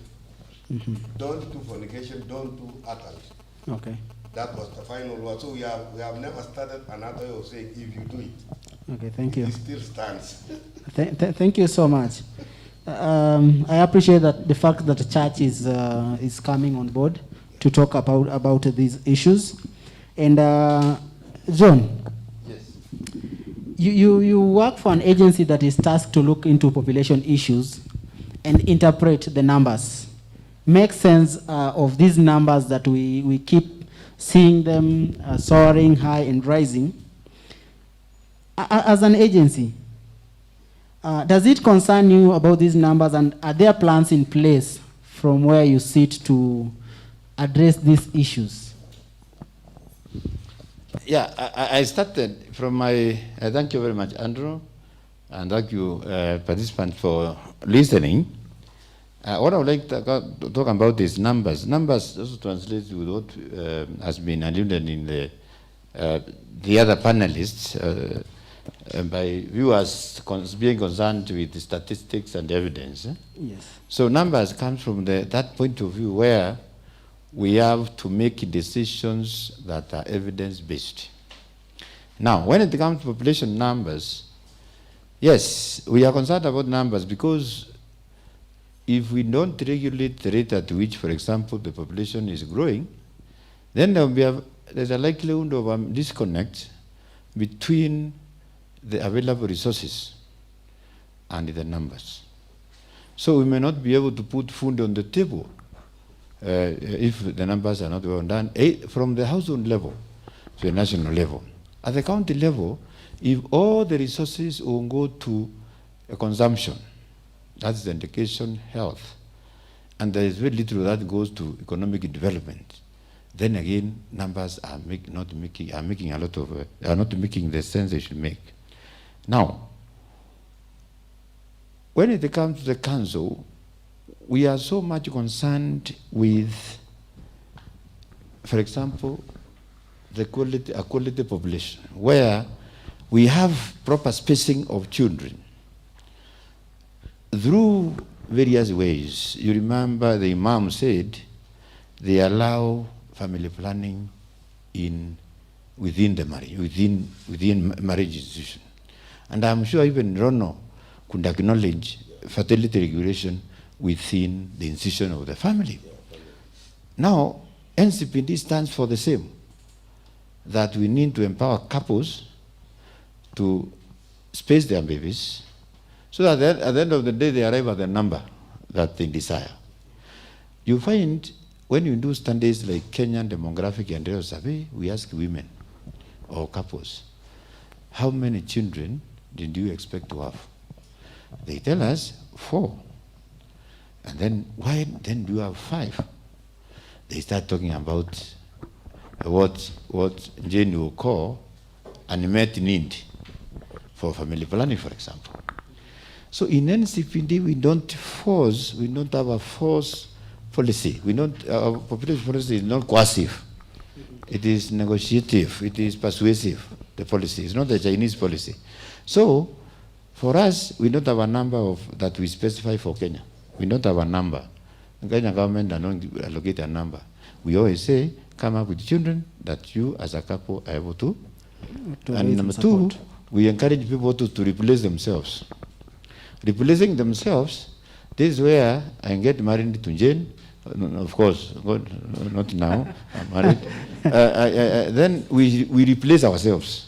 Don't do fornication, don't do adult. Okay. That was the final word. So we have never started another way of saying if you do it. Okay, thank you. It still stands. Thank you so much. I appreciate that the fact that the church is coming on board to talk about these issues. And John, yes, you work for an agency that is tasked to look into population issues and interpret the numbers, make sense of these numbers that we keep seeing them soaring high and rising. As an agency, does it concern you about these numbers, and are there plans in place from where you sit to address these issues? Yeah, I started from my, thank you very much, Andrew, and thank you, participants, for listening. What I would like to talk about is numbers. Numbers also translates with what has been alluded in the other panelists, by viewers being concerned with the statistics and evidence. Yes. So numbers come from that point of view where we have to make decisions that are evidence-based. Now, when it comes to population numbers, yes, we are concerned about numbers because if we don't regulate the rate at which, for example, the population is growing, then there's a likelihood of a disconnect between the available resources and the numbers. So we may not be able to put food on the table if the numbers are not well done, from the household level to the national level. At the county level, if all the resources will go to consumption, that's the education, health, and there is very little that goes to economic development, then again, numbers are not making the sense they should make. Now, when it comes to the council, we are so much concerned with, for example, a quality population, where we have proper spacing of children through various ways. You remember the Imam said they allow family planning within the marriage, within marriage institution. And I'm sure even Rono could acknowledge fertility regulation within the institution of the family. Now, NCPD stands for the same, that we need to empower couples to space their babies so that at the end of the day they arrive at the number that they desire. You find when you do studies like Kenyan demographic and real survey, we ask women or couples, how many children did you expect to have? They tell us 4. And then, why then do you have 5? They start talking about what Jane will call an unmet need for family planning, for example. So in NCPD, we don't have a force policy. Our population policy is not coercive. It is negotiative, it is persuasive, the policy. It's not the Chinese policy. So, for us, we don't have a number that we specify for Kenya. We don't have a number. The Kenya government does not allocate a number. We always say, come up with children that you as a couple are able to. And number 2, we encourage people to replace themselves. Replacing themselves, this is where I get married to Jane. Of course, not now, I'm married. Then we replace ourselves.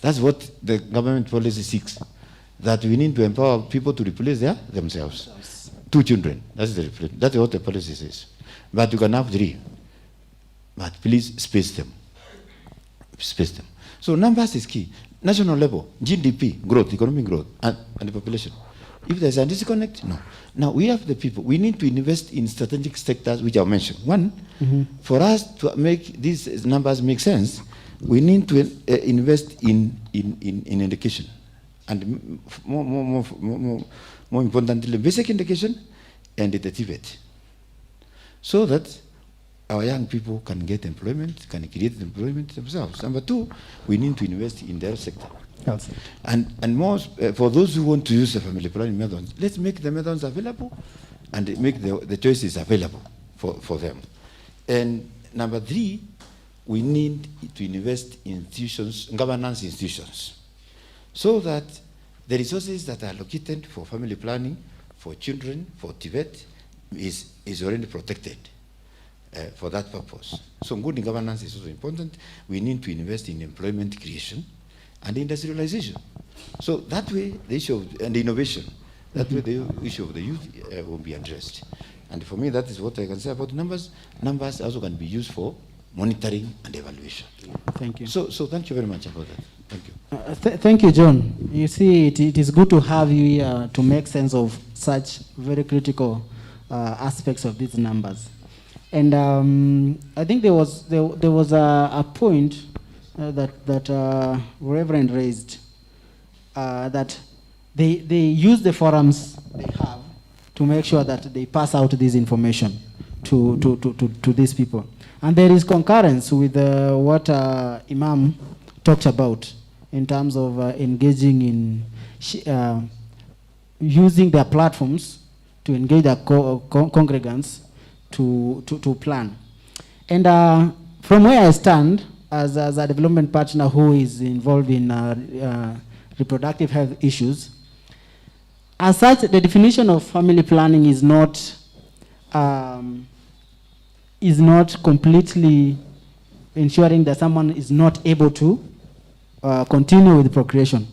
That's what the government policy seeks, that we need to empower people to replace themselves. 2 children, that's what the policy says. But you can have 3. But please space them. Space them. So numbers is key. National level, GDP, growth, economic growth, and the population. If there's a disconnect, no. Now we have the people. We need to invest in strategic sectors which I mentioned. One, for us to make these numbers make sense, we need to invest in education, and more importantly, basic education and the TVET, so that our young people can get employment, can create employment themselves. Number 2, we need to invest in the health sector. And more for those who want to use the family planning methods, let's make the methods available and make the choices available for them. And number 3, we need to invest in institutions, governance institutions, so that the resources that are allocated for family planning, for children, for Tibet, is already protected for that purpose. So good governance is also important. We need to invest in employment creation and industrialization. So that way, the issue of, and innovation, that way the issue of the youth will be addressed. And for me, that is what I can say about numbers. Numbers also can be used for monitoring and evaluation. Thank you. So thank you very much about that. Thank you. Thank you, John. You see, it is good to have you here to make sense of such very critical aspects of these numbers. And I think there was a point that Reverend raised, that they use the forums they have to make sure that they pass out this information to these people. And there is concurrence with what Imam talked about in terms of engaging in using their platforms to engage their congregants to plan. And from where I stand, as a development partner who is involved in reproductive health issues, as such, the definition of family planning is not completely ensuring that someone is not able to continue with procreation.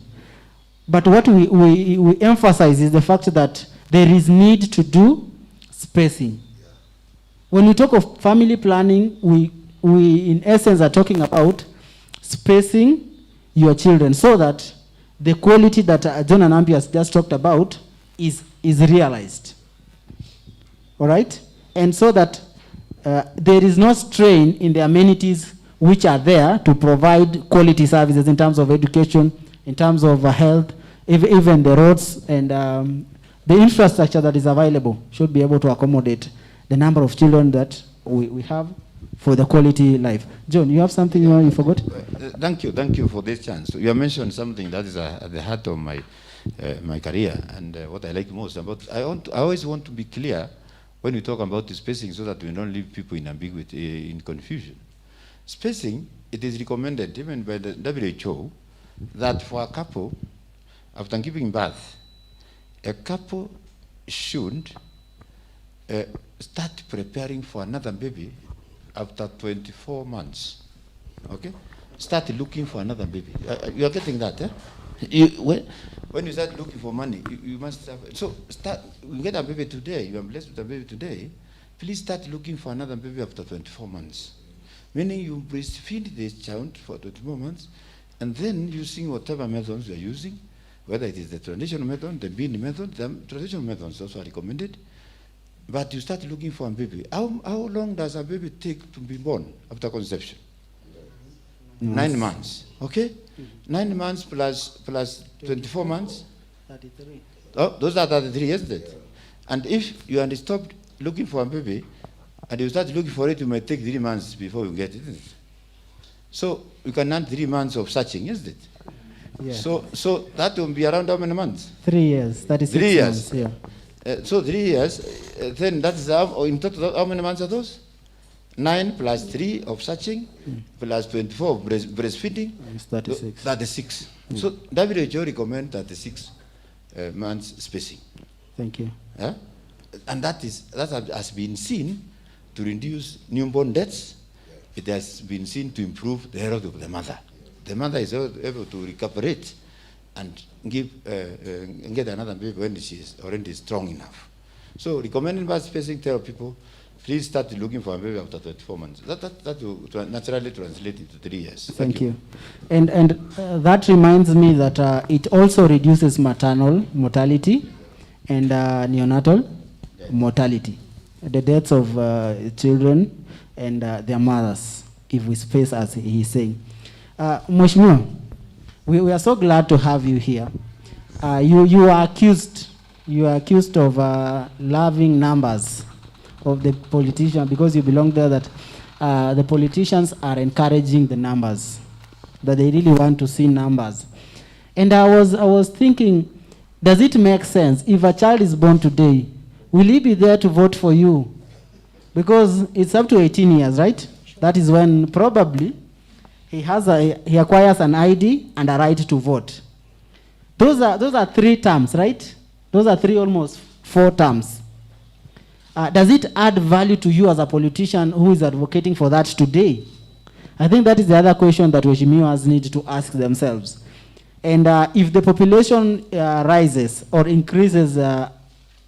But what we emphasize is the fact that there is need to do spacing. When we talk of family planning, we in essence are talking about spacing your children so that the quality that John and Ampi has just talked about is realized. All right? And so that there is no strain in the amenities which are there to provide quality services in terms of education, in terms of health, even the roads and the infrastructure that is available should be able to accommodate the number of children that we have for the quality life. John, you have something you forgot? Thank you for this chance. You have mentioned something that is at the heart of my career, and what I like most about. I always want to be clear when we talk about the spacing, so that we don't leave people in ambiguity, in confusion. Spacing, it is recommended even by the WHO that for a couple, after giving birth, a couple should start preparing for another baby after 24 months. Okay? Start looking for another baby. You are getting that, eh? When you start looking for money, you must have. So you get a baby today, you are blessed with a baby today, please start looking for another baby after 24 months. Meaning you breastfeed this child for 24 months, and then using whatever methods you are using, whether it is the traditional method, the bean method, the traditional methods also are recommended, but you start looking for a baby. How long does a baby take to be born after conception? 9 months, okay? 9 months plus 24 months? 33. Oh, those are 33, isn't it? And if you had stopped looking for a baby, and you start looking for it, you might take 3 months before you get it, isn't it? So you can add 3 months of searching, isn't it? Yeah. So that will be around how many months? 3 years, 36 3 years. months, yeah. So 3 years, then that's in total, how many months are those? 9 plus 3 of searching, plus 24 of breastfeeding. It's 36. 36. So WHO recommend 36 months spacing. Thank you. Yeah? And that has been seen to reduce newborn deaths. It has been seen to improve the health of the mother. The mother is able to recuperate and get another baby when she is already strong enough. So recommended by spacing, tell people, please start looking for a baby after 24 months. That will naturally translate into 3 years. Thank you. And that reminds me that it also reduces maternal mortality and neonatal mortality, the deaths of children and their mothers, if we space as he is saying. Mheshimiwa, we are so glad to have you here. You are accused of loving numbers of the politician, because you belong there, that the politicians are encouraging the numbers, that they really want to see numbers. And I was thinking, does it make sense if a child is born today, will he be there to vote for you? Because it's up to 18 years, right? That is when probably he acquires an ID and a right to vote. Those are 3 terms, right? Those are 3, almost 4 terms. Does it add value to you as a politician who is advocating for that today? I think that is the other question that Weshimiwas need to ask themselves. And if the population rises or increases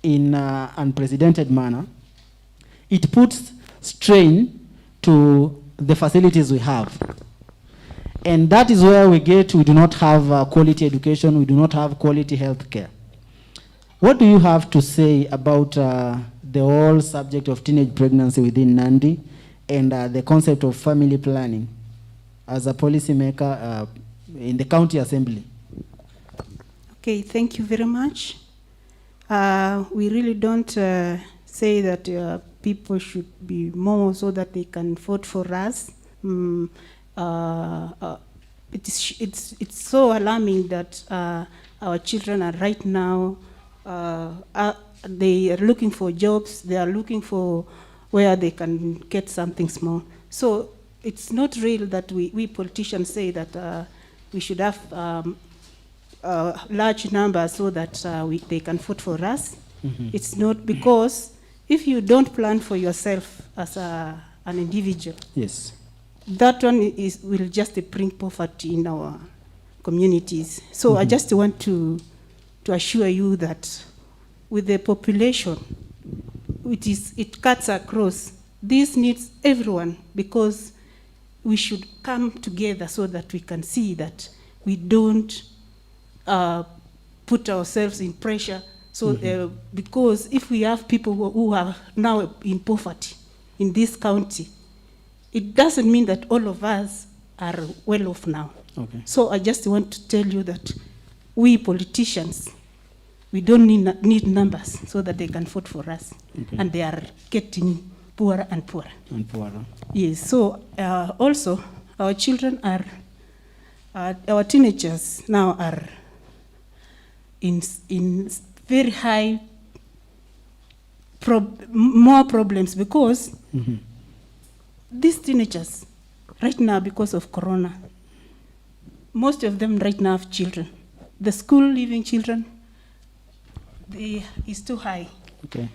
in an unprecedented manner, it puts strain to the facilities we have. And that is where we do not have quality education, we do not have quality health care. What do you have to say about the whole subject of teenage pregnancy within Nandi and the concept of family planning as a policymaker in the county assembly? Okay, thank you very much. We really don't say that people should be more so that they can vote for us. It's so alarming that our children are right now, they are looking for jobs, they are looking for where they can get something small. So it's not real that we politicians say that we should have large numbers so that they can vote for us. Mm-hmm. It's not, because if you don't plan for yourself as an individual, yes, that one will just bring poverty in our communities. So I just want to assure you that with the population, it cuts across. This needs everyone, because we should come together so that we can see that we don't put ourselves in pressure. So because if we have people who are now in poverty in this county, it doesn't mean that all of us are well off now. Okay. So I just want to tell you that we politicians, we don't need numbers so that they can vote for us. Okay. And they are getting poorer and poorer. And poorer. Yes, so also our children are, our teenagers now are in very high, more problems, because these teenagers right now, because of Corona, most of them right now have children. The school leaving children is too high. Okay.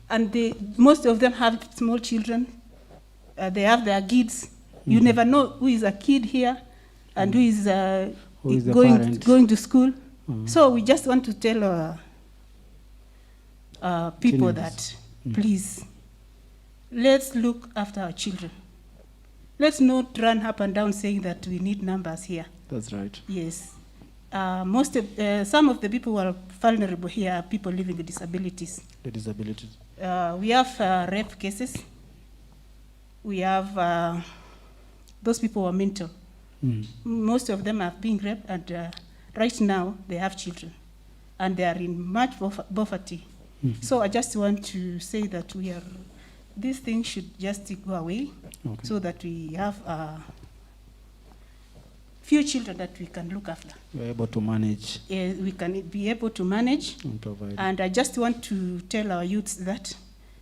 And most of them have small children. They have their kids. You never know who is a kid here and who is going to school. So we just want to tell people that, please, let's look after our children. Let's not run up and down saying that we need numbers here. That's right. Yes. Some of the people who are vulnerable here are people living with disabilities. The disabilities. We have rape cases. We have those people who are mental. Most of them are being raped, and right now they have children, and they are in much poverty. So I just want to say that these things should just go away, so that we have few children that we can look after. We're able to manage. We can be able to manage and provide. And I just want to tell our youths that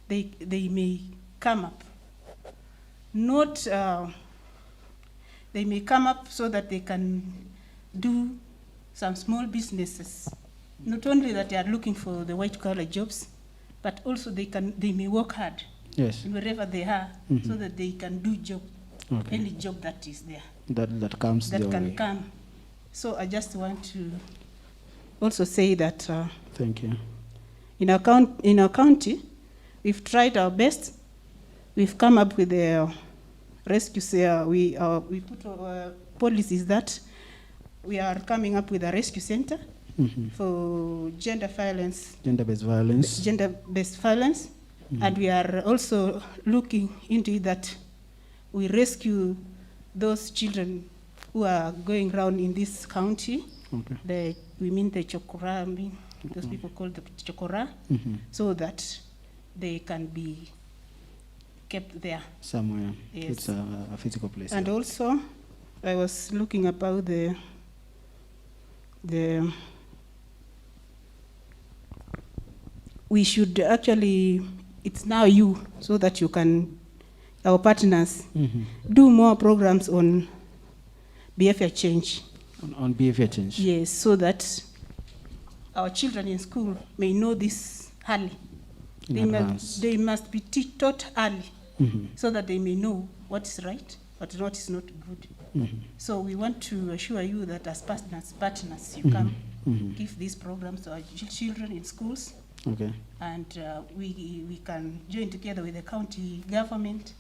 they may come up. They may come up so that they can do some small businesses. Not only that they are looking for the white-collar jobs, but also they may work hard. Yes. Wherever they are, so that they can do any job that is there. That comes that their can way. come. So I just want to also say that thank you. In our county, we've tried our best. We've come up with the rescue. We put our policies that we are coming up with a rescue center for gender-based violence. And we are also looking into that we rescue those children who are going around in this county. Okay. We mean the chokora, those people called the chokora, so that they can be kept there. Somewhere. Yes. It's a physical place. And also, I was looking about we should actually, it's now you, so that you can, our partners, do more programs on behavior change. On behavior change. Yes, so that our children in school may know this early. They must be taught early, so that they may know what is right, but what is not good. So we want to assure you that as partners, you come give these programs to our children in schools. Okay. And we can join together with the county government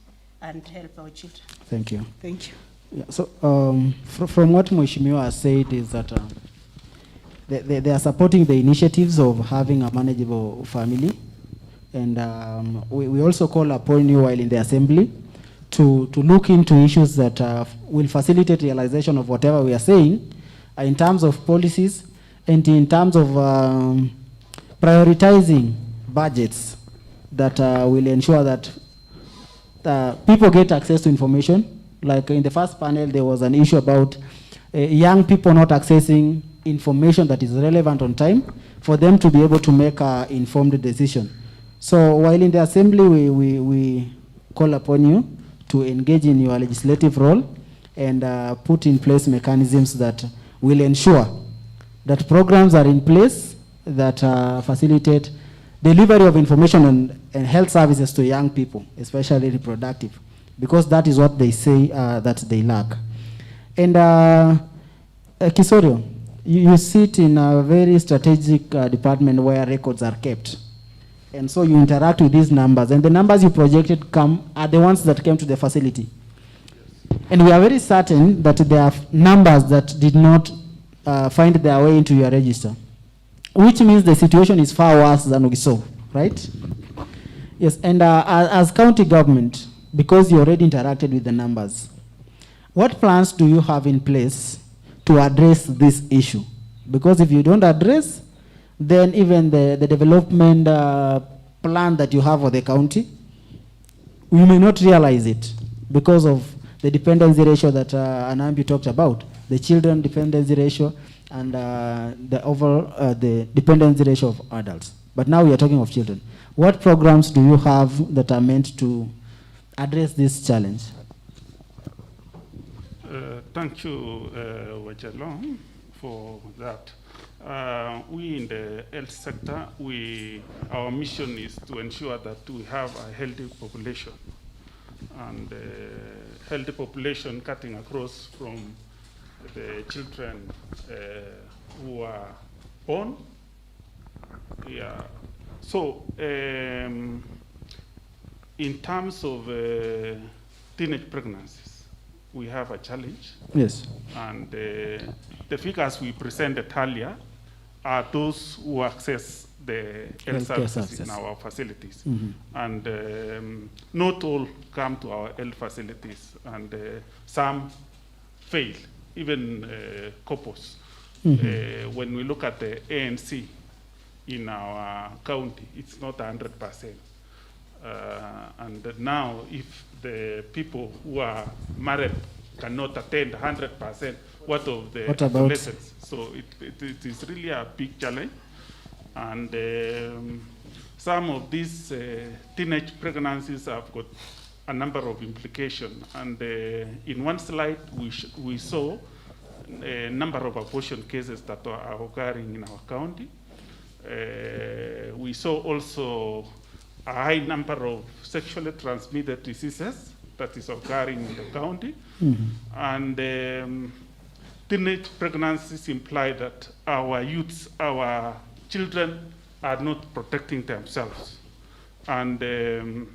and help our children. Thank you. Thank you. Yeah, so from what Mheshimiwa has said is that they are supporting the initiatives of having a manageable family. And we also call upon you while in the assembly to look into issues that will facilitate realization of whatever we are saying in terms of policies and in terms of prioritizing budgets that will ensure that people get access to information. Like in the first panel, there was an issue about young people not accessing information that is relevant on time for them to be able to make an informed decision. So while in the assembly, we call upon you to engage in your legislative role and put in place mechanisms that will ensure that programs are in place that facilitate delivery of information and health services to young people, especially reproductive, because that is what they say that they lack. And Kisorio, you sit in a very strategic department where records are kept. And so you interact with these numbers, and the numbers you projected are the ones that came to the facility. And we are very certain that there are numbers that did not find their way into your register, which means the situation is far worse than we saw, right? Yes, and as county government, because you already interacted with the numbers, what plans do you have in place to address this issue? Because if you don't address, then even the development plan that you have for the county, we may not realize it because of the dependency ratio that Anambi talked about, the children dependency ratio and the overall the dependency ratio of adults. But now we are talking of children. What programs do you have that are meant to address this challenge? Thank you, Wajalong, for that. We in the health sector, our mission is to ensure that we have a healthy population, and healthy population cutting across from the children who are born. Yeah. So, in terms of teenage pregnancies, we have a challenge. Yes. And the figures we presented earlier are those who access the health services in our facilities. And not all come to our health facilities, and some fail, even couples. When we look at the ANC in our county, it's not 100%. And now, if the people who are married cannot attend 100%, what of the adolescents? So it is really a big challenge. And some of these teenage pregnancies have got a number of implications. And in one slide, we saw a number of abortion cases that are occurring in our county. We saw also a high number of sexually transmitted diseases that is occurring in the county. And teenage pregnancies imply that our youths, our children are not protecting themselves. And the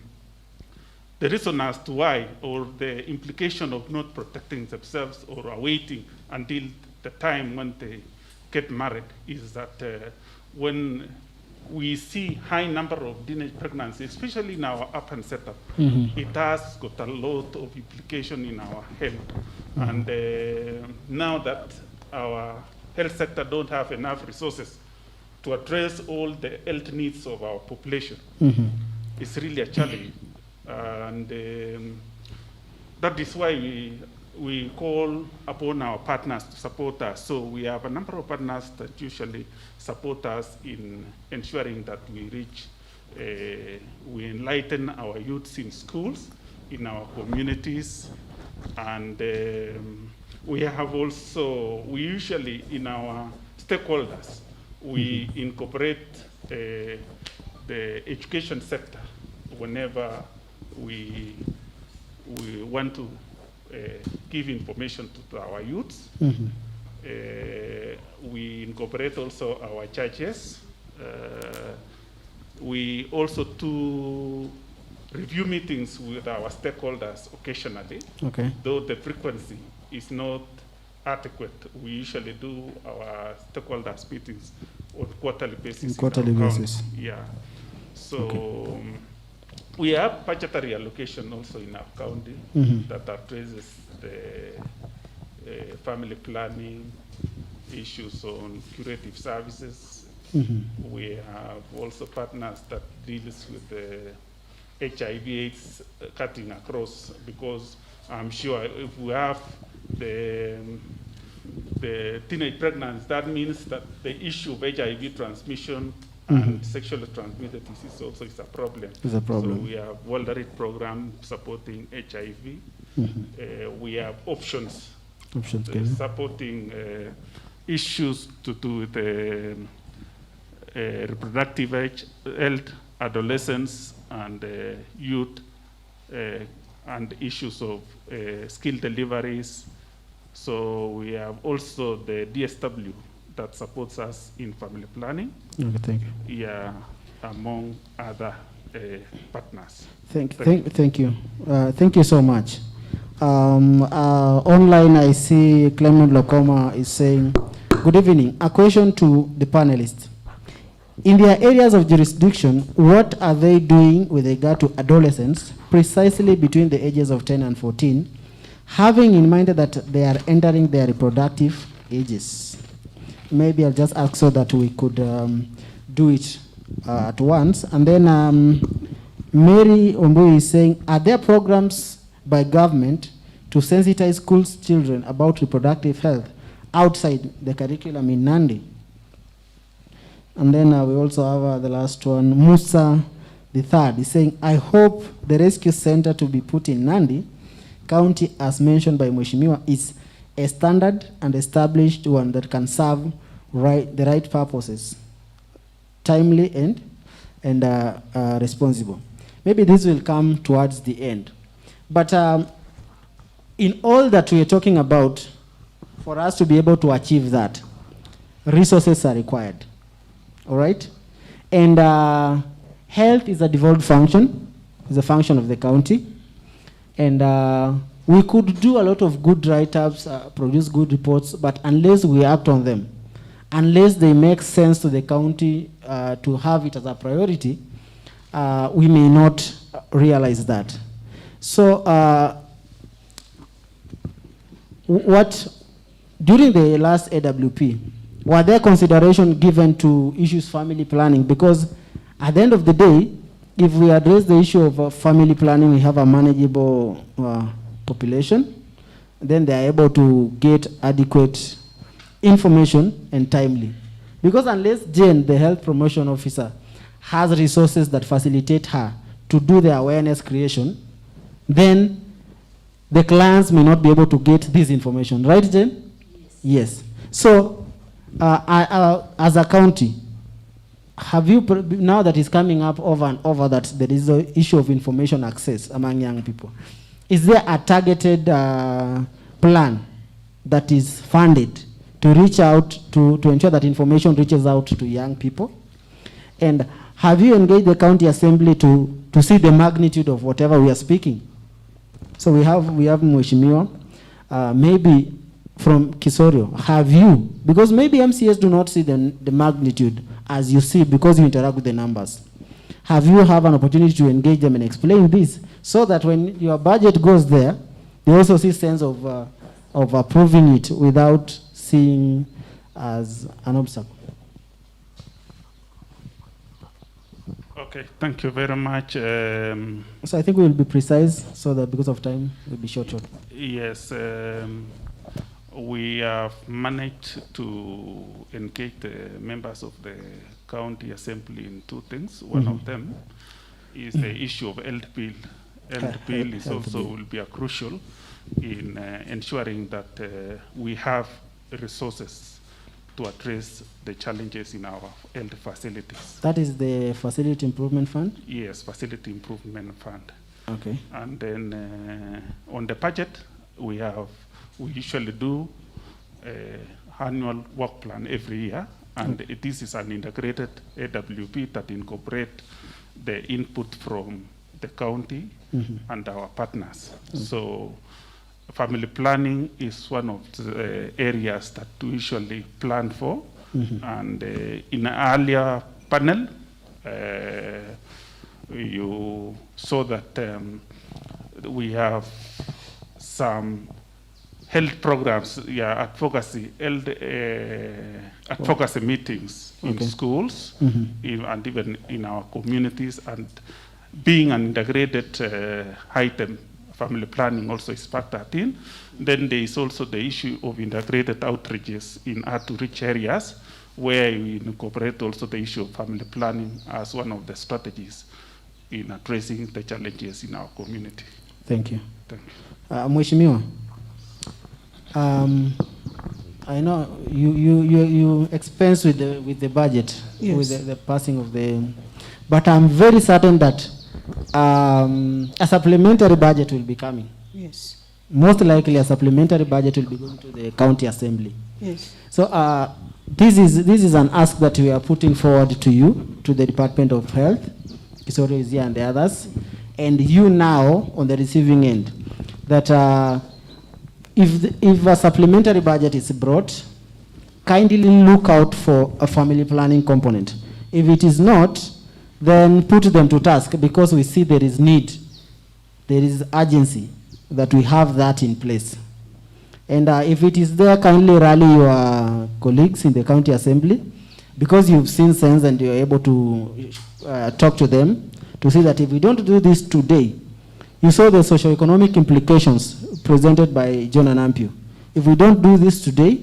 reason as to why, or the implication of not protecting themselves or awaiting until the time when they get married, is that when we see high number of teenage pregnancies, especially in our urban setup, it has got a lot of implication in our health. And now that our health sector don't have enough resources to address all the health needs of our population, it's really a challenge. And that is why we call upon our partners to support us. So we have a number of partners that usually support us in ensuring that we reach, we enlighten our youths in schools, in our communities, and we have also, we usually, in our stakeholders, we incorporate the education sector whenever we want to give information to our youths. We incorporate also our churches. We also do review meetings with our stakeholders occasionally. Okay. Though the frequency is not adequate, we usually do our stakeholders meetings on quarterly basis. Quarterly basis. Yeah. So we have budgetary allocation also in our county that addresses the family planning issues on curative services. We have also partners that deals with the HIV/AIDS cutting across, because I'm sure if we have the teenage pregnancy, that means that the issue of HIV transmission and sexually transmitted disease also is a problem. It's a problem. So we have well-directed program supporting HIV. We have options supporting issues to do with reproductive health, adolescence, and youth, and issues of skill deliveries. So we have also the DSW that supports us in family planning. Okay, thank you. Yeah, among other partners. Thank you. Thank you so much. Online, I see Clement Lokoma is saying, good evening. A question to the panelists. In their areas of jurisdiction, what are they doing with regard to adolescents, precisely between the ages of 10 and 14, having in mind that they are entering their reproductive ages? Maybe I'll just ask so that we could do it at once. And then Mary Ombu is saying, are there programs by government to sensitize schools children about reproductive health outside the curriculum in Nandi? And then we also have the last one, Musa the third, is saying, I hope the rescue center to be put in Nandi County, as mentioned by Mheshimiwa, is a standard and established one that can serve the right purposes, timely and responsible. Maybe this will come towards the end. But in all that we are talking about, for us to be able to achieve that, resources are required. All right? And health is a devolved function, it's a function of the county. And we could do a lot of good write-ups, produce good reports, but unless we act on them, unless they make sense to the county to have it as a priority, we may not realize that. So during the last AWP, were there consideration given to issues family planning? Because at the end of the day, if we address the issue of family planning, we have a manageable population, then they are able to get adequate information and timely. Because unless Jane, the health promotion officer, has resources that facilitate her to do the awareness creation, then the clients may not be able to get this information. Right, Jane? Yes. So, as a county, have you, now that is coming up over and over that there is an issue of information access among young people, is there a targeted plan that is funded to reach out, to ensure that information reaches out to young people? And have you engaged the county assembly to see the magnitude of whatever we are speaking? So we have Mheshimiwa, maybe from Kisorio, have you, because maybe MCS do not see the magnitude as you see because you interact with the numbers. Have you have an opportunity to engage them and explain this so that when your budget goes there, they also see sense of approving it without seeing as an obstacle? Okay, thank you very much. So I think we will be precise so that because of time, we'll be short. Yes, we have managed to engage the members of the county assembly in two things. One of them is the issue of health bill. Health bill is also will be a crucial in ensuring that we have resources to address the challenges in our health facilities. That is the Facility Improvement Fund? Yes, Facility Improvement Fund. Okay. And then on the budget, we usually do annual work plan every year, and this is an integrated AWP that incorporate the input from the county and our partners. So family planning is one of the areas that we usually plan for. And in an earlier panel, you saw that we have some health programs, advocacy, advocacy meetings in schools and even in our communities, and being an integrated item, family planning also is factored in. Then there is also the issue of integrated outreaches in hard-to-reach areas, where we incorporate also the issue of family planning as one of the strategies in addressing the challenges in our community. Thank you. Thank you. Mheshimiwa, I know you expense with the budget, with the passing of the, but I'm very certain that a supplementary budget will be coming. Yes. Most likely a supplementary budget will be going to the county assembly. Yes. So this is an ask that we are putting forward to you, to the Department of Health, Kisoro is here and the others, and you now on the receiving end, that if a supplementary budget is brought, kindly look out for a family planning component. If it is not, then put them to task, because we see there is need, there is urgency that we have that in place. And if it is there, kindly rally your colleagues in the county assembly, because you've seen sense and you're able to talk to them to see that if we don't do this today, you saw the socio-economic implications presented by John Anampio. If we don't do this today,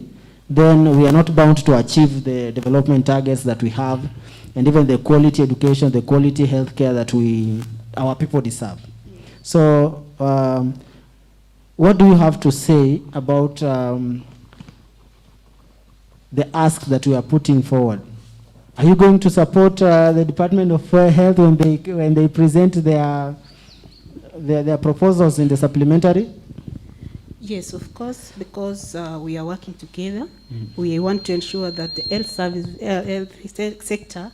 then we are not bound to achieve the development targets that we have, and even the quality education, the quality healthcare that our people deserve. So, what do you have to say about the ask that we are putting forward? Are you going to support the Department of Health when they present their proposals in the supplementary? Yes, of course, because we are working together. We want to ensure that the health service, health sector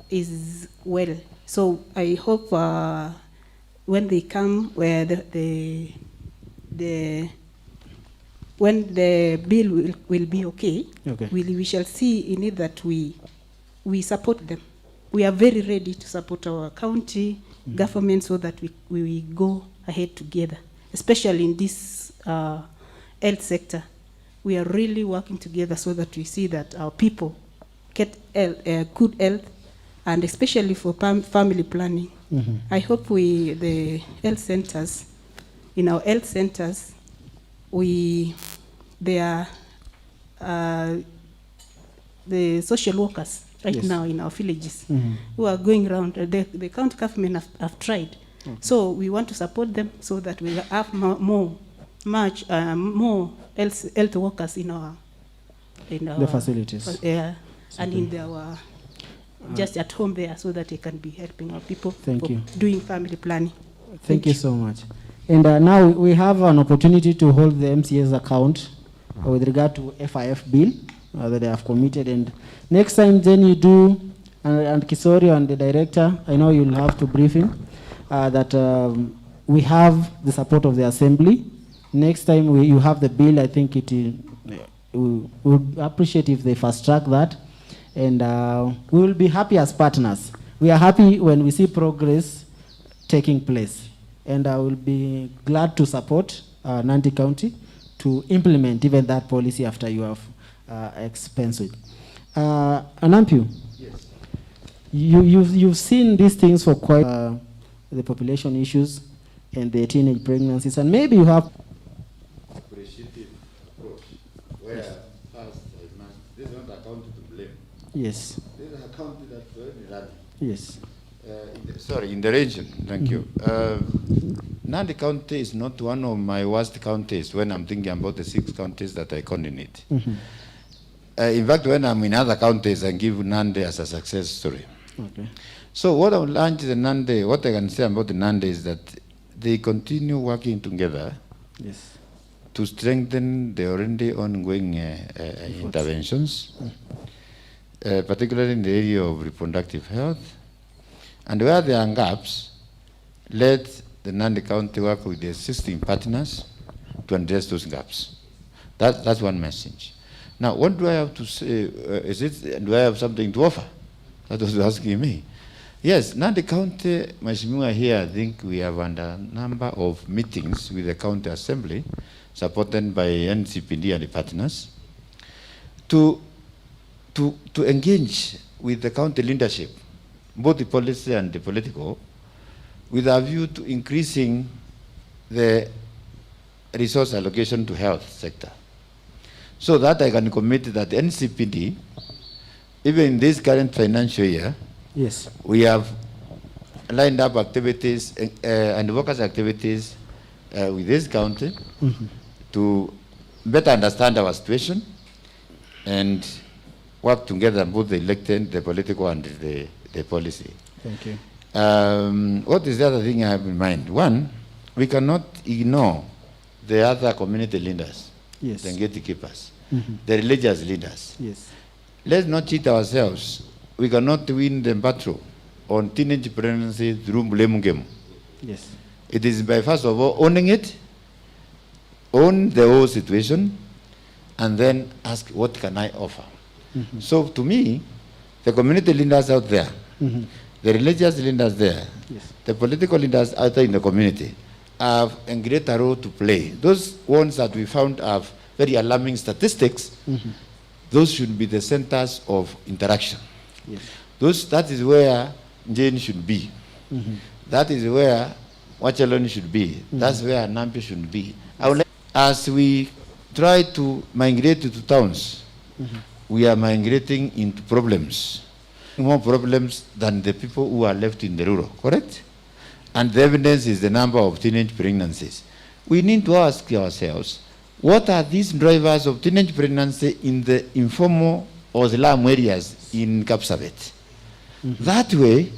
is well. So I hope when they come, where when the bill will be okay, we shall see in it that we support them. We are very ready to support our county government so that we go ahead together, especially in this health sector. We are really working together so that we see that our people get good health, and especially for family planning. I hope the health centers, in our health centers, they are the social workers right now in our villages who are going around. The county government have tried. So we want to support them so that we have more health workers in our the facilities. And in our just at home there, so that they can be helping our people. Thank you. Doing family planning. Thank you so much. And now we have an opportunity to hold the MCA's account with regard to FIF bill that they have committed. And next time then you do, and Kisori and the director, I know you'll have to brief him that we have the support of the assembly. Next time you have the bill, I think we would appreciate if they fast track that. And we will be happy as partners. We are happy when we see progress taking place. And I will be glad to support Nandi County to implement even that policy after you have expensed it. Anampio, You've seen these things for quite the population issues and the teenage pregnancies, and maybe you have appreciative approach where first this is not accounted to blame. Yes. This is accounted that for Yes. In the region, thank you. Nandi County is not one of my worst counties when I'm thinking about the 6 counties that I coordinate. In fact, when I'm in other counties, I give Nandi as a success story. Okay. So what I learned in Nandi, what I can say about the Nandi is that they continue working together. Yes. To strengthen the already ongoing interventions, particularly in the area of reproductive health. And where there are gaps, let the Nandi County work with the existing partners to address those gaps. That's one message. Now, what do I have to say? Do I have something to offer? That was asking me. Yes, Nandi County, Mheshimiwa here, I think we have under a number of meetings with the County Assembly, supported by NCPD and the partners, to engage with the county leadership, both the policy and the political, with a view to increasing the resource allocation to health sector. So that I can commit that NCPD, even in this current financial year, yes, we have lined up activities and workers' activities with this county to better understand our situation and work together, both the elected, the political, and the policy. Thank you. What is the other thing I have in mind? One, we cannot ignore the other community leaders, yes, the gatekeepers, the religious leaders. Yes. Let's not cheat ourselves. We cannot win the battle on teenage pregnancy through blame game. Yes. It is by first of all owning it, own the whole situation, and then ask, what can I offer? So to me, the community leaders out there, the religious leaders there, yes, the political leaders out there in the community have a greater role to play. Those ones that we found have very alarming statistics, those should be the centers of interaction. Yes. That is where Jane should be. That is where Wachaloni should be. That's where Nampi should be. As we try to migrate to towns, we are migrating into problems. More problems than the people who are left in the rural, correct? And the evidence is the number of teenage pregnancies. We need to ask ourselves, what are these drivers of teenage pregnancy in the informal or slum areas in Kapsabet? That way,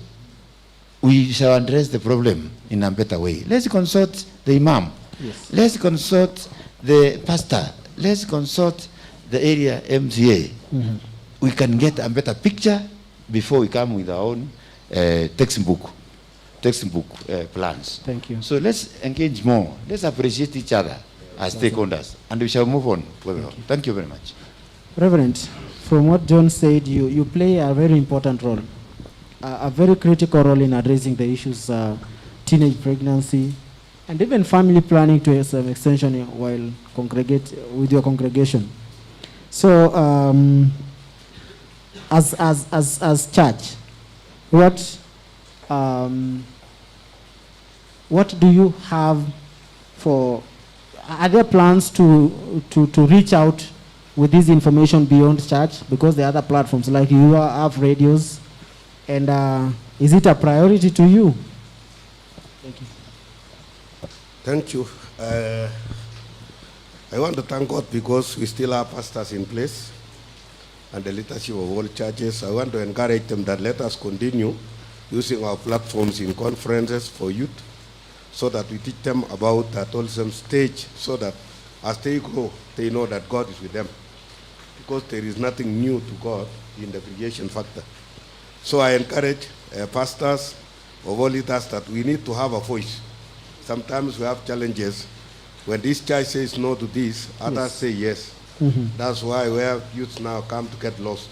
we shall address the problem in a better way. Let's consult the imam. Yes. Let's consult the pastor. Let's consult the area MCA. We can get a better picture before we come with our own textbook plans. Thank you. So let's engage more. Let's appreciate each other as stakeholders, and we shall move on. Thank you very much. Reverend, from what John said, you play a very important role, a very critical role in addressing the issues, teenage pregnancy, and even family planning to some extension while congregate with your congregation. So, as church, what do you have for? Are there plans to reach out with this information beyond church? Because there are other platforms like you have radios, and is it a priority to you? Thank you. Thank you. I want to thank God because we still have pastors in place and the leadership of all churches. I want to encourage them that let us continue using our platforms in conferences for youth so that we teach them about the adolescent stage so that as they grow, they know that God is with them. Because there is nothing new to God in the creation factor. So I encourage pastors of all leaders that we need to have a voice. Sometimes we have challenges. When this church says no to this, others say yes. That's why where youth now come to get lost.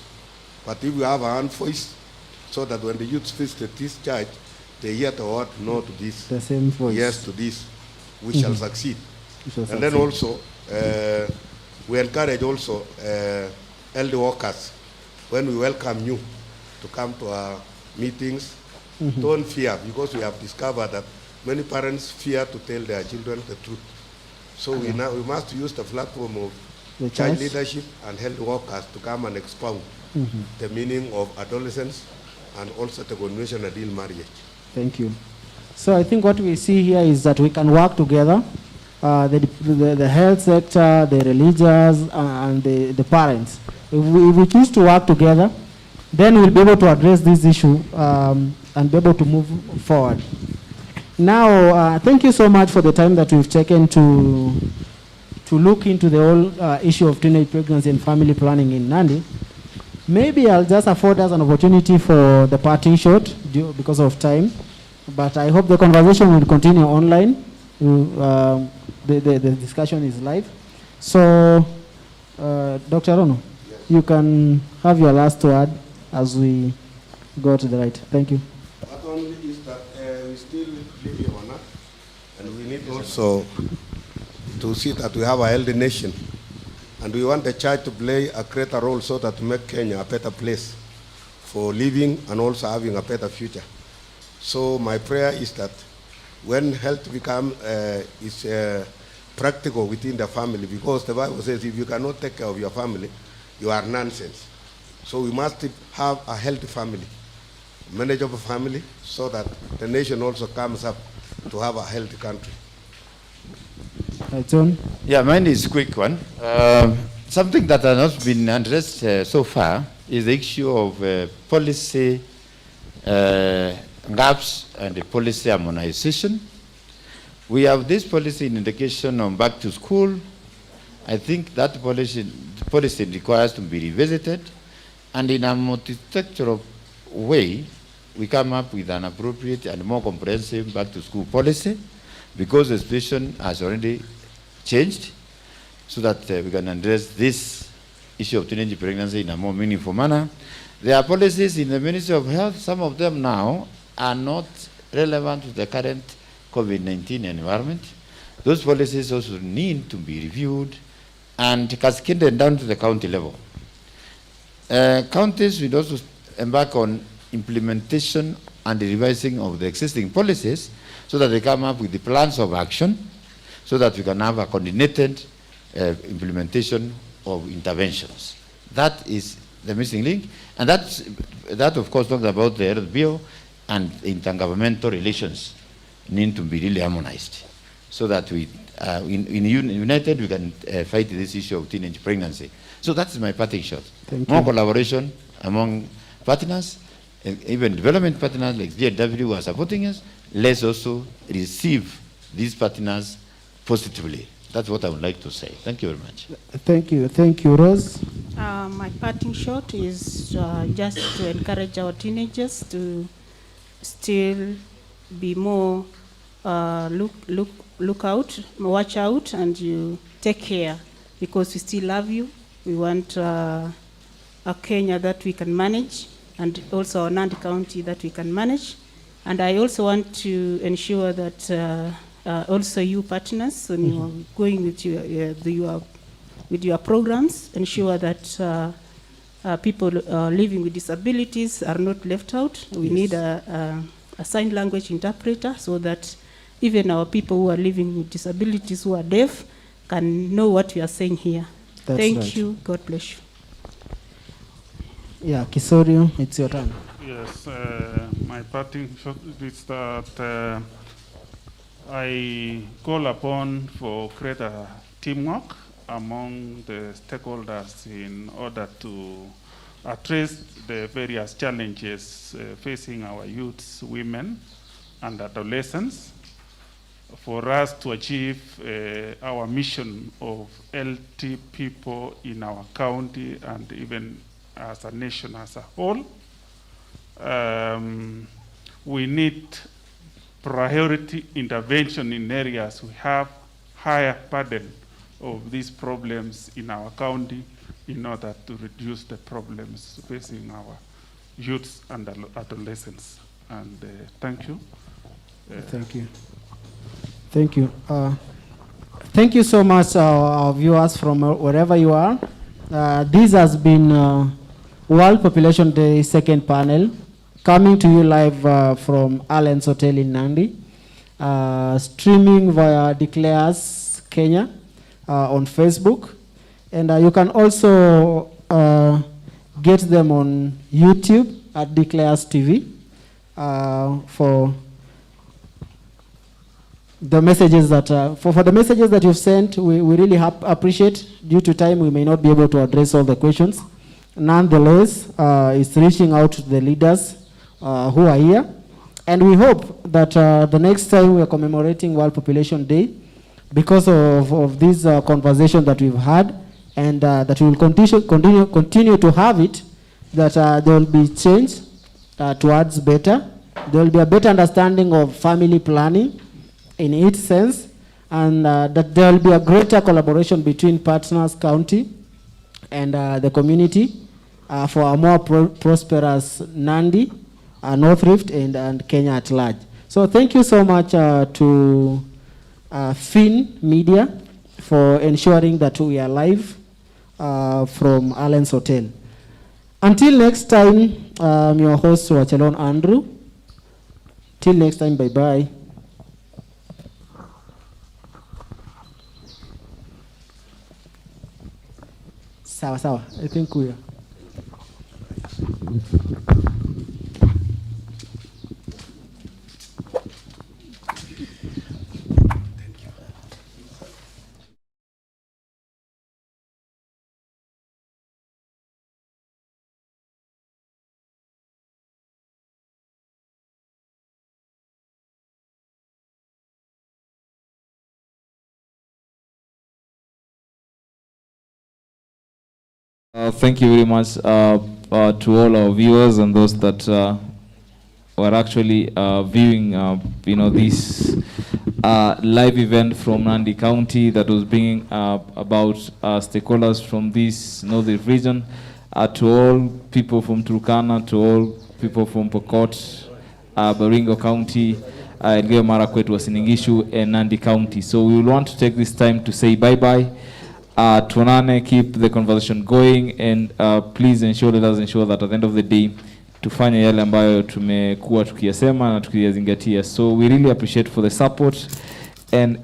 But if we have our own voice, so that when the youth visit this church, they hear the word no to this, the same voice, yes to this, we shall succeed. And then also, we encourage also elder workers, when we welcome you to come to our meetings. Don't fear, because we have discovered that many parents fear to tell their children the truth. So we must use the platform of The child church. leadership and health workers to come and expound the meaning of adolescence and also the continuation of ideal marriage. Thank you. So I think what we see here is that we can work together, the health sector, the religious, and the parents. If we choose to work together, then we'll be able to address this issue and be able to move forward. Now, thank you so much for the time that we've taken to look into the whole issue of teenage pregnancy and family planning in Nandi. Maybe I'll just afford us an opportunity for the parting shot because of time. But I hope the conversation will continue online. The discussion is live. So, Dr. Rono, you can have your last word as we go to the right. Thank you. Not only is that we still live here on earth, and we need also to see that we have a healthy nation. And we want the church to play a greater role so that to make Kenya a better place for living and also having a better future. So my prayer is that when health become practical within the family, because the Bible says if you cannot take care of your family, you are nonsense. So we must have a healthy family, manageable family, so that the nation also comes up to have a healthy country. John? Yeah, mine is a quick one. Something that has not been addressed so far is the issue of policy gaps and the policy harmonization. We have this policy in education on back to school. I think that policy requires to be revisited, and in a multi-sectoral way, we come up with an appropriate and more comprehensive back to school policy, because the situation has already changed, so that we can address this issue of teenage pregnancy in a more meaningful manner. There are policies in the Ministry of Health. Some of them now are not relevant to the current COVID-19 environment. Those policies also need to be reviewed and cascaded down to the county level. Counties will also embark on implementation and the revising of the existing policies so that they come up with the plans of action so that we can have a coordinated implementation of interventions. That is the missing link, and that of course talks about the health bill and intergovernmental relations need to be really harmonized so that we, united, we can fight this issue of teenage pregnancy. So that's my parting shot. More collaboration among partners, even development partners like DLW who are supporting us. Let's also receive these partners positively. That's what I would like to say. Thank you very much. Thank you. Thank you, Rose. My parting shot is just to encourage our teenagers to still be more look out, watch out, and you take care, because we still love you. We want a Kenya that we can manage, and also a Nandi County that we can manage. And I also want to ensure that also you partners, when you are going with your programs, ensure that people living with disabilities are not left out. We need a sign language interpreter so that even our people who are living with disabilities who are deaf can know what we are saying here. Thank you. God bless you. Yeah, Kisorio, it's your turn. Yes, my parting shot is that I call upon for greater teamwork among the stakeholders in order to address the various challenges facing our youths, women, and adolescents, for us to achieve our mission of healthy people in our county and even as a nation as a whole. We need priority intervention in areas we have higher burden of these problems in our county in order to reduce the problems facing our youths and adolescents. And thank you. Thank you. Thank you. Thank you so much, our viewers from wherever you are. This has been World Population Day second panel. coming to you live from Allen's Hotel in Nandi, streaming via Declares Kenya on Facebook. And you can also get them on YouTube at Declares TV for the messages that for the messages that you've sent. We really appreciate. Due to time, we may not be able to address all the questions. Nonetheless, it's reaching out to the leaders who are here, and we hope that the next time we are commemorating World Population Day, because of this conversation that we've had, and that we will continue to have it, that there will be change towards better. There will be a better understanding of family planning in its sense, and that there will be a greater collaboration between partners, county, and the community for a more prosperous Nandi, North Rift, and Kenya at large. So thank you so much to Fin Media for ensuring that we are live from Allen's Hotel. Until next time, I'm your host, Wachelon Andrew. Till next time, bye-bye. Sawa, I think we are. Thank you very much to all our viewers and those that were actually viewing, this live event from Nandi County that was bringing about stakeholders from this northern region. To all people from Turkana, to all people from Pokot, Baringo County, Elgeyo Marakwet, Uasin Gishu, and Nandi County. So we will want to take this time to say bye-bye. Tuonane, keep the conversation going, and please let us ensure that at the end of the day tufanye yale ambayo tumekuwa tukiyasema na tukiyazingatia. So we really appreciate for the support, and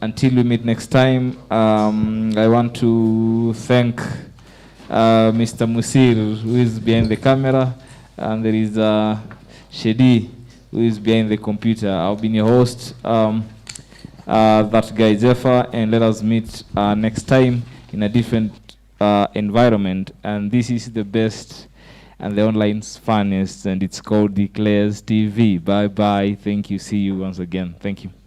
until we meet next time, I want to thank Mr. Musir, who is behind the camera, and there is Shedi, who is behind the computer. I'll be your host, that guy Jeffa, and let us meet next time in a different environment. And this is the best and the online's funniest, and it's called Declares TV. Bye bye. Thank you. See you once again. Thank you.